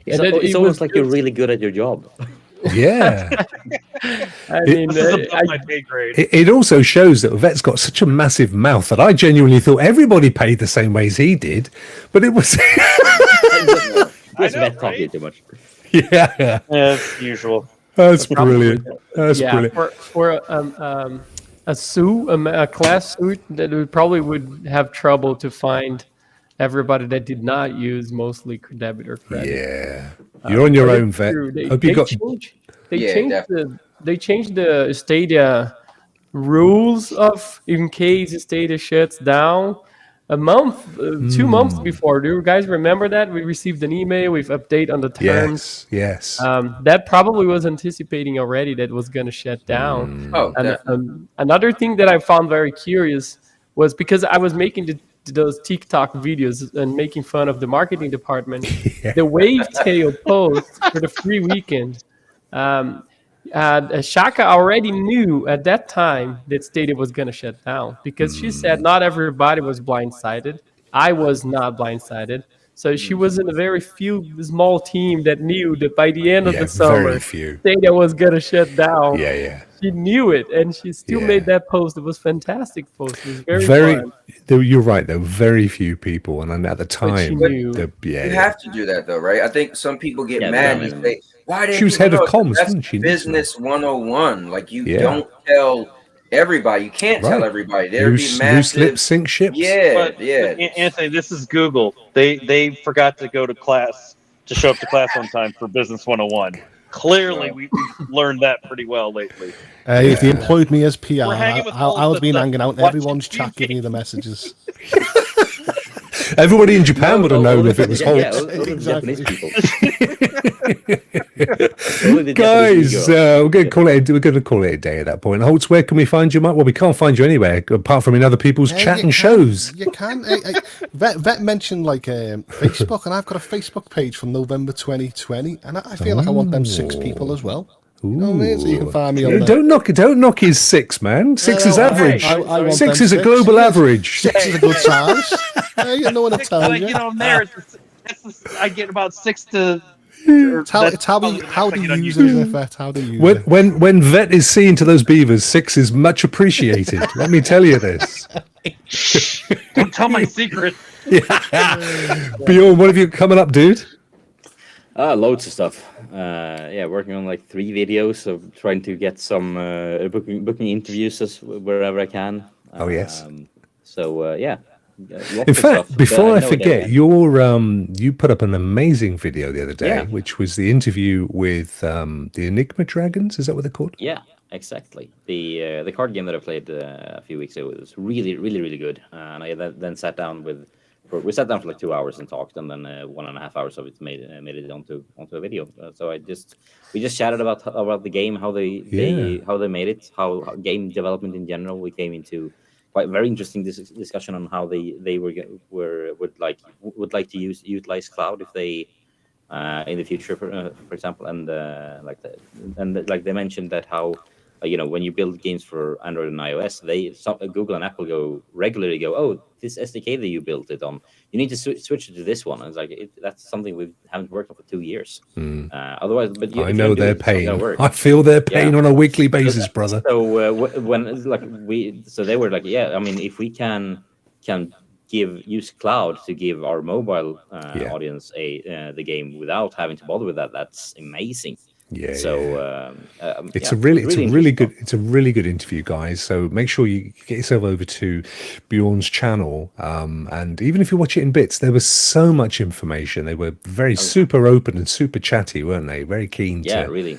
Speaker 5: It's almost like you're really good at your job.
Speaker 1: Yeah.
Speaker 2: I mean,
Speaker 6: This is above my pay grade.
Speaker 1: It also shows that Vet's got such a massive mouth that I genuinely thought everybody paid the same way as he did, but it was.
Speaker 5: Yes,
Speaker 6: know,
Speaker 5: Vet
Speaker 6: right?
Speaker 5: talking too much.
Speaker 1: Yeah.
Speaker 6: As usual.
Speaker 1: That's brilliant. That's
Speaker 2: yeah,
Speaker 1: brilliant.
Speaker 2: for a class suit that we probably would have trouble to find everybody that did not use mostly debit or credit.
Speaker 1: Yeah. You're on your
Speaker 2: But
Speaker 1: own,
Speaker 2: it's
Speaker 1: Vet.
Speaker 2: true.
Speaker 1: Hope you got.
Speaker 2: They changed the Stadia rules of in case Stadia shuts down a month, 2 months before. Do you guys remember that? We received an email with update on the terms.
Speaker 1: Yes.
Speaker 2: That probably was anticipating already that was going to shut down.
Speaker 8: Oh,
Speaker 2: And
Speaker 8: definitely.
Speaker 2: another thing that I found very curious was because I was making those TikTok videos and making fun of the marketing department. The Wavetail post for the free weekend. Shaka already knew at that time that Stadia was going to shut down because she said not everybody was blindsided. I was not blindsided. So she was in a very small team that knew that by the end of the summer,
Speaker 1: very few.
Speaker 2: Stadia was going to shut down.
Speaker 1: Yeah.
Speaker 2: She knew it, and she still
Speaker 1: Yeah.
Speaker 2: made that post. It was fantastic post. It was very fun.
Speaker 1: You're right. There were very few people, and at the
Speaker 2: she
Speaker 1: time,
Speaker 2: knew.
Speaker 8: You have to do that though, right? I think some people get mad and say, "Why didn't
Speaker 1: She was
Speaker 8: you
Speaker 1: head of
Speaker 8: know?"
Speaker 1: comms,
Speaker 8: That's
Speaker 1: wasn't she?
Speaker 8: business 101. Like you
Speaker 1: Yeah.
Speaker 8: don't tell everybody. You can't tell
Speaker 1: Right.
Speaker 8: everybody. There'd be
Speaker 1: Loose
Speaker 8: massive.
Speaker 1: lip sync ships.
Speaker 8: Yeah,
Speaker 6: But
Speaker 8: yeah.
Speaker 6: Anthony, this is Google. They forgot to go to class to show up to class on time for Business 101. Clearly, we've learned that pretty well lately.
Speaker 4: If they employed me as PR,
Speaker 6: We're hanging with
Speaker 4: I would
Speaker 6: all
Speaker 4: have been
Speaker 6: the
Speaker 4: hanging out in
Speaker 6: watching
Speaker 4: everyone's chat
Speaker 6: TV.
Speaker 4: giving you the messages.
Speaker 1: Everybody in Japan would have known if it was
Speaker 5: Yeah,
Speaker 1: HOULTS.
Speaker 5: only the
Speaker 4: Exactly.
Speaker 5: Japanese people. Only the
Speaker 1: Guys,
Speaker 5: Japanese girls.
Speaker 1: we're going to call it a day at that point. HOULTS, where can we find you, Mike? Well, we can't find you anywhere apart from in other people's chat
Speaker 4: you
Speaker 1: and
Speaker 4: can.
Speaker 1: shows.
Speaker 4: You can. Vet mentioned Facebook, and I've got a Facebook page from November 2020, and I feel like I want them 6 people as well. You know what I mean? So you can find me on there.
Speaker 1: Don't knock his 6, man. 6 is average.
Speaker 4: I want
Speaker 1: 6
Speaker 4: them
Speaker 1: is a
Speaker 4: 6.
Speaker 1: global average.
Speaker 4: 6 is a good size. You know what I'm telling
Speaker 6: Like,
Speaker 4: you.
Speaker 6: you know, there, I get about 6 to.
Speaker 4: It's how do you use it, Vet? How do you use it?
Speaker 1: When Vet is seeing to those beavers, 6 is much appreciated. Let me tell you this.
Speaker 6: Don't tell my secret.
Speaker 1: Bjorn, what have you coming up, dude?
Speaker 5: Loads of stuff. Working on like 3 videos of trying to get some booking interviews wherever I can.
Speaker 1: Oh, yes.
Speaker 5: Lots
Speaker 1: In
Speaker 5: of
Speaker 1: fact,
Speaker 5: stuff.
Speaker 1: before I
Speaker 5: No
Speaker 1: forget,
Speaker 5: idea.
Speaker 1: you put up an amazing video the other day,
Speaker 5: Yeah.
Speaker 1: which was the interview with the Enigma Dragons. Is that what they're called?
Speaker 5: Yeah, exactly. The card game that I played a few weeks ago was really, really, really good. And I then sat down we sat down for like 2 hours and talked, and then 1.5 hours of it made it onto a video. So we just chatted about the game, how they made it, how game development in general. We came into quite very interesting discussion on how they would like to utilize cloud if they in the future, for example, and like they mentioned that how when you build games for Android and iOS, Google and Apple regularly go, oh, this SDK that you built it on, you need to switch it to this one. And it's like that's something we haven't worked on for 2 years. Otherwise, but
Speaker 1: I know their pain. I feel their pain on a weekly basis, brother.
Speaker 5: So so they were like, yeah, I mean, if we can use cloud to give our mobile audience the game without having to bother with that, that's amazing.
Speaker 1: It's a really good interview, guys. So make sure you get yourself over to Bjorn's channel, and even if you watch it in bits, there was so much information. They were super open and super chatty, weren't they? Very keen.
Speaker 5: Really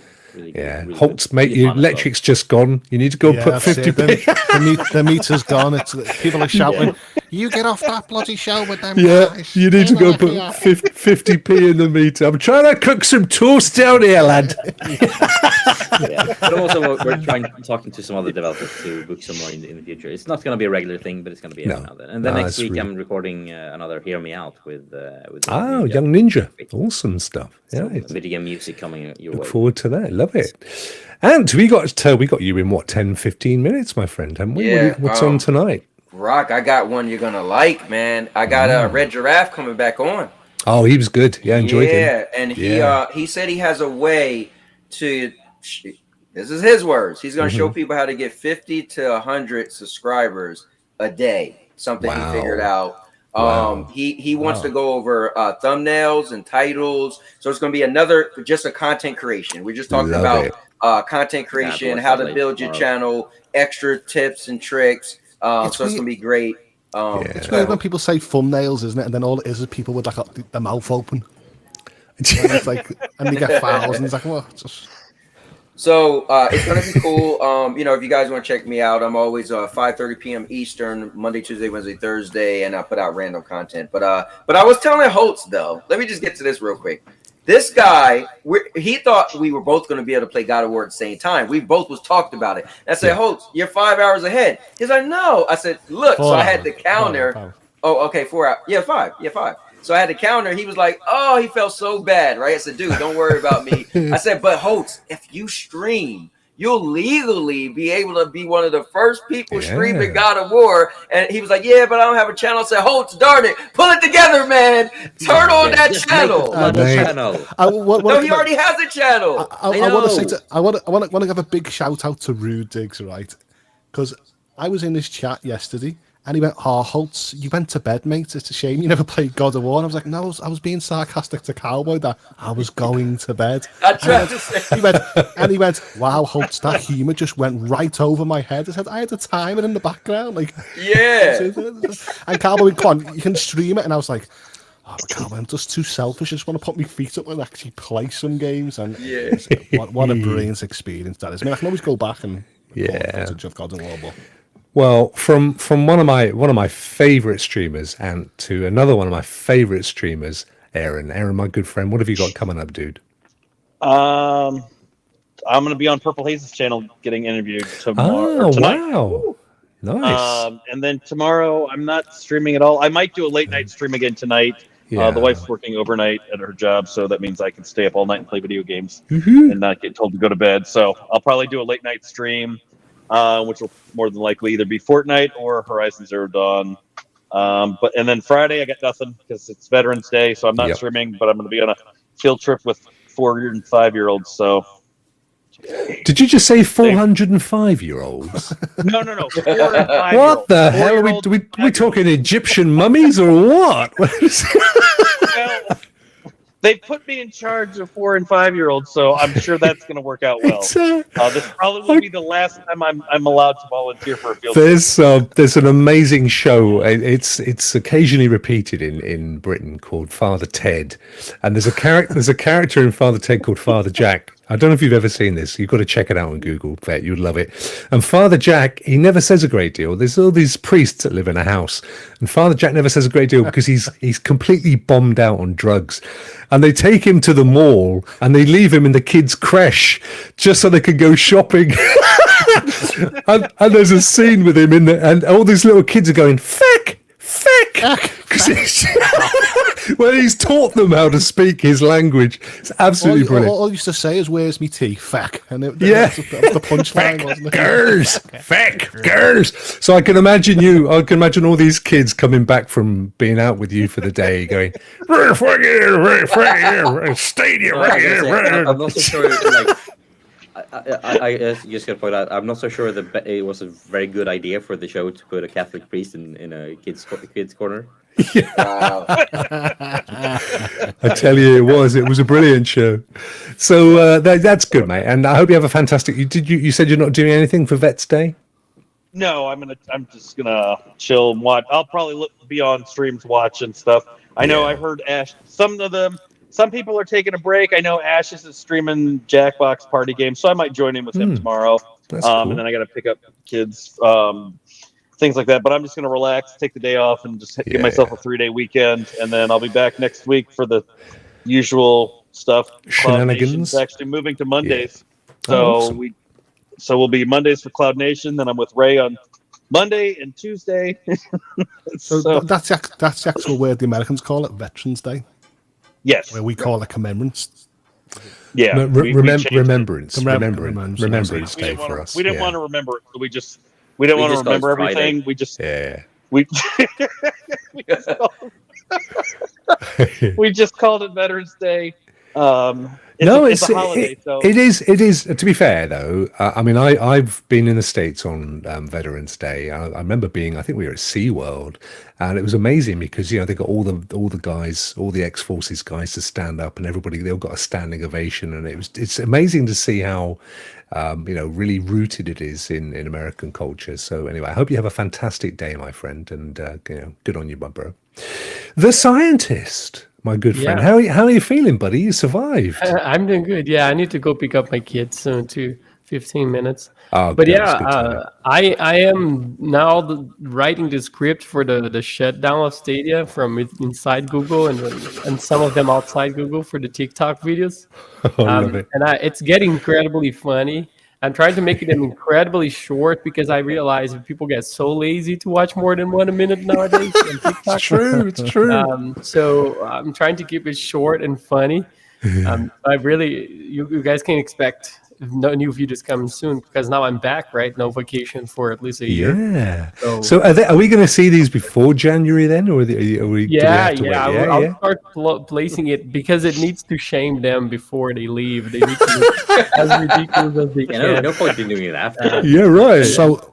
Speaker 1: HOULTS, mate, your electric's just gone. You need to go put 50p.
Speaker 4: The meter's gone. People are shouting, you get off that bloody show with them guys.
Speaker 1: You need to go put 50p in the meter. I'm trying to cook some toast down here, lad.
Speaker 5: But also we're talking to some other developers to book some more in the future. It's not going to be a regular thing, but it's going to be every now and then. And then next week I'm recording another Hear Me Out with
Speaker 1: Young Ninja. Awesome stuff.
Speaker 5: So video game music coming your way.
Speaker 1: Look forward to that. Love it. And we got you in 10-15 minutes, my friend, haven't we?
Speaker 8: Yeah,
Speaker 1: what's on tonight?
Speaker 8: Rokk, I got one you're gonna like, man. I got Red Giraffe coming back on.
Speaker 1: Oh, he was good. Yeah, enjoyed him.
Speaker 8: Yeah, and he said he has a way to. This is his words. He's gonna show people how to get 50 to 100 subscribers a day. Something he figured out. He wants to go over thumbnails and titles. So it's going to be just a content creation. We're just talking about content creation, how to build your channel, extra tips and tricks. So it's going to be great.
Speaker 4: It's weird when people say thumbnails, isn't it? And then all it is people with like the mouth open. And it's like, and they get thousands. Like, well, just.
Speaker 8: So it's going to be cool. If you guys want to check me out, I'm always 5:30 p.m. Eastern, Monday, Tuesday, Wednesday, Thursday, and I put out random content. But I was telling HOULTS, though, let me just get to this real quick. This guy, he thought we were both going to be able to play God of War at the same time. We both was talked about it. I said, HOULTS, you're 5 hours ahead. He's like, no. I said, look. So I had the counter. Oh, okay, 4 hours. Yeah, 5. Yeah, 5. So I had the counter. He was like, oh, he felt so bad, right? I said, dude, don't worry about me. I said, but HOULTS, if you stream, you'll legally be able to be one of the first people streaming God of War. And he was like, yeah, but I don't have a channel. I said, HOULTS, darn it. Pull it together, man. Turn on that channel. No, he already has a channel.
Speaker 4: I want to give a big shout out to Rude Diggs, right? Because I was in this chat yesterday. And he went, HOULTS, you went to bed, mate. It's a shame you never played God of War. And I was like, no, I was being sarcastic to Cowboy that I was going to bed.
Speaker 8: I tried to say.
Speaker 4: He went, wow, HOULTS, that humor just went right over my head. I said, I had a timer in the background. Like,
Speaker 8: yeah.
Speaker 4: And Cowboy went, come on, you can stream it. And I was like, oh, Cowboy, I'm just too selfish. I just want to put my feet up and actually play some games. And what a brilliant experience that is. I mean, I can always go back and footage of God of War, but...
Speaker 1: Well, from one of my favorite streamers and to another one of my favorite streamers, Aaron, my good friend, what have you got coming up, dude?
Speaker 6: I'm going to be on Purple Haze's channel getting interviewed tomorrow. Tonight.
Speaker 1: Wow. Nice.
Speaker 6: And then tomorrow, I'm not streaming at all. I might do a late night stream again tonight. The wife's working overnight at her job, so that means I can stay up all night and play video games and not get told to go to bed. So I'll probably do a late night stream. Which will more than likely either be Fortnite or Horizon Zero Dawn. And then Friday I got nothing because it's Veterans Day, so I'm not streaming, but I'm going to be on a field trip with 4 and 5-year-olds. So,
Speaker 1: did you just say 405-year-olds?
Speaker 6: No. 4 and 5.
Speaker 1: What the hell? Are we talking Egyptian mummies or what?
Speaker 6: Well, they put me in charge of 4 and 5-year-olds, so I'm sure that's going to work out well. This probably will be the last time I'm allowed to volunteer for a field trip.
Speaker 1: There's an amazing show. It's occasionally repeated in Britain called Father Ted, and there's a character in Father Ted called Father Jack. I don't know if you've ever seen this. You've got to check it out on Google. Bet you'd love it. And Father Jack, he never says a great deal. There's all these priests that live in a house, and Father Jack never says a great deal because he's completely bombed out on drugs. And they take him to the mall and they leave him in the kids' creche just so they can go shopping. and there's a scene with him in there, and all these little kids are going, feck, feck. Well, he's taught them how to speak his language. It's absolutely brilliant.
Speaker 4: All I used to say is, "Where's me tea?" Feck, and that
Speaker 1: Yeah.
Speaker 4: was the punchline, wasn't it?
Speaker 1: Gers, feck, gers. So I can imagine all these kids coming back from being out with you for the day, going, Stadia,
Speaker 5: I'm not so sure. Like, I just gotta point out, I'm not so sure that it was a very good idea for the show to put a Catholic priest in a kids corner.
Speaker 8: Wow.
Speaker 1: I tell you, it was a brilliant show. So that's good, mate. And I hope you have a fantastic. You said you're not doing anything for Vets Day?
Speaker 6: No, I'm just gonna chill and watch. I'll probably be on streams watching stuff. I know I heard Ash. Some people are taking a break. I know Ash is streaming Jackbox party games, so I might join in with him tomorrow.
Speaker 1: That's cool.
Speaker 6: And then I got to pick up kids, things like that. But I'm just going to relax, take the day off, and just give myself a 3-day weekend. And then I'll be back next week for the usual stuff. Cloud Nation's actually moving to Mondays, so we'll be Mondays for Cloud Nation. Then I'm with Ray on Monday and Tuesday.
Speaker 4: So that's the actual word the Americans call it, Veterans Day.
Speaker 6: Yes,
Speaker 4: where we call it Remembrance.
Speaker 6: Yeah,
Speaker 1: Remembrance
Speaker 6: Remembrance
Speaker 1: Day for us.
Speaker 6: We didn't want to remember it, so we didn't want to remember everything. We just we just called it Veterans Day. It's a holiday. So
Speaker 1: it is. To be fair, though, I mean, I've been in the States on Veterans Day. I remember I think we were at SeaWorld, and it was amazing because they got all the guys, all the ex-forces guys to stand up, and they all got a standing ovation, and it's amazing to see how really rooted it is in American culture. So anyway, I hope you have a fantastic day, my friend, and good on you, my bro. The Scientist. My good friend, how are you feeling, buddy? You survived.
Speaker 2: I'm doing good. Yeah, I need to go pick up my kids soon too. 15 minutes.
Speaker 1: Oh,
Speaker 2: but I am now writing the script for the shutdown of Stadia from inside Google and some of them outside Google for the TikTok videos.
Speaker 1: I love it.
Speaker 2: And it's getting incredibly funny. I'm trying to make them incredibly short because I realize that people get so lazy to watch more than 1 minute nowadays.
Speaker 1: It's true. It's true.
Speaker 2: So I'm trying to keep it short and funny. You guys can expect no new videos coming soon because now I'm back, right? No vacation for at least a year.
Speaker 1: Yeah. So are we going to see these before January then, or are we?
Speaker 2: I'll start placing it because it needs to shame them before they leave. They need to look as ridiculous as they can.
Speaker 5: No point in doing it after.
Speaker 1: Yeah, right.
Speaker 4: So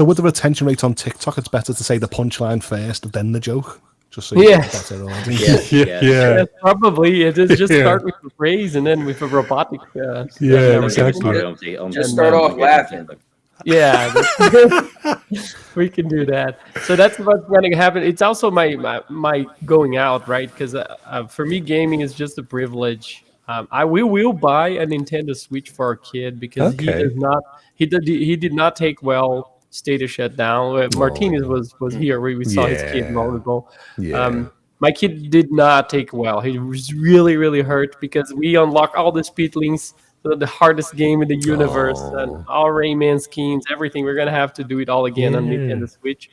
Speaker 4: with the retention rate on TikTok, it's better to say the punchline first, then the joke. Just so you get better audience.
Speaker 1: Yeah.
Speaker 2: Probably it is just start with the phrase and then with a robotic.
Speaker 1: Exactly.
Speaker 8: Just start off laughing.
Speaker 2: Yeah, we can do that. So that's what's going to happen. It's also my going out, right? Because for me, gaming is just a privilege. We will buy a Nintendo Switch for our kid because he did not take well. Stadia shut down. Martinez was here. We saw his kid long ago. My kid did not take well. He was really, really hurt because we unlocked all the speedlings, the hardest game in the universe, and all Rayman schemes, everything. We're gonna have to do it all again on Nintendo Switch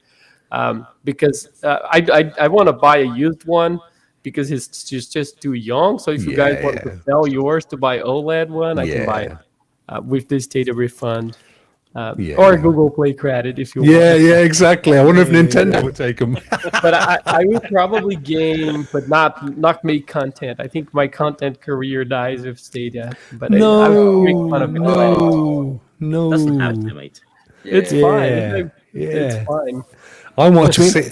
Speaker 2: because I want to buy a used one because he's just too young. So if you guys want to sell yours to buy OLED one, I can buy it with this Stadia refund. Or Google Play credit if you want.
Speaker 1: Yeah, exactly. I wonder if Nintendo would take them.
Speaker 2: But I will probably game, but not make content. I think my content career dies with Stadia. But I will make fun of it.
Speaker 1: No.
Speaker 5: Doesn't have to, mate.
Speaker 2: It's fine. It's fine.
Speaker 1: I want to see.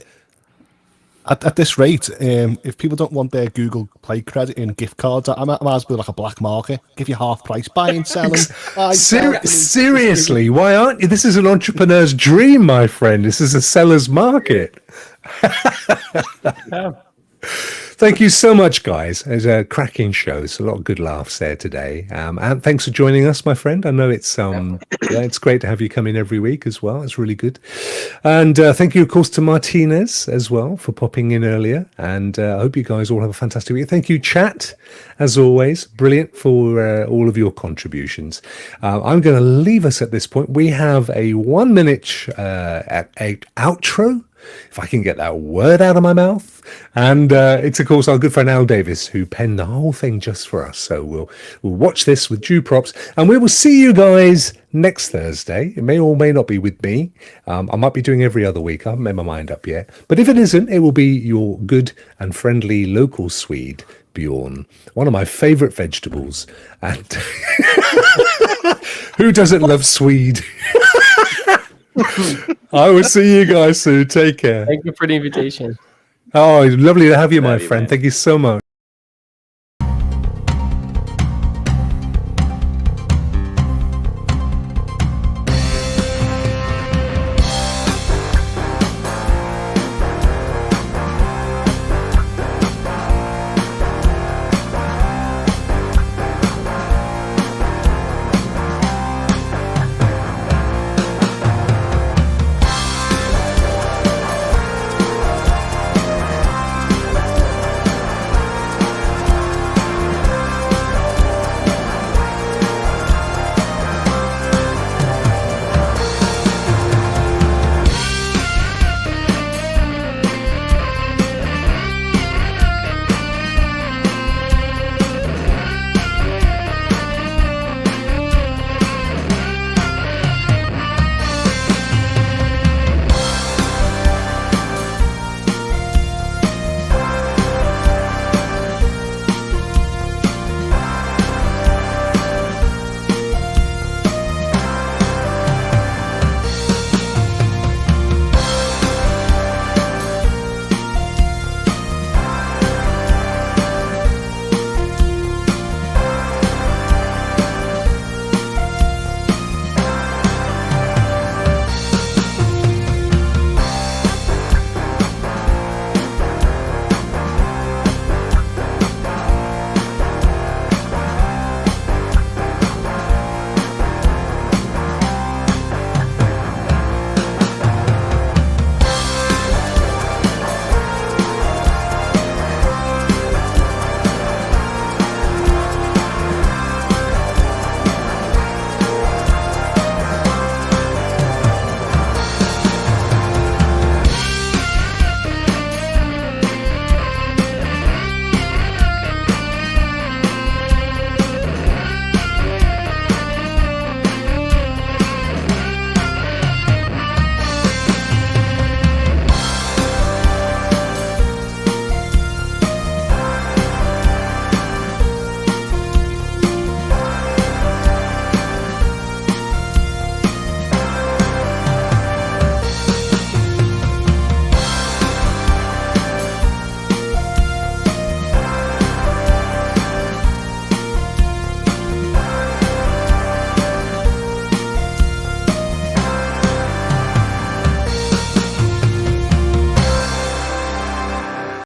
Speaker 4: At this rate, if people don't want their Google Play credit in gift cards, I might as well be like a black market. Give you half price, buying, selling.
Speaker 1: Seriously, why aren't you? This is an entrepreneur's dream, my friend. This is a seller's market. Thank you so much, guys. It was a cracking show. It's a lot of good laughs there today. And thanks for joining us, my friend. I know it's it's great to have you come in every week as well. It's really good. And thank you, of course, to Martinez as well for popping in earlier. And I hope you guys all have a fantastic week. Thank you, chat, as always. Brilliant for all of your contributions. I'm going to leave us at this point. We have a 1 minute outro, if I can get that word out of my mouth. And it's, of course, our good friend Al Davis who penned the whole thing just for us. So we'll watch this with due props, and we will see you guys next Thursday. It may or may not be with me. I might be doing every other week. I haven't made my mind up yet. But if it isn't, it will be your good and friendly local Swede, Bjorn, one of my favorite vegetables. And who doesn't love Swede? I will see you guys soon. Take care.
Speaker 2: Thank you for the invitation.
Speaker 1: Oh, lovely to have you, my
Speaker 5: Love you,
Speaker 1: friend.
Speaker 5: man.
Speaker 1: Thank you so much.